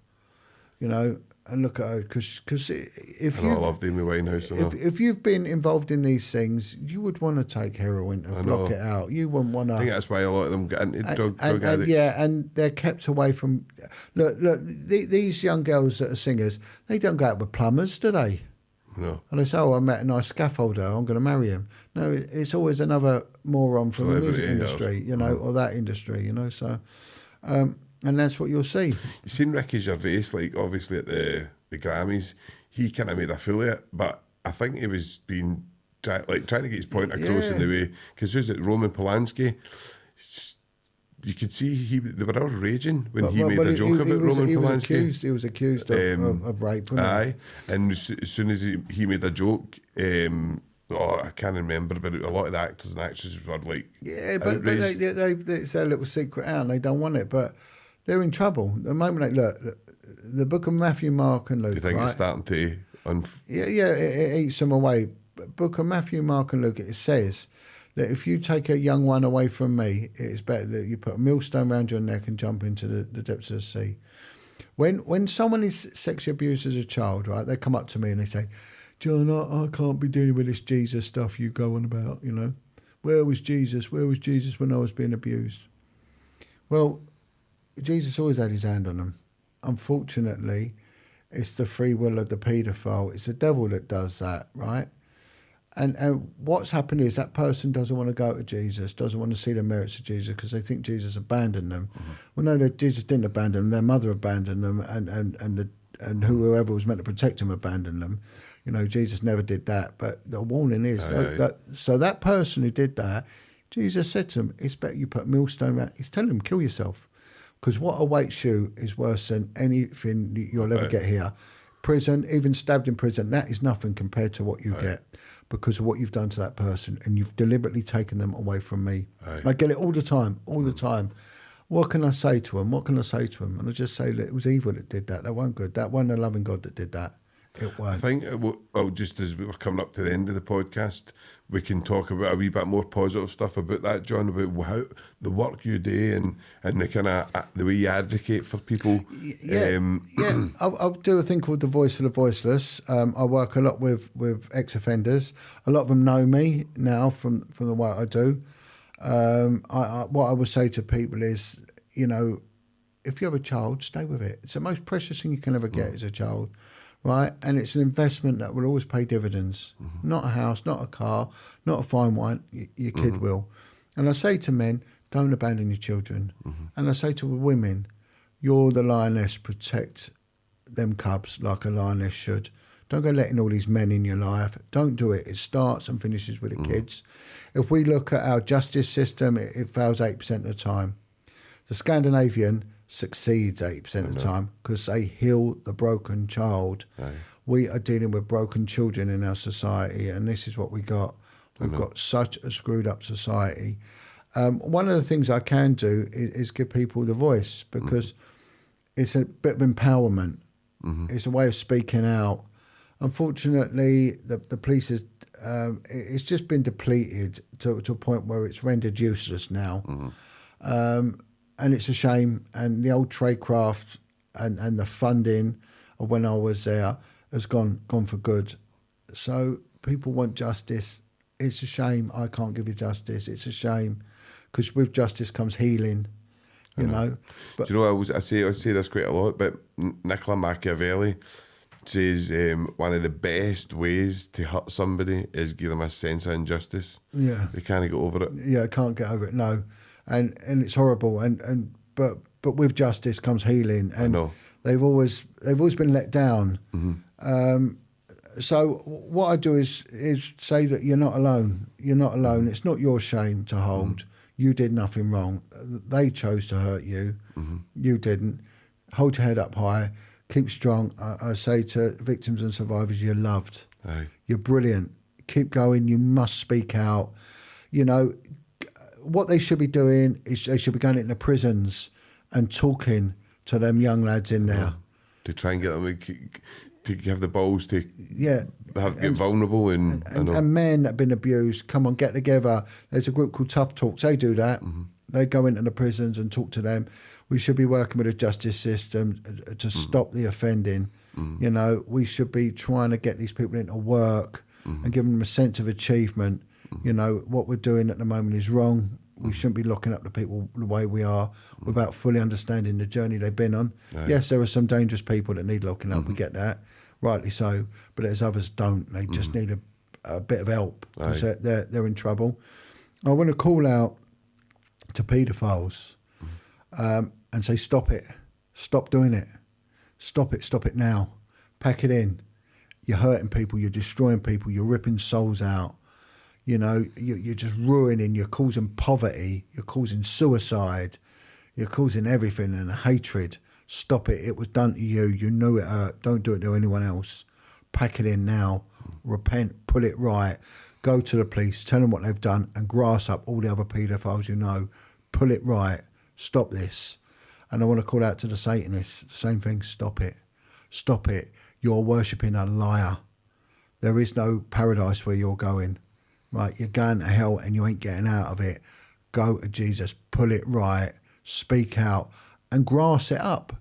you know. And look at her, because if I loved Amy Winehouse. If you've been involved in these things, you would want to take heroin to block it out. You wouldn't want to. I think that's why a lot of them get into drug addicts. Yeah, and they're kept away from. Look, these young girls that are singers, they don't go out with plumbers, do they? No. And they say, oh, I met a nice scaffolder, I'm going to marry him. No, it's always another moron from the music industry, you know, or that industry, you know. So, and that's what you'll see. You seen Ricky Gervais, like, obviously at the Grammys, he kind of made a fool of it, but I think he was being trying to get his point across in the way, because who's it, Roman Polanski? You could see they were all raging when he made a joke about Roman Polanski. He was accused of rape, wasn't he? And as soon as he made a joke, I can't remember, but a lot of the actors and actresses were like, but it's their little secret out, and they don't want it, but they're in trouble. The moment they look, the book of Matthew, Mark, and Luke. Do you think it's starting to? It eats them away. Book of Matthew, Mark, and Luke. It says that if you take a young one away from me, it's better that you put a millstone around your neck and jump into the depths of the sea. When someone is sexually abused as a child, right, they come up to me and they say, John, I can't be dealing with this Jesus stuff you go on about, you know. Where was Jesus? Where was Jesus when I was being abused? Well, Jesus always had his hand on them. Unfortunately, it's the free will of the paedophile. It's the devil that does that, right? And what's happened is that person doesn't want to go to Jesus, doesn't want to see the merits of Jesus because they think Jesus abandoned them. Well, no, Jesus didn't abandon them. Their mother abandoned them, and whoever was meant to protect them abandoned them. You know, Jesus never did that. But the warning is so that person who did that, Jesus said to him, it's better you put a millstone around. He's telling them, kill yourself. Because what awaits you is worse than anything you'll ever get here. Prison, even stabbed in prison, that is nothing compared to what you get because of what you've done to that person, and you've deliberately taken them away from me. I get it all the time. What can I say to him? And I just say that it was evil that did that. That wasn't good. That wasn't a loving God that did that. It was. I think, just as we were coming up to the end of the podcast, we can talk about a wee bit more positive stuff about that, John, about how the work you do and the kind of the way you advocate for people. I'll do a thing called The Voice for the Voiceless. I work a lot with ex-offenders. A lot of them know me now from the work I do. What I would say to people is, you know, if you have a child, stay with it. It's the most precious thing you can ever get as a child. Right, and it's an investment that will always pay dividends. Not a house, not a car, not a fine wine. Your kid will. And I say to men, don't abandon your children. And I say to women, you're the lioness. Protect them cubs like a lioness should. Don't go letting all these men in your life. Don't do it. It starts and finishes with the kids. If we look at our justice system, it fails 8% of the time. The Scandinavian succeeds 8% of the time because they heal the broken child. We are dealing with broken children in our society, and this is what we got. We've got such a screwed up society. One of the things I can do is give people the voice because it's a bit of empowerment. It's a way of speaking out. Unfortunately, the police is it's just been depleted to a point where it's rendered useless now. And it's a shame. And the old tradecraft and the funding of when I was there has gone for good. So people want justice. It's a shame I can't give you justice. It's a shame because with justice comes healing, you know. But do you know, I say this quite a lot, but Nicola Machiavelli says one of the best ways to hurt somebody is give them a sense of injustice. Yeah. They can't get over it. Yeah, can't get over it, no. And it's horrible, but with justice comes healing, and I know. they've always been let down. So what I do is say that you're not alone. You're not alone. It's not your shame to hold. You did nothing wrong. They chose to hurt you. You didn't. Hold your head up high. Keep strong. I say to victims and survivors, you're loved. Aye. You're brilliant. Keep going. You must speak out. You know, what they should be doing is they should be going into prisons and talking to them young lads in there. To try and get them to have the balls to get vulnerable and men that have been abused. Come on, get together. There's a group called Tough Talks. They do that. They go into the prisons and talk to them. We should be working with the justice system to stop the offending. You know, we should be trying to get these people into work and give them a sense of achievement. You know, what we're doing at the moment is wrong. We shouldn't be locking up the people the way we are without fully understanding the journey they've been on. Right. Yes, there are some dangerous people that need locking up. We get that, rightly so. But there's others don't. They just need a bit of help because they're in trouble. I want to call out to paedophiles and say, stop it. Stop doing it. Stop it now. Pack it in. You're hurting people. You're destroying people. You're ripping souls out. You know, you're just ruining, you're causing poverty, you're causing suicide, you're causing everything and hatred. Stop it. It was done to you. You knew it hurt. Don't do it to anyone else. Pack it in now. Repent. Put it right. Go to the police. Tell them what they've done and grass up all the other paedophiles you know. Pull it right. Stop this. And I want to call out to the Satanists. Same thing. Stop it. Stop it. You're worshipping a liar. There is no paradise where you're going. Right, you're going to hell and you ain't getting out of it. Go to Jesus, pull it right, speak out and grass it up.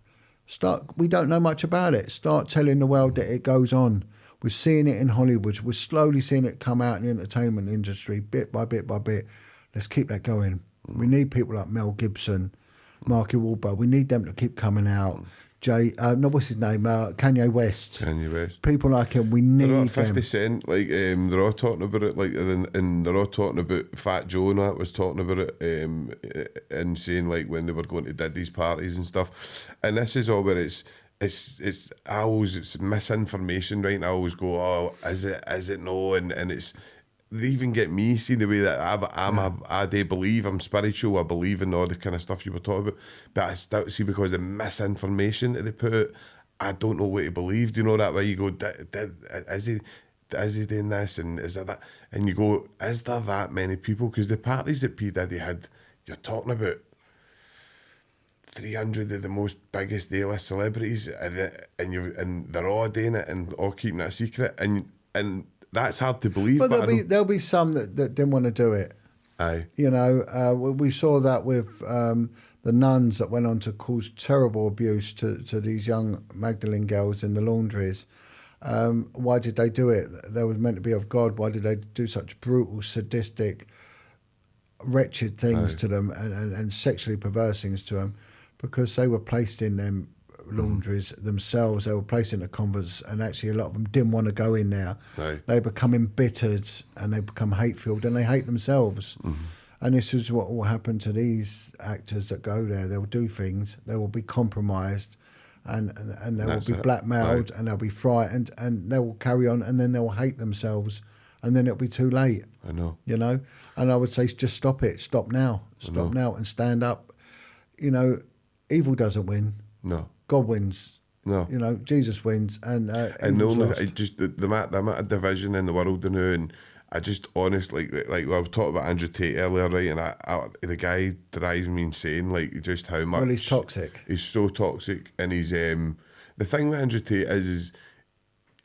We don't know much about it. Start telling the world that it goes on. We're seeing it in Hollywood. We're slowly seeing it come out in the entertainment industry, bit by bit by bit. Let's keep that going. We need people like Mel Gibson, Marky Wahlberg. We need them to keep coming out. What's his name? Kanye West. Kanye West. People like him. We need them. 50 Cent, like they're all talking about it, like, and they're all talking about Fat Joe and that was talking about it, and saying like when they were going to Diddy's parties and stuff. And this is all where it's misinformation, right? And I always go, oh, is it no? And it's. They even get me, see the way that I do believe, I'm spiritual, I believe in all the kind of stuff you were talking about, but I still see because of misinformation that they put out, I don't know what to believe. Do you know that way you go, is he doing this and is there that? And you go, is there that many people? Because the parties that P. Diddy had, you're talking about 300 of the most biggest A-list celebrities and they're all doing it and all keeping it a secret and that's hard to believe. But there'll be some that didn't want to do it. Aye. You know, we saw that with the nuns that went on to cause terrible abuse to these young Magdalene girls in the laundries. Why did they do it? They were meant to be of God. Why did they do such brutal, sadistic, wretched things to them and sexually perverse things to them? Because they were placed in them laundries themselves. They were placed in the convents, and actually a lot of them didn't want to go in there. Right. They become embittered and they become hate-filled and they hate themselves. And this is what will happen to these actors that go there. They'll do things, they will be compromised and they will be blackmailed and they'll be frightened and they will carry on and then they'll hate themselves and then it'll be too late. I know. You know? And I would say just stop it. Stop now. Stop now and stand up. You know, evil doesn't win. No. God wins. No. You know, Jesus wins. And the amount of division in the world now, and I just honestly, like I was talking about Andrew Tate earlier, right? And the guy drives me insane, like just how much. Well, he's toxic. He's so toxic. And he's, the thing with Andrew Tate is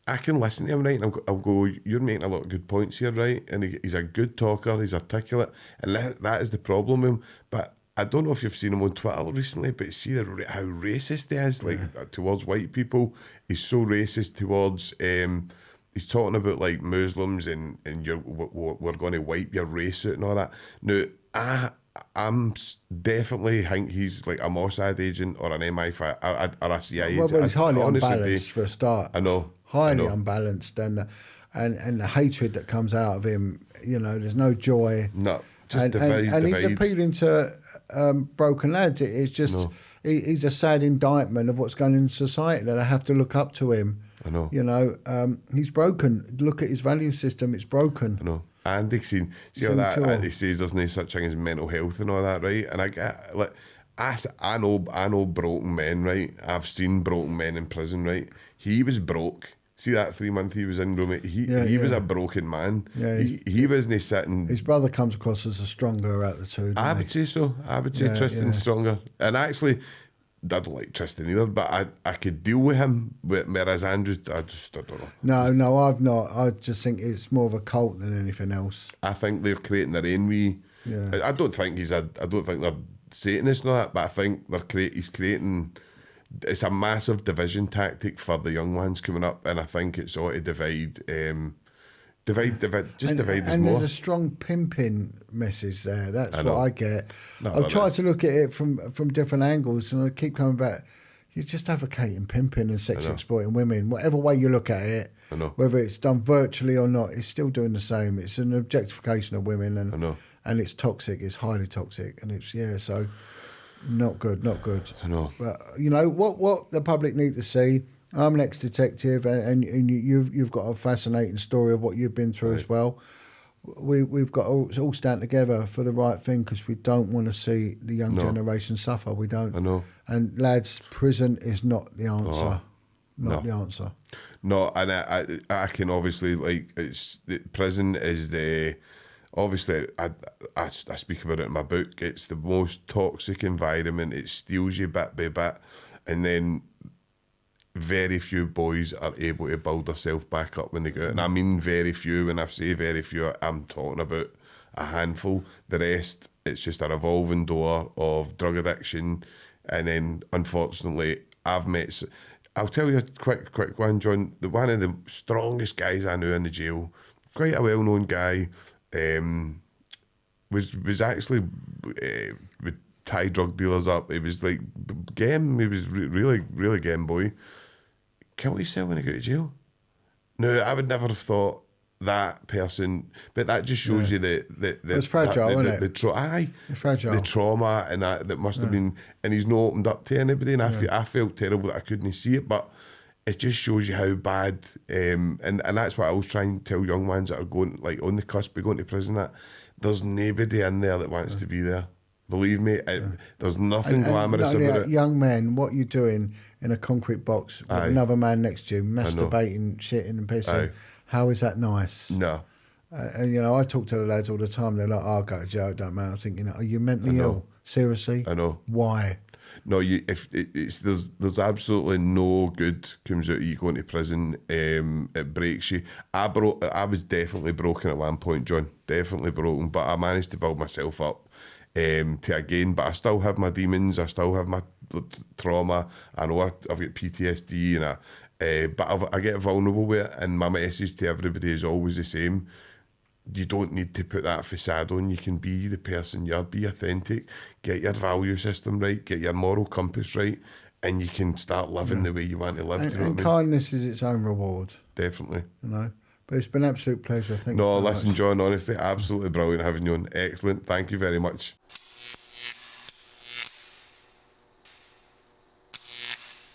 I can listen to him, right? And I'll go, you're making a lot of good points here, right? And he's a good talker, he's articulate. And that is the problem with him. But I don't know if you've seen him on Twitter recently, but see how racist he is, like towards white people. He's so racist towards. He's talking about like Muslims and we're going to wipe your race out and all that. Now definitely think he's like a Mossad agent or an MI5 or a CIA Well, agent. he's highly Honestly, unbalanced for a start. I know. Highly unbalanced, and the hatred that comes out of him, you know, there's no joy. No, just and divide. He's appealing to broken lads. It's just he's a sad indictment of what's going on in society, that I have to look up to him. I know. You know, he's broken. Look at his value system; it's broken. I know. And see how that he says there's no such thing as mental health and all that, right? And I get like, I know broken men, right? I've seen broken men in prison, right? He was broke. See that 3 month he was in Rome? He was a broken man. Yeah, he wasn't sitting. His brother comes across as a stronger out of the two. I would say so. I would say Tristan's stronger. And actually, I don't like Tristan either, but I could deal with him. Whereas Andrew, I don't know. No, I've not. I just think it's more of a cult than anything else. I think they're creating their own wee. Yeah. I don't think they're Satanists and all that, but I think he's creating. It's a massive division tactic for the young ones coming up, and I think it's all to divide. Divide us and more. There's a strong pimping message there. That's what I get. No, I've tried to look at it from different angles, and I keep coming back. You're just advocating pimping and sex exploiting women. Whatever way you look at it, whether it's done virtually or not, it's still doing the same. It's an objectification of women, and it's toxic. It's highly toxic, and it's so not good. I know. But you know what the public need to see. I'm an ex-detective, and you've got a fascinating story of what you've been through as well. We've got to all stand together for the right thing, because we don't want to see the young generation suffer. We don't. I know. And lads, prison is not the answer. Not the answer. No, and I can obviously prison is the. Obviously, I speak about it in my book. It's the most toxic environment. It steals you bit by bit, and then very few boys are able to build themselves back up when they go out. And I mean very few. When I say very few, I'm talking about a handful. The rest, it's just a revolving door of drug addiction. And then, unfortunately, I've met... I'll tell you a quick one, John. One of the strongest guys I knew in the jail, quite a well-known guy, was actually would tie drug dealers up. He was like game. He was really game boy. Killed himself when he got to jail. No, I would never have thought that person, but that just shows you the it's fragile, isn't it? It's fragile. The trauma and that must have been, and he's not opened up to anybody. And I felt terrible that I couldn't see it, but it just shows you how bad. And that's what I always try and tell young ones that are going like on the cusp of going to prison, that there's nobody in there that wants to be there. Believe me, there's nothing glamorous about it. Young men, what you're doing in a concrete box with another man next to you, masturbating, shitting and pissing, how is that nice? No. And, you know, I talk to the lads all the time. They're like, I'll go to jail, it don't matter. I'm thinking, are you mentally ill? Seriously? I know. Why? No, there's absolutely no good comes out of you going to prison. It breaks you. I was definitely broken at one point, John. Definitely broken, but I managed to build myself up. To again, but I still have my demons. I still have my trauma. I know I've got PTSD, and but I get vulnerable with it. And my message to everybody is always the same: you don't need to put that facade on. You can be the person you are. Be authentic. Get your value system right. Get your moral compass right, and you can start living the way you want to live. And kindness is its own reward. Definitely. You know. But it's been an absolute pleasure. Thank you. No, listen, John, honestly, absolutely brilliant having you on. Excellent. Thank you very much.